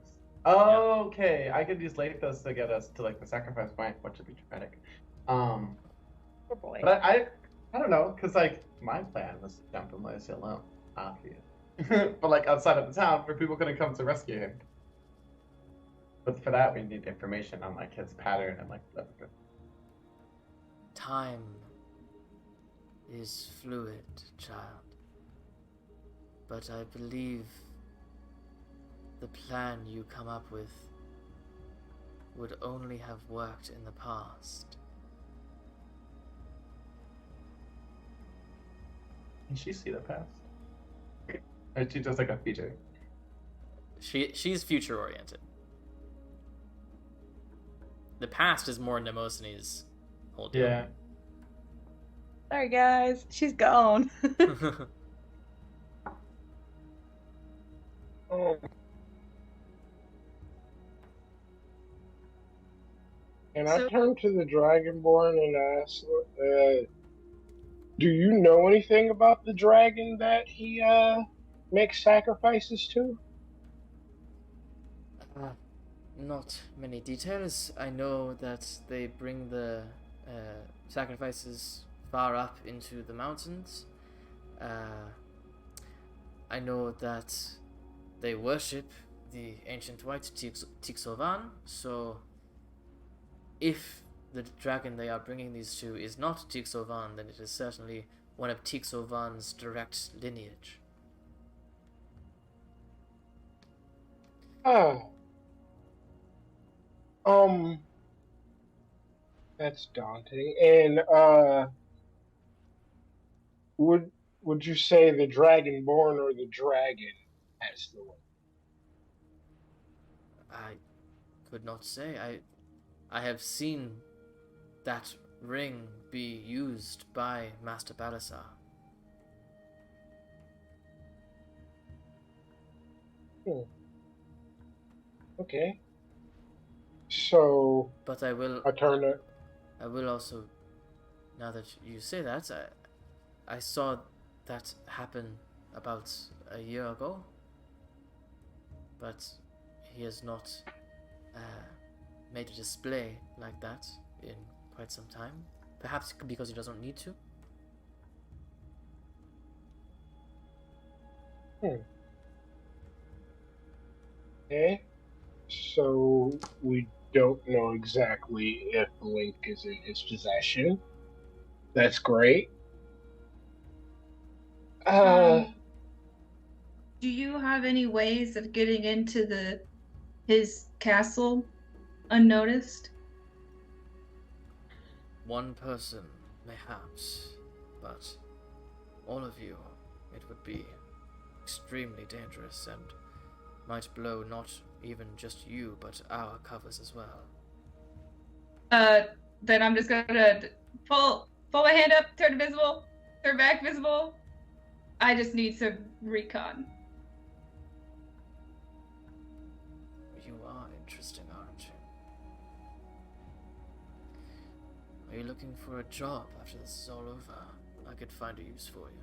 Oh, okay. I could use Lathos to get us to like the sacrifice point, which would be dramatic. Oh boy. But I don't know, cause like my plan was to jump in Lacey alone, obvious. But like outside of the town, where people couldn't come to rescue him. But for that, we need information on like his pattern and like whatever. Time is fluid, child. But I believe the plan you come up with would only have worked in the past. Can she see the past? Or is she just like a feature? She's future oriented. The past is more Nemosine's whole deal. Yeah. Sorry guys, she's gone. And I turn to the Dragonborn and ask, do you know anything about the dragon that he makes sacrifices to? Not many details. I know that they bring the sacrifices far up into the mountains. I know that they worship the ancient white Tixovan, so if the dragon they are bringing these to is not Tixovan, then it is certainly one of Tixovan's direct lineage. That's daunting. And would you say the Dragonborn or the dragon has the one? I could not say. I have seen that ring be used by Master Balasar. Okay. So. But I will. I will also. Now that you say that, I saw that happen about a year ago. But he has not made a display like that in quite some time. Perhaps because he doesn't need to. Okay. So we don't know exactly if Link is in his possession. That's great. Do you have any ways of getting into his castle unnoticed? One person, mayhaps, but all of you, it would be extremely dangerous and might blow not even just you, but our covers as well. Then I'm just gonna pull my hand up, turn invisible, turn back visible. I just need some recon. You are interesting, aren't you? Are you looking for a job after this is all over? I could find a use for you.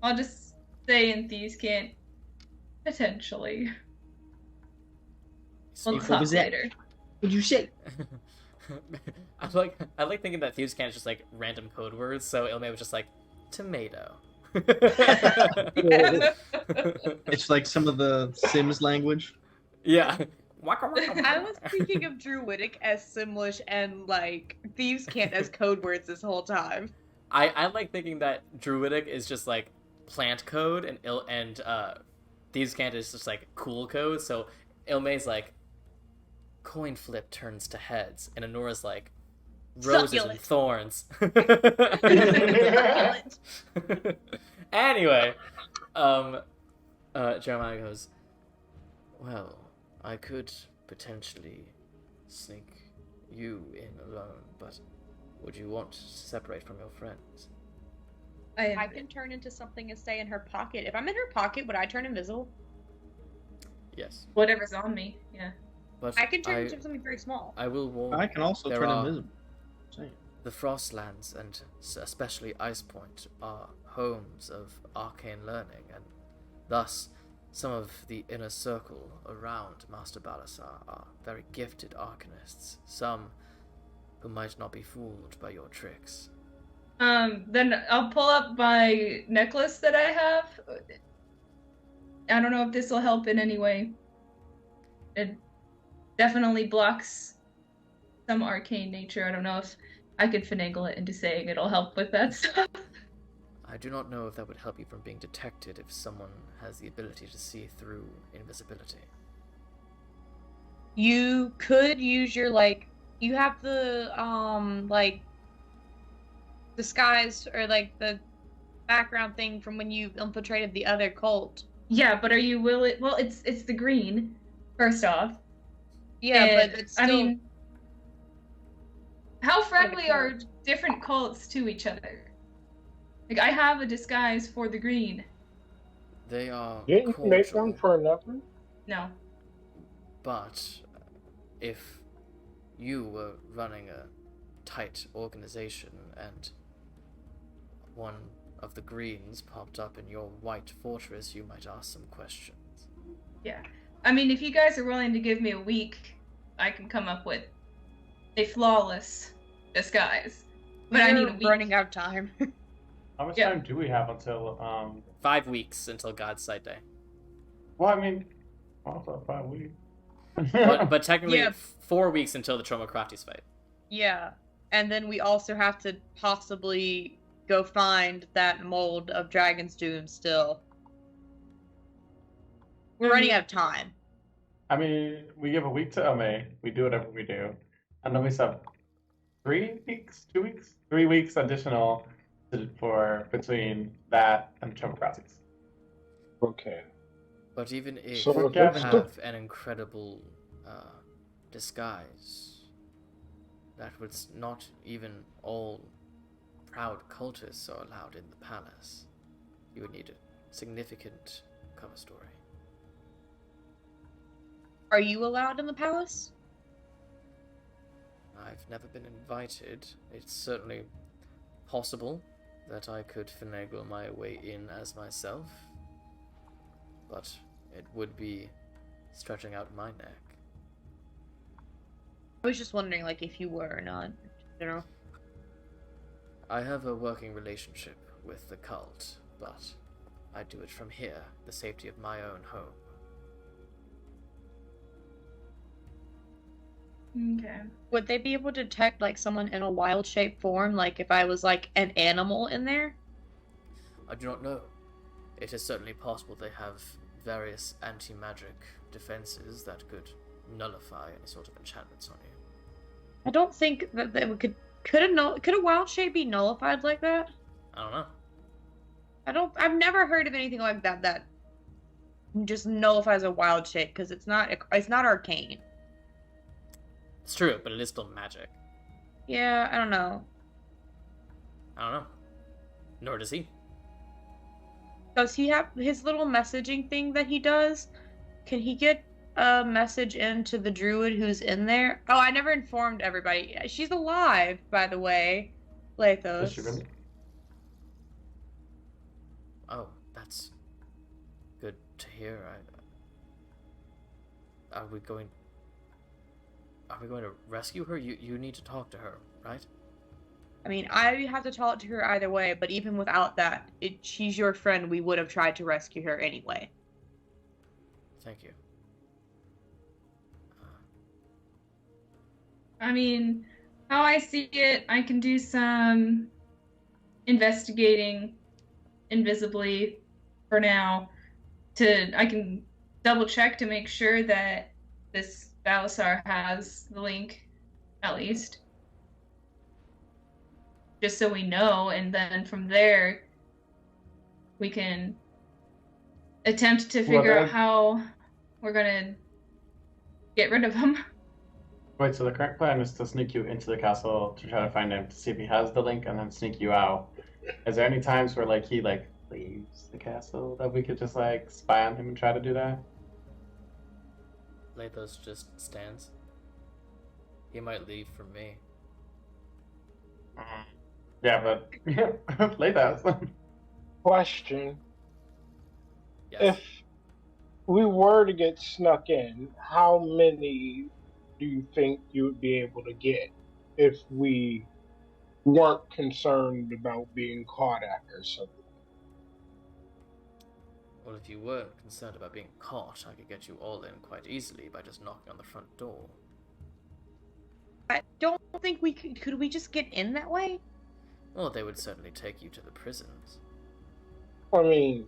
I'll just stay in Thieves' Cant. Potentially. We'll talk later. What'd you say? I like thinking that Thieves' Cant is just like random code words, so Ilme was just like tomato. It's like some of the Sims language. Yeah. I was thinking of Druidic as Simlish and like Thieves' Cant as code words this whole time. I like thinking that Druidic is just like plant code and Thieves' Cant is just like cool code. So Ilme's like coin flip turns to heads, and Anora's like roses Succulent. and thorns. Anyway, Jeremiah goes, well, I could potentially sneak you in alone, but would you want to separate from your friends? I can turn into something and stay in her pocket. If I'm in her pocket, would I turn invisible? Yes. Whatever's on me, yeah. But I can turn into something very small. I will warn I can also there turn are- invisible. Same. The Frostlands, and especially Icepoint, are homes of arcane learning, and thus some of the inner circle around Master Balasar are very gifted arcanists, some who might not be fooled by your tricks. Then I'll pull up my necklace that I have. I don't know if this will help in any way. It definitely blocks some arcane nature. I don't know if I could finagle it into saying it'll help with that stuff. I do not know if that would help you from being detected if someone has the ability to see through invisibility. You could use your, you have the, disguise, or, the background thing from when you infiltrated the other cult. Yeah, but are you willing? Well, it's the green, first off. Yeah, And, but it's still... I mean, how friendly cult. are different cults to each other? Like, I have a disguise for the green. They are Didn't you make cordial, one for another? No. but if you were running a tight organization and one of the greens popped up in your white fortress, you might ask some questions. Yeah. I mean, if you guys are willing to give me a week, I can come up with a flawless disguise. But I need a week. running out of time. How much Yeah. time do we have until 5 weeks until God's Sight Day. well, I mean, also 5 weeks. But technically, Yeah. 4 weeks until the Tromocrates fight. Yeah. And then we also have to possibly go find that mold of Dragon's Doom still. We're running out of time. I mean, we give a week to Ome, we do whatever we do, and then we still have 3 weeks, 2 weeks, 3 weeks additional for between that and Tromocrates. Okay. But even if So you if that's have an incredible disguise, that was not even all proud cultists are allowed in the palace. You would need a significant cover story. Are you allowed in the palace? I've never been invited. It's certainly possible that I could finagle my way in as myself, but it would be stretching out my neck. I was just wondering, if you were or not. You know? I have a working relationship with the cult, but I do it from here, the safety of my own home. Okay. Would they be able to detect, someone in a wild shape form? If I was, an animal in there? I do not know. It is certainly possible they have various anti-magic defenses that could nullify any sort of enchantments on you. I don't think that they could a wild shape be nullified like that? I don't know. I've never heard of anything like that just nullifies a wild shape, because it's not arcane. It's true, but it is still magic. Yeah, I don't know. I don't know. Nor does he. Does he have his little messaging thing that he does? Can he get a message into the druid who's in there? Oh, I never informed everybody. She's alive, by the way. Lathos. Is she really? Oh, that's good to hear. Are we going to rescue her? You need to talk to her, right? I mean, I have to talk to her either way, but even without that, she's your friend. We would have tried to rescue her anyway. Thank you. I mean, how I see it, I can do some investigating invisibly for now. I can double check to make sure that this Balasar has the link, at least. Just so we know, and then from there, we can attempt to figure out how we're gonna get rid of him. Wait, so the current plan is to sneak you into the castle to try to find him to see if he has the link and then sneak you out. Is there any times where like he like leaves the castle that we could just like spy on him and try to do that? Lathos just stands. He might leave for me. Yeah, but Lathos. Question. Yes. If we were to get snuck in, how many do you think you would be able to get if we weren't concerned about being caught after something? Well, if you weren't concerned about being caught, I could get you all in quite easily by just knocking on the front door. I don't think we could we just get in that way? Well, they would certainly take you to the prisons. I mean,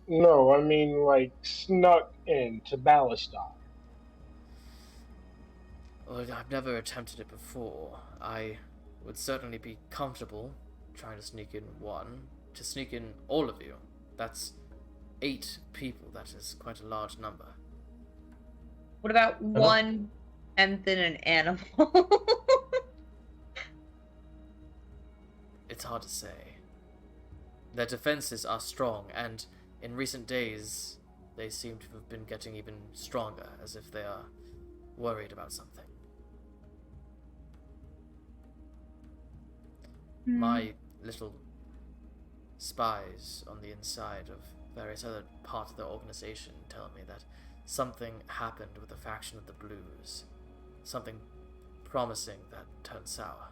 no, I mean like snuck into Ballastar. Well, I've never attempted it before. I would certainly be comfortable trying to sneak in one. To sneak in all of you. That's 8 people. That is quite a large number. What about one and then an animal? It's hard to say. Their defenses are strong, and in recent days, they seem to have been getting even stronger, as if they are worried about something. My little spies on the inside of various other parts of their organization tell me that something happened with the faction of the Blues. Something promising that turned sour.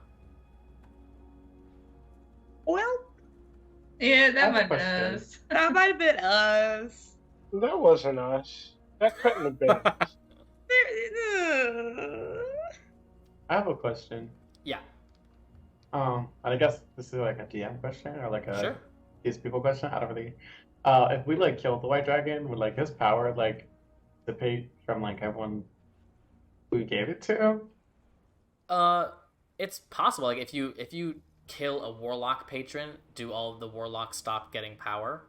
Well, Yeah, that I have a might be question. us. that might have been us. That wasn't us. That couldn't have been us. I have a question. Yeah, And I guess this is like a DM question or like a sure. these people question. I don't really. If we like killed the white dragon, would like his power like dissipate from like everyone we gave it to? It's possible. Like if you kill a warlock patron, do all of the warlocks stop getting power?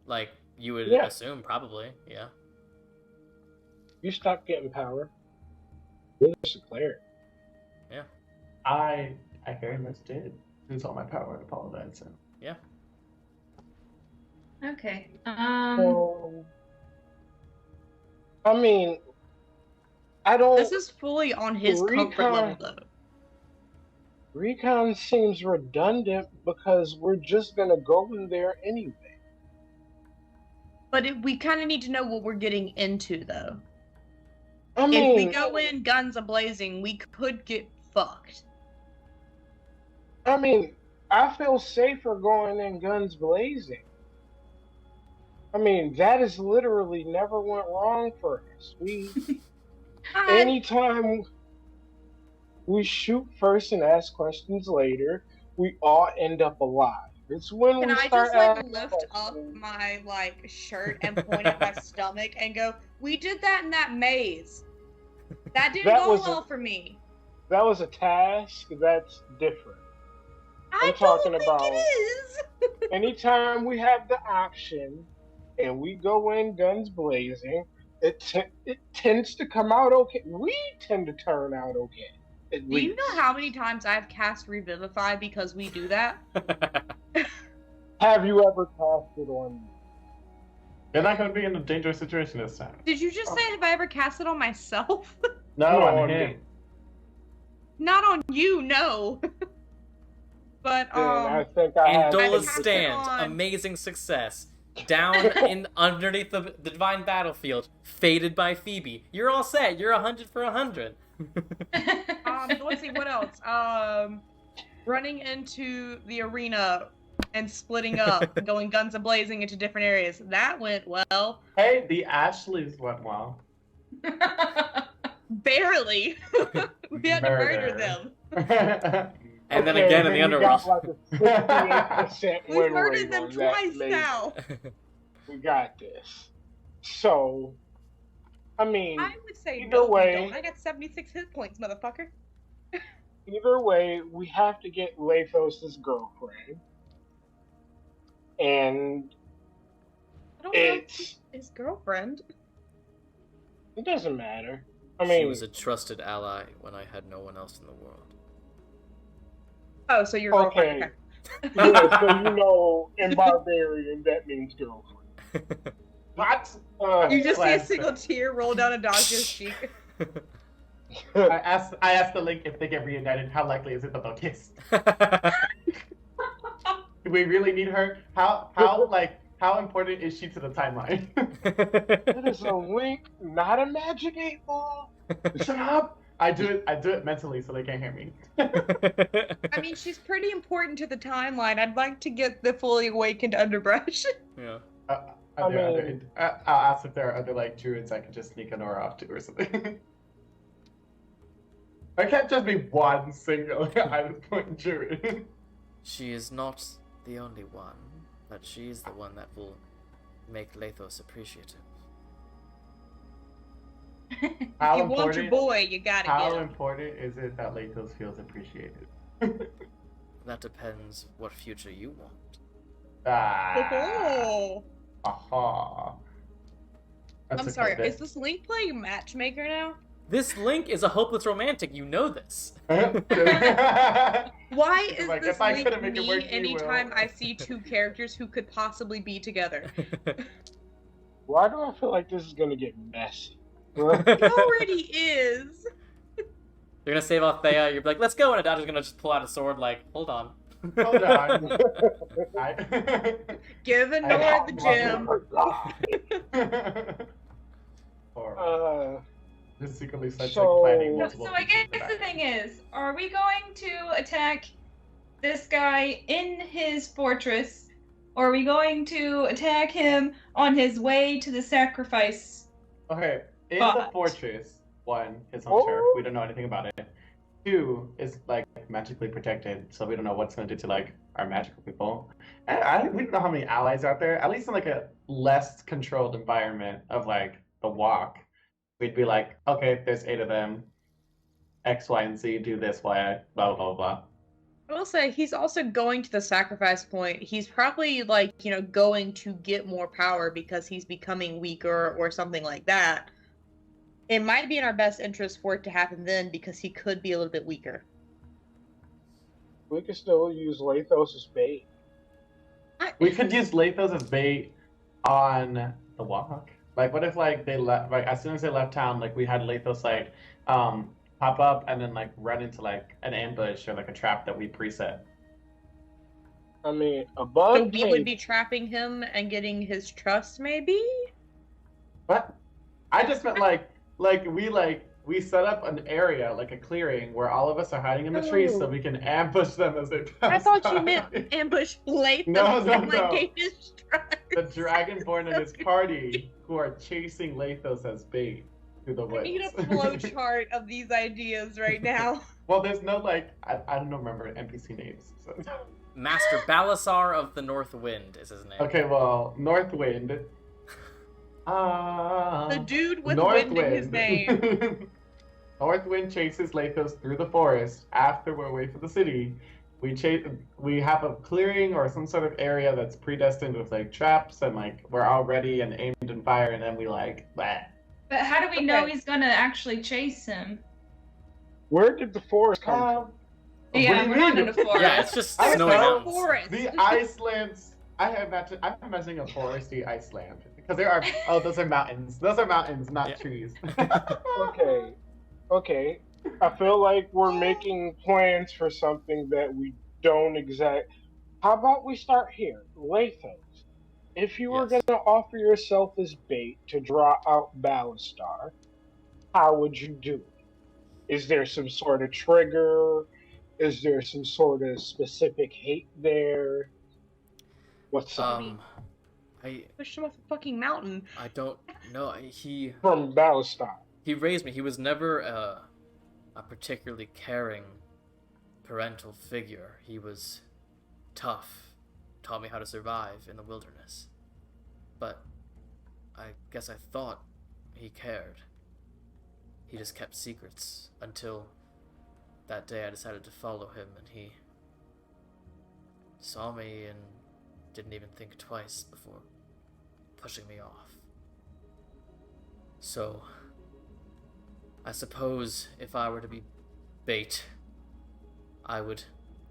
Like you would Yeah. assume, probably. Yeah. You stopped getting power. You're just a player. I very much did lose all my power and apologize. So. Yeah. Okay. I mean, I don't. This is fully on his comfort Recon- level, though. Recon seems redundant because we're just gonna go in there anyway. But we kind of need to know what we're getting into, though. I If mean, we go in guns a-blazing, we could get fucked. I feel safer going in guns blazing. I mean, that has literally never went wrong for us. Anytime we shoot first and ask questions later, we all end up alive. It's when Can we I start just like asking lift up questions. my like shirt and point at my stomach and go, "We did that in that maze. That didn't That go was well for me." That was a task. That's different. I I'm talking don't think about- it is. Anytime we have the option and we go in guns blazing, it tends to come out okay. We tend to turn out okay. At Do you least. know how many times I've cast Revivify because we do that? Have you ever cast it on me? You're not going to be in a dangerous situation this time. Did you just say have I ever cast it on myself? No, No, on on him. me. Not on you, no. But Then I think I have. Andola's Pass it stand, on. amazing success. Down in underneath the divine battlefield, faded by Phoebe. You're all set. You're 100 for 100. Let's see what else. Running into the arena and splitting up, going guns a-blazing into different areas. That went well. Hey, the Ashleys went well. Barely. We had to murder them. And then Okay, again in the you underworld. got like a 68% We win murdered rate them on that twice lady. now. We got this. So, I mean, I would say Either no, way- we don't. I got 76 hit points, motherfucker. either way, we have to get Lathos' girlfriend. And I don't know it's his girlfriend. it doesn't matter. I She mean, was a trusted ally when I had no one else in the world. Oh, so your girlfriend. okay. Yeah, so you know, in Barbarian, that means girlfriend. What? You just see a Classic. single tear roll down Adagio's cheek. I asked the Link if they get reunited, how likely is it that they'll kiss? Do we really need her? How important is she to the timeline? That is a Link, not a Magic 8 Ball. Shut up! I do it mentally so they can't hear me. I mean, she's pretty important to the timeline. I'd like to get the fully awakened underbrush. Yeah. I'll ask if there are other like druids I could just sneak an aura off to or something. I can't just be one single Icepoint druid. She is not the only one, but she is the one that will make Lathos appreciative. How If you want your important- boy, you gotta How get him. important is it that Lathos feels appreciated? That depends what future you want. Oh. Aha. That's I'm a sorry, good is this Link playing matchmaker now? This Link is a hopeless romantic, you know this. bit. Why is Like, this if I Link couldn't make it me work, you anytime will. I see two characters who could possibly be together? Why do I feel like this is gonna get messy? It already is. You're gonna save off Thea, you're like, let's go, and Adada's gonna just pull out a sword like, hold on. Hold on. Give Nora the gem. Horrible. Just secretly such so- like planning So, multiple so I pieces guess of the that. thing is, are we going to attack this guy in his fortress, or are we going to attack him on his way to the sacrifice? Okay, in the But- fortress, one, his own turf, Oh. we don't know anything about it. Two, is like magically protected, so we don't know what's gonna do to like our magical people. And we don't know how many allies are out there. At least in like a less controlled environment of like the walk, we'd be like, okay, there's 8 of them. X, Y, and Z do this, Y, blah blah blah. I will say he's also going to the sacrifice point. He's probably like, going to get more power because he's becoming weaker or something like that. It might be in our best interest for it to happen then because he could be a little bit weaker. We could still use Lathos as bait. We could use Lathos as bait on the walk. Like, what if like they left? Like, as soon as they left town, like we had Lathos like pop up and then like run into like an ambush or like a trap that we preset. I mean, a So bug we would cave. be trapping him and getting his trust, maybe? What? I just meant we set up an area like a clearing where all of us are hiding in the trees so Oh. we can ambush them as they pass. I thought you by. meant ambush Lathos No, and no. gain his trust. The Dragonborn and his party who are chasing Lathos as bait through the I woods. need a flowchart of these ideas right now. Well, there's no like I don't remember NPC names. So. Master Balasar of the North Wind is his name. Okay, well, Northwind. The dude with Northwind. wind in his name. Northwind chases Lathos through the forest after we're away from the city. We have a clearing or some sort of area that's predestined with like traps and like we're all ready and aimed and fire and then we like bah. But how do we know Okay. he's gonna actually chase him? Where did the forest come from? What Yeah, do you we're not mean? in a forest. Yeah, it's just I snowy know. mountains. Forest. The Icelands. I'm imagining a foresty Iceland because there are. Oh, those are mountains. Those are mountains, not Yeah. trees. Okay. I feel like we're making plans for something that we don't How about we start here? Lathos, if you were Yes. going to offer yourself as bait to draw out Balastar, how would you do it? Is there some sort of trigger? Is there some sort of specific hate there? What's up? I Pushed him off a fucking mountain. don't know. He From Balastar. raised me. He was never a particularly caring parental figure. He was tough, taught me how to survive in the wilderness. But I guess I thought he cared. He just kept secrets until that day I decided to follow him and he saw me and didn't even think twice before pushing me off. So I suppose if I were to be bait, I would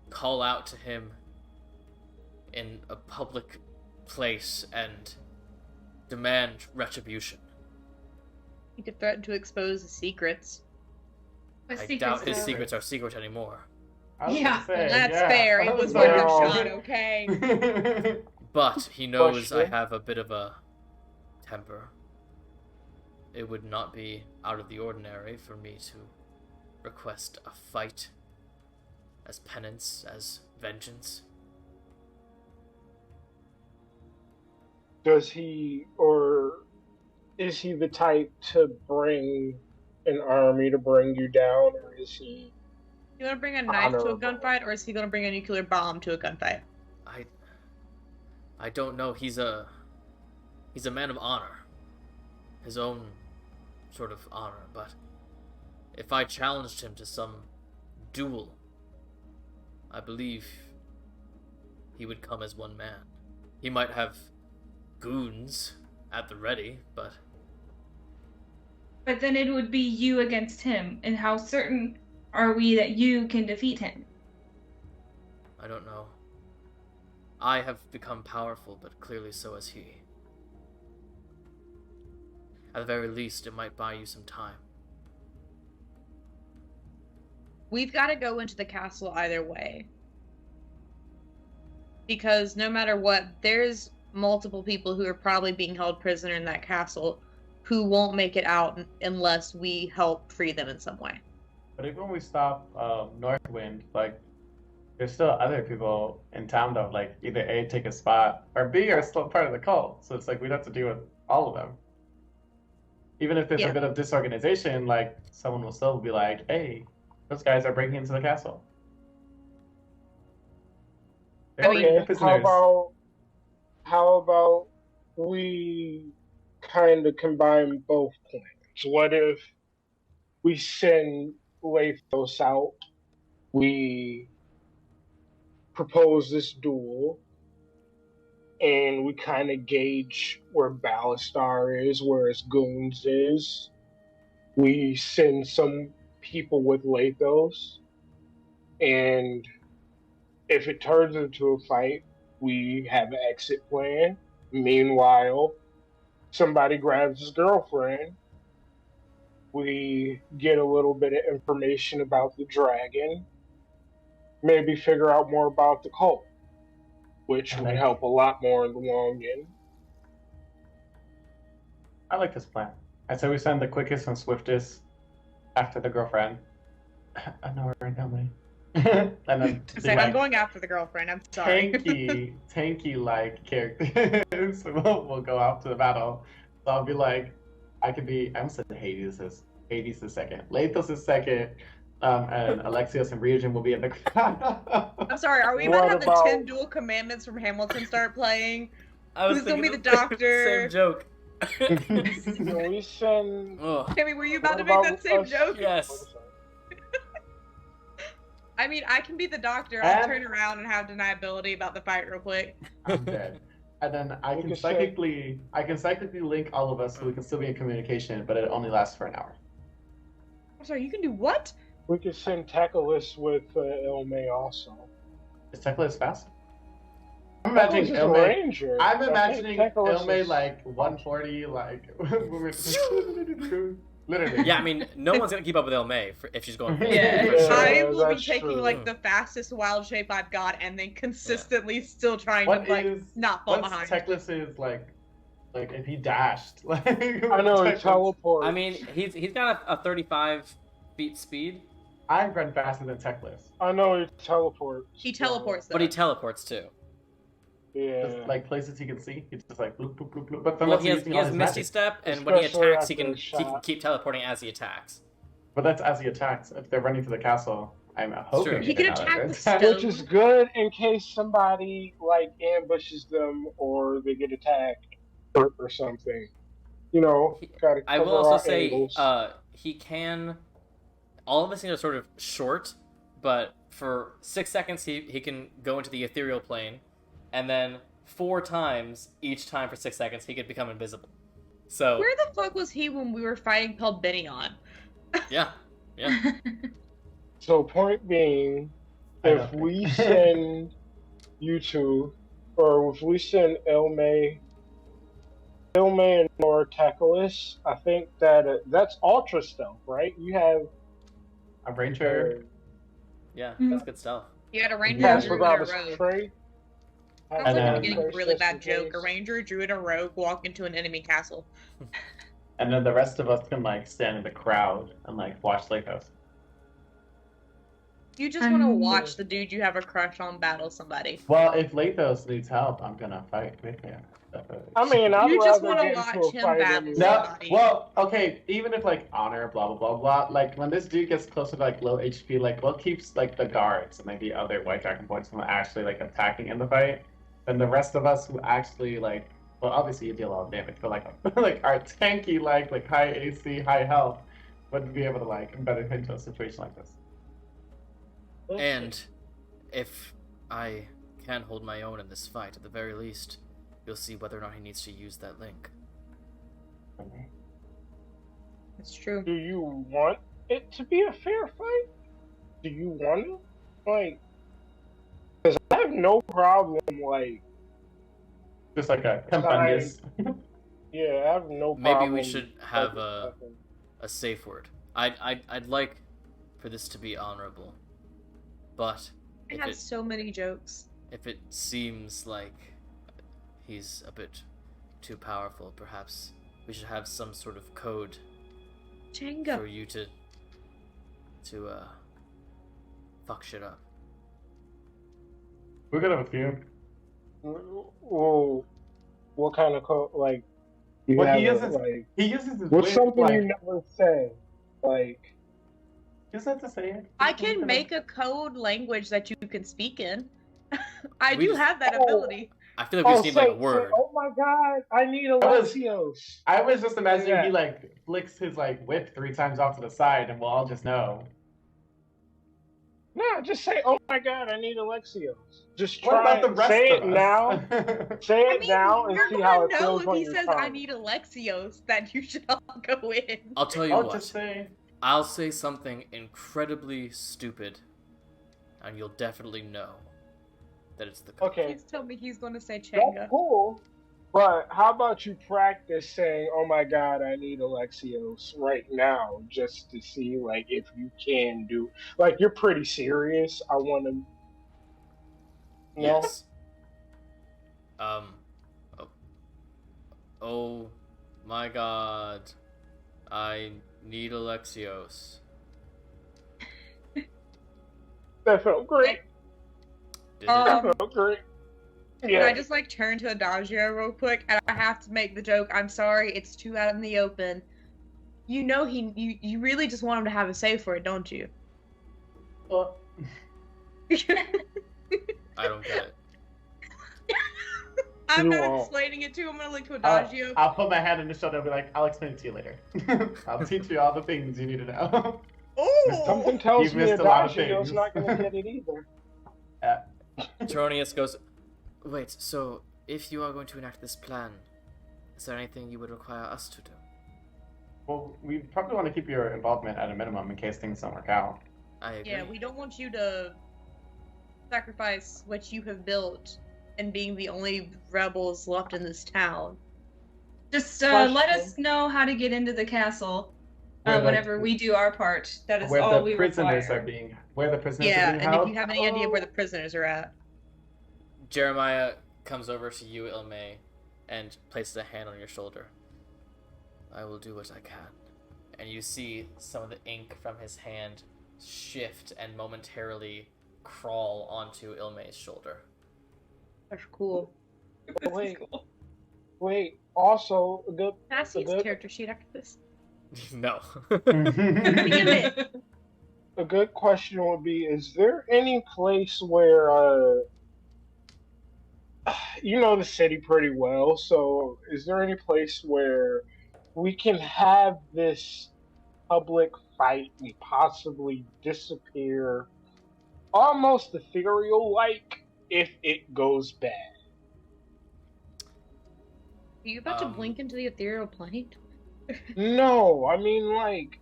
call out to him in a public place and demand retribution. You could threaten to expose his secrets. I doubt his secrets are secret anymore. Yeah, That's fair. It was worth a shot, okay? But he knows I Question? have a bit of a temper. It would not be out of the ordinary for me to request a fight as penance, as vengeance. Does he, or is he the type to bring an army to bring you down, or is he? You want to bring a knife to a Honorable. gunfight, or is he going to bring a nuclear bomb to a gunfight? I don't know. He's a man of honor. His own sort of honor, but if I challenged him to some duel, I believe he would come as one man. He might have goons at the ready, but But then it would be you against him, and how certain are we that you can defeat him? I don't know. I have become powerful, but clearly so has he. At the very least, it might buy you some time. We've got to go into the castle either way. Because no matter what, there's multiple people who are probably being held prisoner in that castle who won't make it out unless we help free them in some way. But even when we stop Northwind, like, there's still other people in town that would, like, either A, take a spot, or B, are still part of the cult. So it's like we'd have to deal with all of them. Even if there's Yeah. a bit of disorganization, like, someone will still be like, hey, those guys are breaking into the castle. They're I mean, taking Okay, prisoners. how about we kind of combine both plans? What if we send Lathos out, we propose this duel, and we kind of gauge where Ballastar is, where his goons is. We send some people with Lathos, and if it turns into a fight, we have an exit plan. Meanwhile, somebody grabs his girlfriend. We get a little bit of information about the dragon. Maybe figure out more about the cult, which would help a lot more in the long end. I like this plan. I say we send the quickest and swiftest after the girlfriend. I know we're in Elme. And then to So I'm going after the girlfriend, I'm sorry. tanky like characters. We'll go off to the battle. So I'll be like, I'm saying Hades is second. Lathos is second. And Alexios and Ryujin will be in the I'm sorry, are we about to have What the 10 about- dual commandments from Hamilton start playing? I was Who's gonna be thinking the the doctor? Same joke. Can we send? Ugh. Tammy, were you about to What make about that same us? joke? Yes. I mean, I can be the doctor. I'll And- turn around and have deniability about the fight real quick. I'm dead. And then I We can could psychically link all of us so we can still be in communication, but it only lasts for an hour. I'm sorry, you can do what? We could send Tekalis with Elme also. Is Teclis fast? I'm Tekalis imagining is a Elme. ranger. I'm I think imagining Tekalis Elme is- like 140, like literally. Yeah, I mean, no one's gonna keep up with El May if she's going. Yeah. for sure. I will be that's taking true. like the fastest wild shape I've got and then consistently still trying What to like is not fall what's behind. Teclis's like if he dashed? Like I know he Teclis- teleports. I mean, he's got a 35 feet speed, I run faster than Teclis. I know he teleports. He teleports though. but he teleports too. Yeah. Just like places he can see, he's just like bloop, bloop, bloop, bloop. But Well, unless he has, using he all has his Misty magic. Step, and when he Especially attacks, he after can a shot. keep teleporting as he attacks. But that's as he attacks. If they're running to the castle, I'm hoping true. He they're can not attack under with attack. stone. Which is good in case somebody like ambushes them or they get attacked or something. You know, gotta I cover will also our say, angles. he can. All of his things are sort of short, but for 6 seconds he can go into the ethereal plane, and then 4 times each time for 6 seconds he could become invisible. So Where the fuck was he when we were fighting Pelbinion? Yeah. Yeah. So point being, I if don't we think. send you two, or if we send Ilme and Nortaculus, I think that that's ultra stealth, right? You have A ranger. Yeah. Mhm. That's good stuff. You had a ranger, Yeah. pass druid, and without a a rogue. trait. Sounds And like the then- beginning of a First, really just bad in joke. A case. ranger, a druid, and a rogue walk into an enemy castle. And then the rest of us can like stand in the crowd and like watch Lathos. You just want to Um, watch the dude you have a crush on battle somebody. Well, if Lathos needs help, I'm gonna fight with him. I mean, I'd You just rather wanna get watch into a him fight battle anyway. No, somebody. well, okay, even if like honor, blah blah blah blah, like when this dude gets closer to like low HP, like what keeps like the guards and like the other white dragon points from actually like attacking in the fight, then the rest of us who actually like, well, obviously you deal a lot of damage, but like like our tanky like high AC, high health, wouldn't be able to like better into a situation like this. And if I can hold my own in this fight, at the very least, you'll see whether or not he needs to use that link. It's true. Do you want it to be a fair fight? Do you want it? Like, because I have no problem, like, Just like a companions. yeah, I have no Maybe problem. we should have like, a safe word. I'd like for this to be honorable, but I if have it so many jokes. if it seems like he's a bit too powerful, perhaps we should have some sort of code for Jenga. you to fuck shit up. We're gonna have a few. Well, what kind of like? You Well, he have uses like. he uses his What's wit, something like, you never say? Like, you just have to say it. I can make a code language that you can speak in. I We do just- have that Oh. ability. I feel like we just need like a word. oh my god, I need was- Alexios. I was just imagining Yeah. he like flicks his like whip 3 times off to the side, and we'll all just know. No, just say, oh my god, I need Alexios. Just What try about the rest say of it us? now. Say I it mean, now and you're see how gonna it know feels if on he your says tongue. I need Alexios that you should all go in. I'll tell you I'll what. just say. I'll say something incredibly stupid, and you'll definitely know that it's the code. Okay, Please tell me he's gonna say that's Chenga. cool. But how about you practice saying, oh my god, I need Alexios right now, just to see like if you can do like you're pretty serious. I wanna know. Yes. Oh. Oh my god. I need Alexios. That felt great. Did That Um, felt great. Can Yeah. I just like turn to Adagio real quick, and I have to make the joke. I'm sorry, it's too out in the open. You know you really just want him to have a safe word, don't you? Well, I don't get it. I'm You not won't. explaining it to him. I'm gonna look to Adagio. I'll put my hand on his shoulder and be like, I'll explain it to you later. I'll teach you all the things you need to know. Something Oh, tells You've me missed a lot of Adagio's things. not gonna get it either. Tronius goes, wait, so if you are going to enact this plan, is there anything you would require us to do? Well, we probably want to keep your involvement at a minimum in case things don't work out. I agree. yeah. We don't want you to sacrifice what you have built and being the only rebels left in this town. Just Question. let us know how to get into the castle Where the- whenever we do our part. That is Where all the we prisoners require. are being, where the prisoners Yeah, are and being if held. you have any idea where the prisoners are at. Jeremiah comes over to you, Ilme, and places a hand on your shoulder. I will do what I can. And you see some of the ink from his hand shift and momentarily crawl onto Ilme's shoulder. That's cool. Wait, wait. Also, a good Can I see his Good. character sheet after this? No. a good question would be: is there any place where you know the city pretty well? So, is there any place where we can have this public fight and possibly disappear, almost ethereal, like if it goes bad? Are you about to blink into the ethereal plane? No, I mean like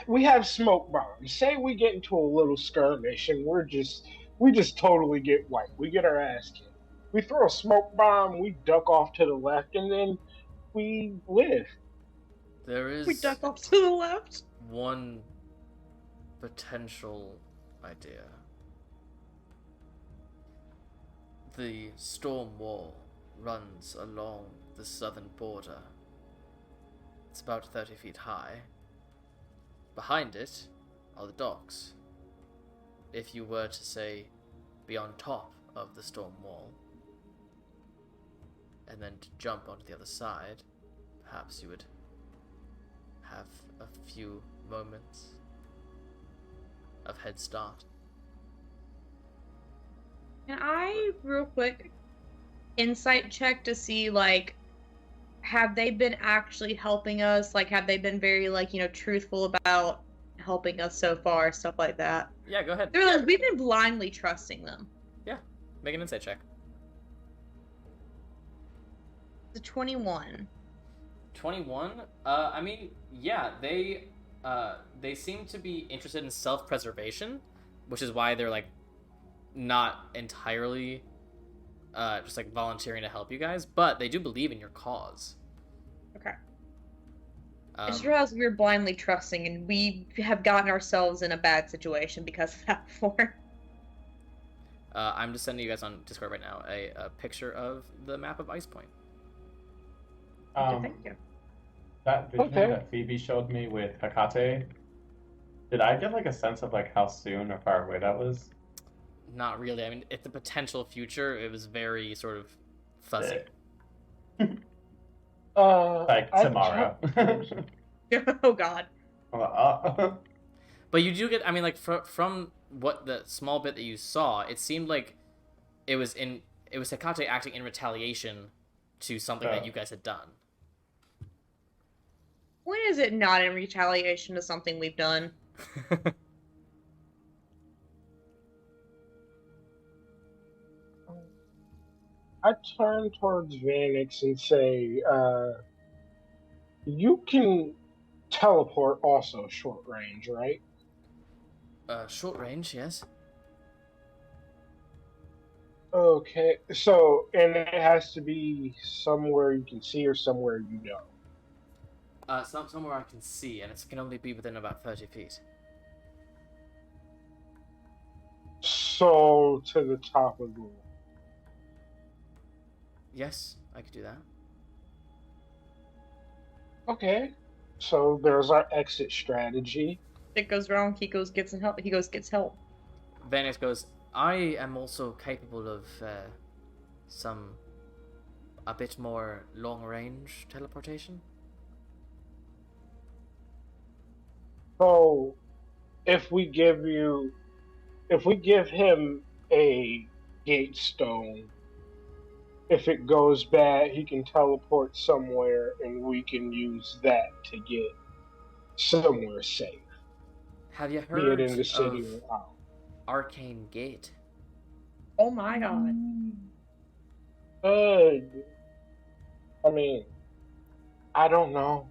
we have smoke bombs. Say we get into a little skirmish and we just totally get wiped. We get our ass kicked. We throw a smoke bomb, we duck off to the left, and then we live. There is We duck off to the left. one potential idea. The storm wall runs along the southern border. It's about 30 feet high. Behind it are the docks. If you were to, say, be on top of the storm wall, and then to jump onto the other side, perhaps you would have a few moments of head start. Can I, real quick, insight check to see, like, have they been actually helping us? Like, have they been very, like, truthful about helping us so far, stuff like that? Yeah, go ahead. They're like, we've been blindly trusting them. Yeah, make an insight check. The 21. 21? I mean, yeah, they seem to be interested in self-preservation, which is why they're, like, not entirely just like volunteering to help you guys, but they do believe in your cause. Okay. I just realized we were blindly trusting, and we have gotten ourselves in a bad situation because of that before. I'm just sending you guys on Discord right now a picture of the map of Icepoint. Thank you. That vision that Phoebe showed me with Hecate, did I get like a sense of like how soon or far away that was? Not really. I mean, it's the potential future. It was very sort of fuzzy. Like tomorrow. Oh God. But you do get. I mean, like from what the small bit that you saw, it seemed like it was Hecate acting in retaliation to something that you guys had done. When is it not in retaliation to something we've done? I turn towards Vanix and say, you can teleport also short range, right? Short range, yes. Okay, so, and it has to be somewhere you can see or somewhere you know. Somewhere I can see, and it can only be within about 30 feet. So, to the top of the wall. Yes, I could do that. Okay, so there's our exit strategy. If it goes wrong, he goes gets help. He goes gets help. Vanix goes, I am also capable of a bit more long-range teleportation. So, if we give him a gate stone, if it goes bad, he can teleport somewhere, and we can use that to get somewhere safe. Have you Be heard it in the city of or out. Arcane Gate? Oh my God. I mean, I don't know.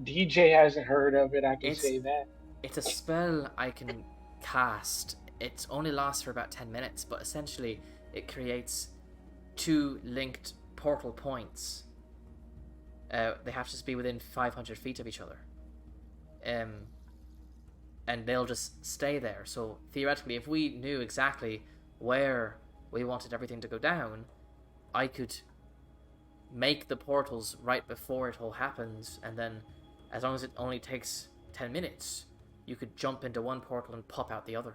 DJ hasn't heard of it, I can say that. It's a spell I can cast. It only lasts for about 10 minutes, but essentially it creates 2 linked portal points. They have to just be within 500 feet of each other. And they'll just stay there. So theoretically, if we knew exactly where we wanted everything to go down, I could make the portals right before it all happens, and then as long as it only takes 10 minutes, you could jump into one portal and pop out the other.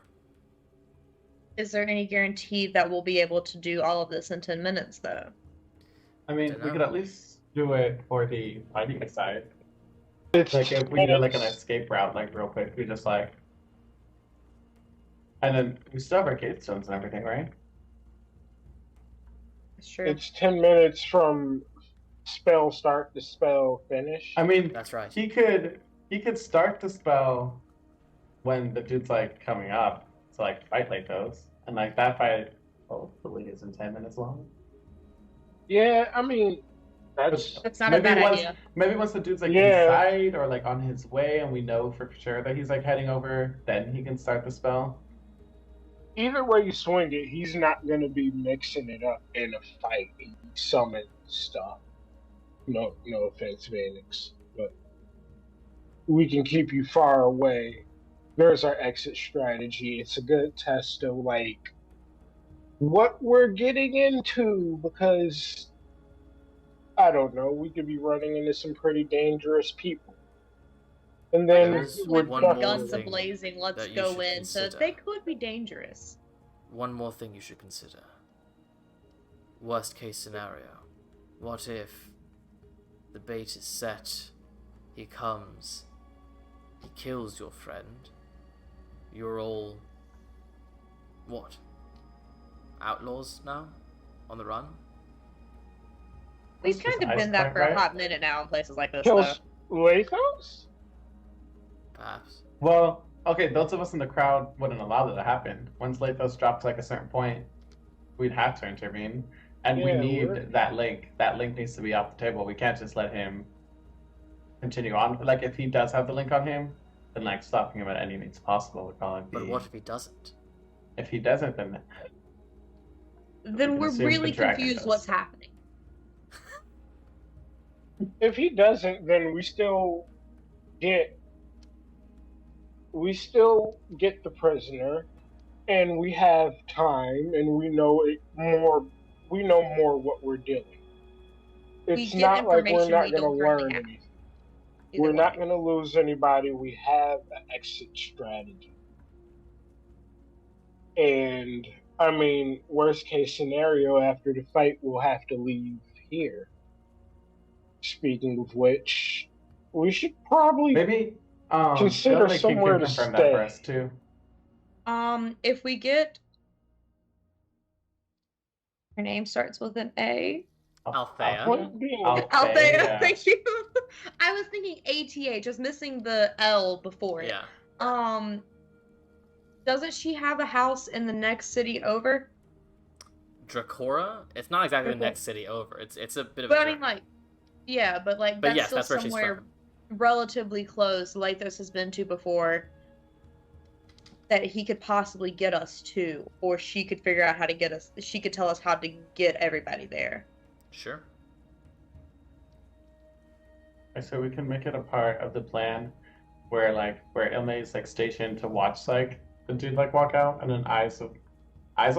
Is there any guarantee that we'll be able to do all of this in 10 minutes, though? I mean, we could at least do it for the fighting side. It's like if we did like an escape route, like real quick, we just like, and then we still have our gate stones and everything, right? It's true. It's 10 minutes from spell start to spell finish. I mean, That's right. He could start the spell when the dude's like coming up to like fight Lathos, and like that fight hopefully isn't 10 minutes long. Yeah, I mean, That's not a bad idea. Maybe once the dude's like Yeah. inside or like on his way, and we know for sure that he's like heading over, then he can start the spell. Either way you swing it, he's not gonna be mixing it up in a fight. He summons stuff. No offense, Vanix, but we can keep you far away. There's our exit strategy. It's a good test of like what we're getting into, because I don't know, we could be running into some pretty dangerous people. And then There's we're one talking- more Guns thing a-blazing, let's that you go should in. consider. So they could be dangerous. One more thing you should consider. Worst case scenario. What if the bait is set, he comes, he kills your friend, you're all... what? Outlaws now? On the run? We've It's just kind of been that Icepoint, for a right? hot minute now in places like this, though. kills Lathos? Perhaps. Well, okay, those of us in the crowd wouldn't allow that to happen. Once Lathos drops like a certain point, we'd have to intervene. And we Yeah, need we're- that link. That link needs to be off the table. We can't just let him continue on. Like, if he does have the link on him, then like stopping him at any means possible would probably be. But what if he doesn't? If he doesn't, then Then can we're assume really the dragon confused does. what's happening. If he doesn't, then we still get the prisoner, and we have time, and we know more. We know more what we're doing. It's get not like we're information not we going to don't currently learn have. anything. Either We're way. not going to lose anybody. We have an exit strategy. And, I mean, worst case scenario, after the fight, we'll have to leave here. Speaking of which, we should probably... maybe Consider Dudley can somewhere to confirm stay. that for us too. If we get... Her name starts with an A. Althea. Point being, Althea, thank you. I was thinking ATA, just missing the L before it. Yeah. Doesn't she have a house in the next city over? Dracora? It's not exactly the Okay. next city over. It's a bit of But a I mean, journey. like, yeah, but like But that's yes, still that's where she's somewhere from. relatively close. Lathos has been to before. That he could possibly get us to, or she could figure out how to get us. She could tell us how to get everybody there. Sure. So we can make it a part of the plan where Ilme is like stationed to watch like the dude like walk out, and then eyes on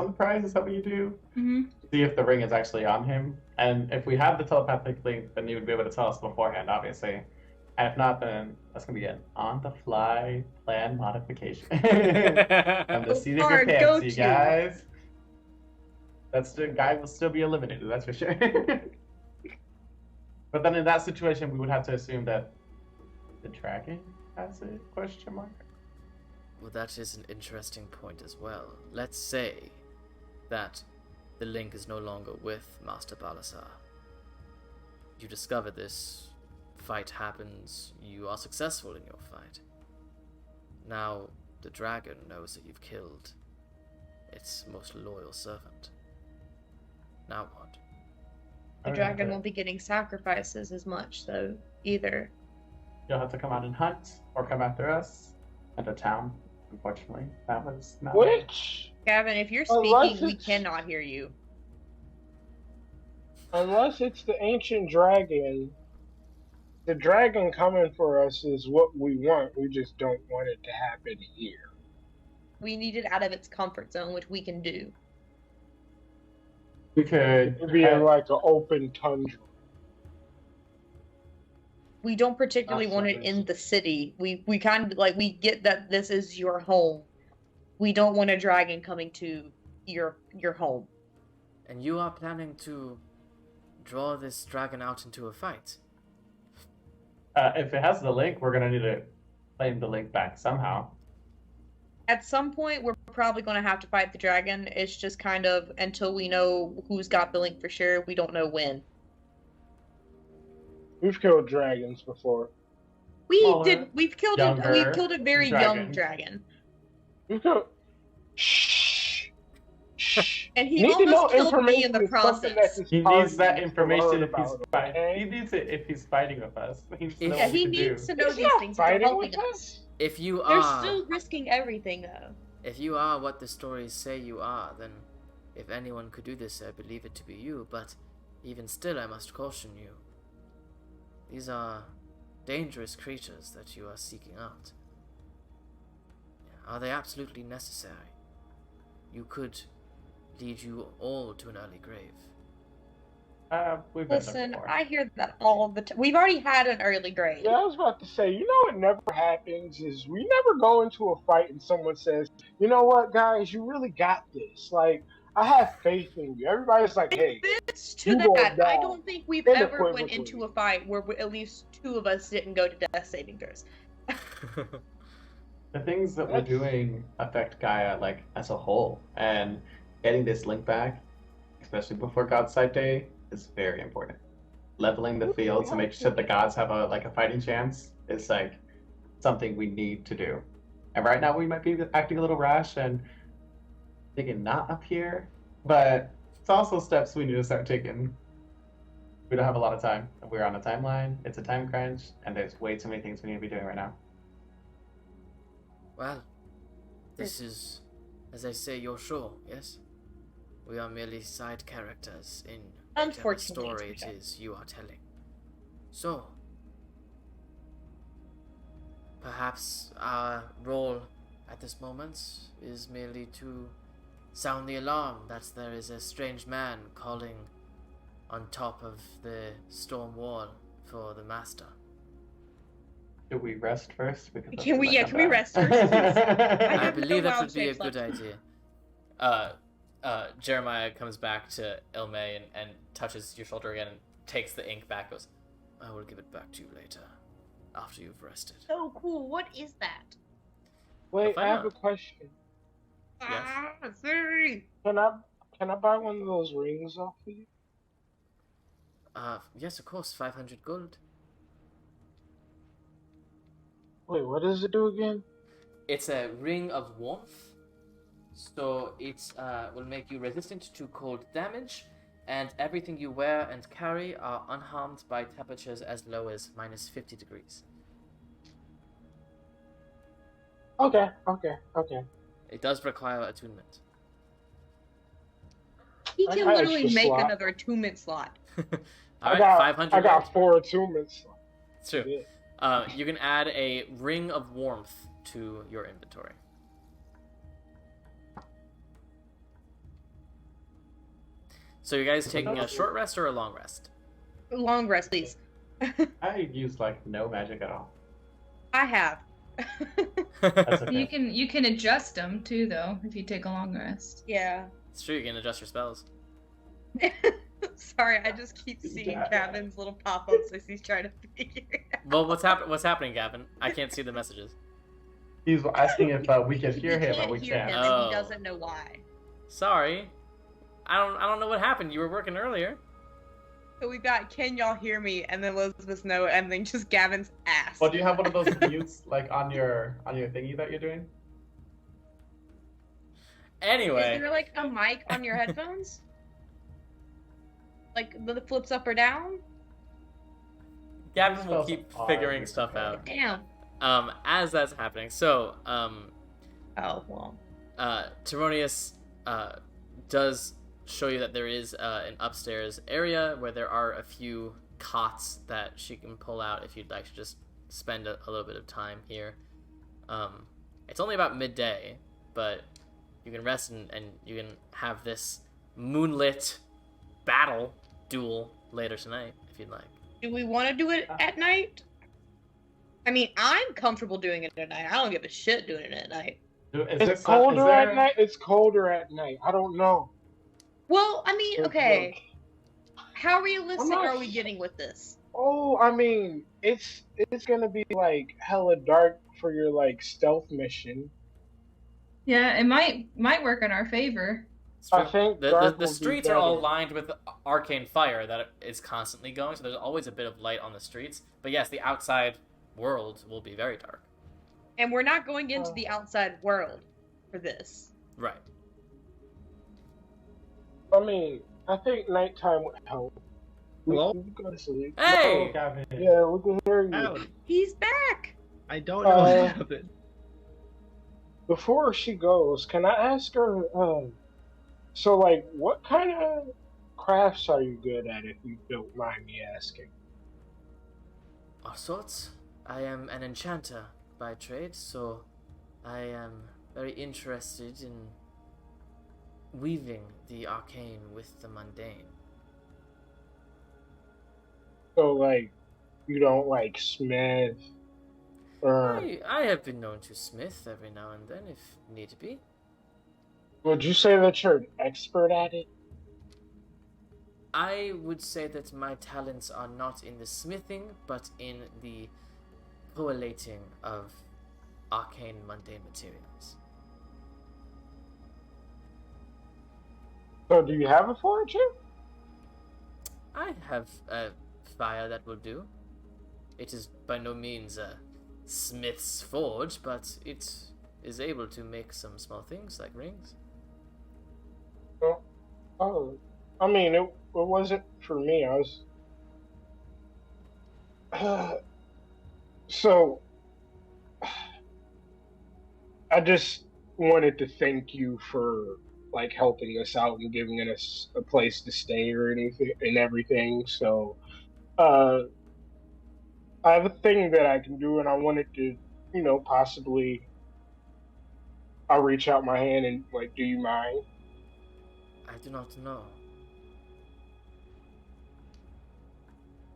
the prize. Is that what you do? Mm-hmm. See if the ring is actually on him, and if we have the telepathic link, then you would be able to tell us beforehand, obviously. And if not, then that's gonna be an on-the-fly plan modification. From the seat of your Hard pants, go-to. you guys. That's the guy will still be eliminated. That's for sure. But then in that situation, we would have to assume that the dragon has a question mark. Well, that is an interesting point as well. Let's say that the link is no longer with Master Balasar. You discover this, fight happens, you are successful in your fight. Now, the dragon knows that you've killed its most loyal servant. Now what? The dragon won't be getting sacrifices as much, though, either. You'll have to come out and hunt, or come after us, and the town. Unfortunately, that was not. which, Gavin, if you're Unless speaking, we it's- cannot hear you. unless it's the ancient dragon, the dragon coming for us is what we want. We just don't want it to happen here. We need it out of its comfort zone, which we can do. We could It'd be in like an open tundra. We don't particularly want it in the city. We kind of like, we get that this is your home. We don't want a dragon coming to your home. And you are planning to draw this dragon out into a fight? if it has the link, we're gonna need to claim the link back somehow. At some point, we're probably going to have to fight the dragon. It's just kind of until we know who's got the link for sure. We don't know when. We've killed dragons before. We Smaller, did. We've killed younger a. We've killed a very dragon. young dragon. We've killed. Shh. Shh. And he Need to know almost killed me in information the is something that process. this He party needs that needs to learn information if he's about, fighting. okay? He needs it if he's fighting with us. He needs to know Yeah, what he to needs do. to know He's these not things if they're fighting helping with us. us. If you They're are, still risking everything, though. if you are what the stories say you are, then if anyone could do this, I believe it to be you. But even still, I must caution you. These are dangerous creatures that you are seeking out. Are they absolutely necessary? You could lead you all to an early grave. We've been there Listen, before. I hear that all the time. We've already had an early grave. Yeah, I was about to say, you know what never happens is we never go into a fight and someone says, you know what, guys, you really got this. Like, I have faith in you. Everybody's like, hey, Fits to you gonna that. I die. don't think we've And ever went equivocally. into a fight where at least two of us didn't go to death saving throws. The things that we're doing affect Gaia like as a whole, and getting this link back, especially before God's Side Day, is very important. Leveling the field to make sure the gods have a fighting chance is like something we need to do. And right now we might be acting a little rash and thinking not up here, but it's also steps we need to start taking. We don't have a lot of time. We're on a timeline, it's a time crunch, and there's way too many things we need to be doing right now. Well, this is, as I say, your show, yes? We are merely side characters in whatever Unfortunately, story it's it okay. is you are telling. So, perhaps our role at this moment is merely to sound the alarm that there is a strange man calling on top of the storm wall for the master. Should we rest first? Because that's Can we? when Yeah, come can we back. rest first, please? I have believe no that wild would be a shapes good left. idea. Jeremiah comes back to Ilme and touches your shoulder again and takes the ink back. Goes, I will give it back to you later, after you've rested. So cool. What is that? Wait, find I have out. a question. Yes. Ah, sorry. Can I buy one of those rings off of you? Yes, of course, 500 gold. Wait, what does it do again? It's a ring of warmth, so it will make you resistant to cold damage, and everything you wear and carry are unharmed by temperatures as low as minus 50 degrees. Okay. It does require attunement. He I can got literally extra make slot. another 2-minute slot. Alright, I 500 got gold. 4 attunements. It's true. Yeah. You can add a ring of warmth to your inventory. So you guys taking a short rest or a long rest? Long rest, please. I use like no magic at all. I have. That's okay. You can adjust them too, though, if you take a long rest. Yeah. It's true, you can adjust your spells. Sorry, I just keep seeing Yeah. Gavin's little pop-ups as he's trying to figure it out. Well, what's happening, Gavin? I can't see the messages. He's asking if we can hear He him can't or we hear can't. him, Oh. and he doesn't know why. Sorry. I don't know what happened. You were working earlier. So we've got "Can y'all hear me?" and then Elizabeth's "No," and then just Gavin's ass. Well, do you have one of those mutes like on your thingy that you're doing? Anyway, Is there like a mic on your headphones? Like that flips up or down? Gavin will Spells keep are figuring stuff okay. out. Damn. As that's happening. So, Oh well. Teronius does show you that there is an upstairs area where there are a few cots that she can pull out if you'd like to just spend a little bit of time here. It's only about midday, but you can rest and you can have this moonlit battle duel later tonight if you'd like. Do we want to do it at night? I mean, I'm comfortable doing it at night. I don't give a shit doing it at night. It's colder at night. It's colder at night. I don't know. Well, I mean, okay. How realistic not are we getting with this? Oh, I mean, it's gonna be like hella dark for your like stealth mission. Yeah, it might work in our favor. It's true. I think the dark will be streets are all better. lined with arcane fire that is constantly going, so there's always a bit of light on the streets. But yes, the outside world will be very dark. And we're not going into the outside world for this. Right. I mean, I think nighttime would help. Hello? We can go to sleep. Oh, Hey! Gavin. Yeah, we can hear you. Howdy. He's back. I don't know what happened. Before she goes, can I ask her, so, like, what kind of crafts are you good at, if you don't mind me asking? All sorts. I am an enchanter by trade, so I am very interested in weaving the arcane with the mundane. So, like, you don't like smith, or I have been known to smith every now and then if need be. would you say that you're an expert at it? I would say that my talents are not in the smithing, but in the collating of arcane mundane materials. So, do you have a forger? I have a fire that will do. It is by no means a smith's forge, but it is able to make some small things like rings. Oh, I mean, it wasn't for me. I was. So, I just wanted to thank you for like helping us out and giving us a place to stay or anything and everything. So, uh, I have a thing that I can do, and I wanted to, possibly. I'll reach out my hand and like, do you mind? I do not know.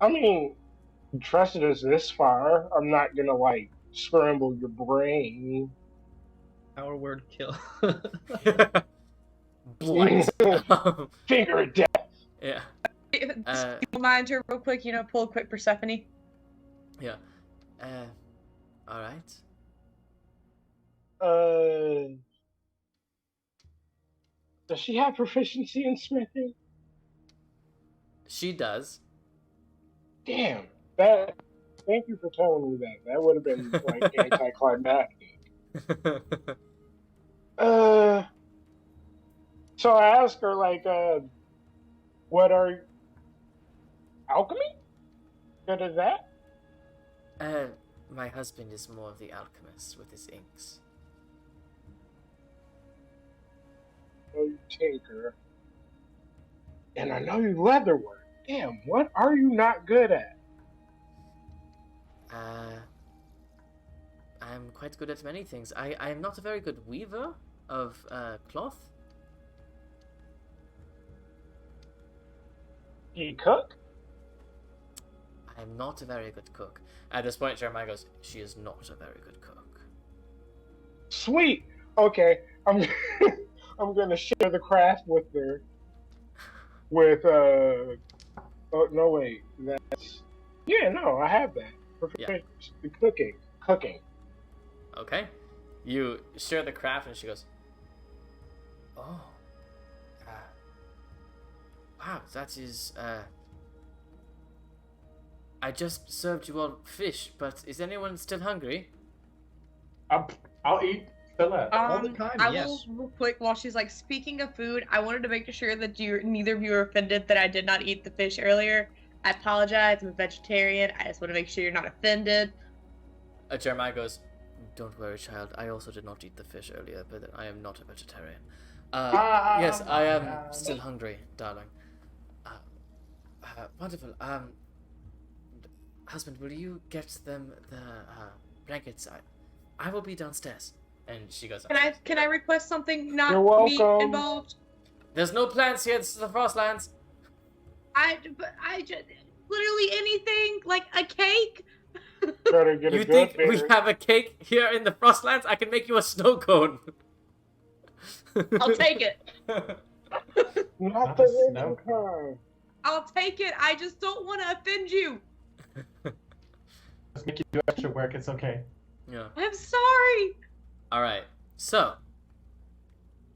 I mean, you trusted us this far. I'm not gonna like scramble your brain. Our word kill. Blight. Finger of death. Yeah. Mind her real quick, pull a quick Persephone. Yeah. Alright. Does she have proficiency in smithing? She does. Damn. That. Thank you for telling me that. That would have been like anticlimactic. So I asked her like, what are alchemy? Good at that? My husband is more of the alchemist with his inks. I know you tinker. And I know you leatherwork. Damn, what are you not good at? I'm quite good at many things. I am not a very good weaver of cloth. Do you cook? I'm not a very good cook. At this point, Jeremiah goes, she is not a very good cook. Sweet. Okay, I'm I'm gonna share the craft with her. With oh no wait, that's I have that. Yeah. Cooking. Okay. You share the craft, and she goes, oh. Wow, that is, I just served you all fish, but is anyone still hungry? I'll eat. Fill it. All the time, I yes. will, real quick, while she's like, speaking of food, I wanted to make sure that neither of you are offended that I did not eat the fish earlier. I apologize, I'm a vegetarian. I just want to make sure you're not offended. Jeremiah goes, don't worry, child. I also did not eat the fish earlier, but I am not a vegetarian. Yes, I am still hungry, darling. Wonderful. Husband, will you get them the blankets? I will be downstairs. And she goes, Can I request something not You're meat welcome. involved? there's no plants here. This is the Frostlands. I just literally anything like a cake. Better get You a think good we beer. have a cake here in the Frostlands? I can make you a snow cone. I'll take it. Not a the snow winter kind. I'll take it. I just don't want to offend you. Just make you do extra work. It's okay. Yeah. I'm sorry. All right. So,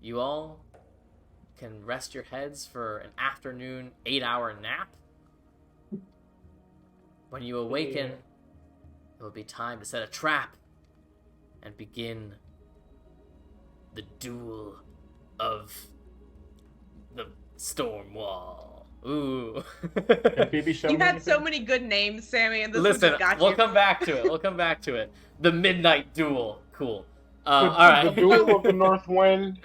you all can rest your heads for an afternoon 8-hour nap. When you awaken, it will be time to set a trap and begin the duel of the Stormwall. Ooh. Did Phoebe show You me had so anything? many good names, Sammy, and this one Listen, just got we'll you. come back to it. We'll come back to it. The Midnight Duel. Cool. The, All right. the Duel of the North Wind.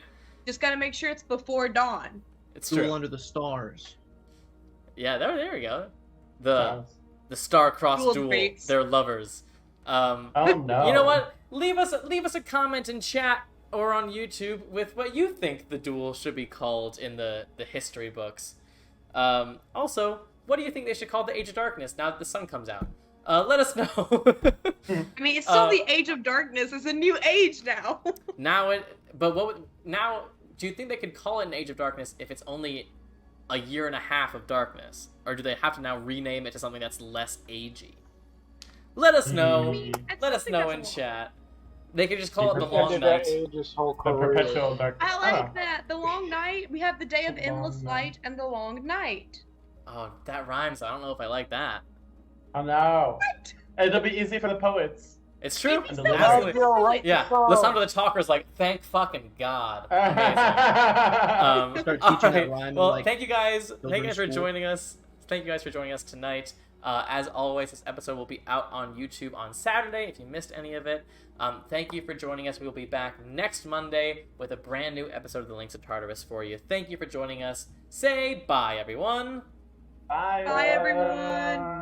Just gotta make sure it's before dawn. It's Duel true. under the stars. Yeah, there we go. Yes. The star-crossed Duel duel. debates. They're lovers. Oh no. You know what? Leave us a comment in chat or on YouTube with what you think the duel should be called in the history books. Also, what do you think they should call the Age of Darkness now that the sun comes out? Let us know. I mean, it's still the Age of Darkness. It's a new age now. Now, do you think they could call it an Age of Darkness if it's only a year and a half of darkness? Or do they have to now rename it to something that's less agey? Let us know. I Let us think know that's in a lot. chat. They could just call it the Secret Long Did Night. that age his whole The career. perpetual dark. I like that. The long night. We have the day of The endless long light and the long night. Oh, that rhymes. I don't know if I like that. Oh no. It'll be easy for the poets. It's true. It's so Absolutely. easy. Right Yeah. Lysandra the Talker's like, thank fucking God. Amazing. Start teaching that alright. rhyme in, Well, like, thank you guys. Thank you children's guys for school. joining us. Thank you guys for joining us tonight. As always, this episode will be out on YouTube on Saturday if you missed any of it. Thank you for joining us. We will be back next Monday with a brand new episode of the Links of Tartarus for you. Thank you for joining us. Say bye, everyone. Bye. Bye, everyone.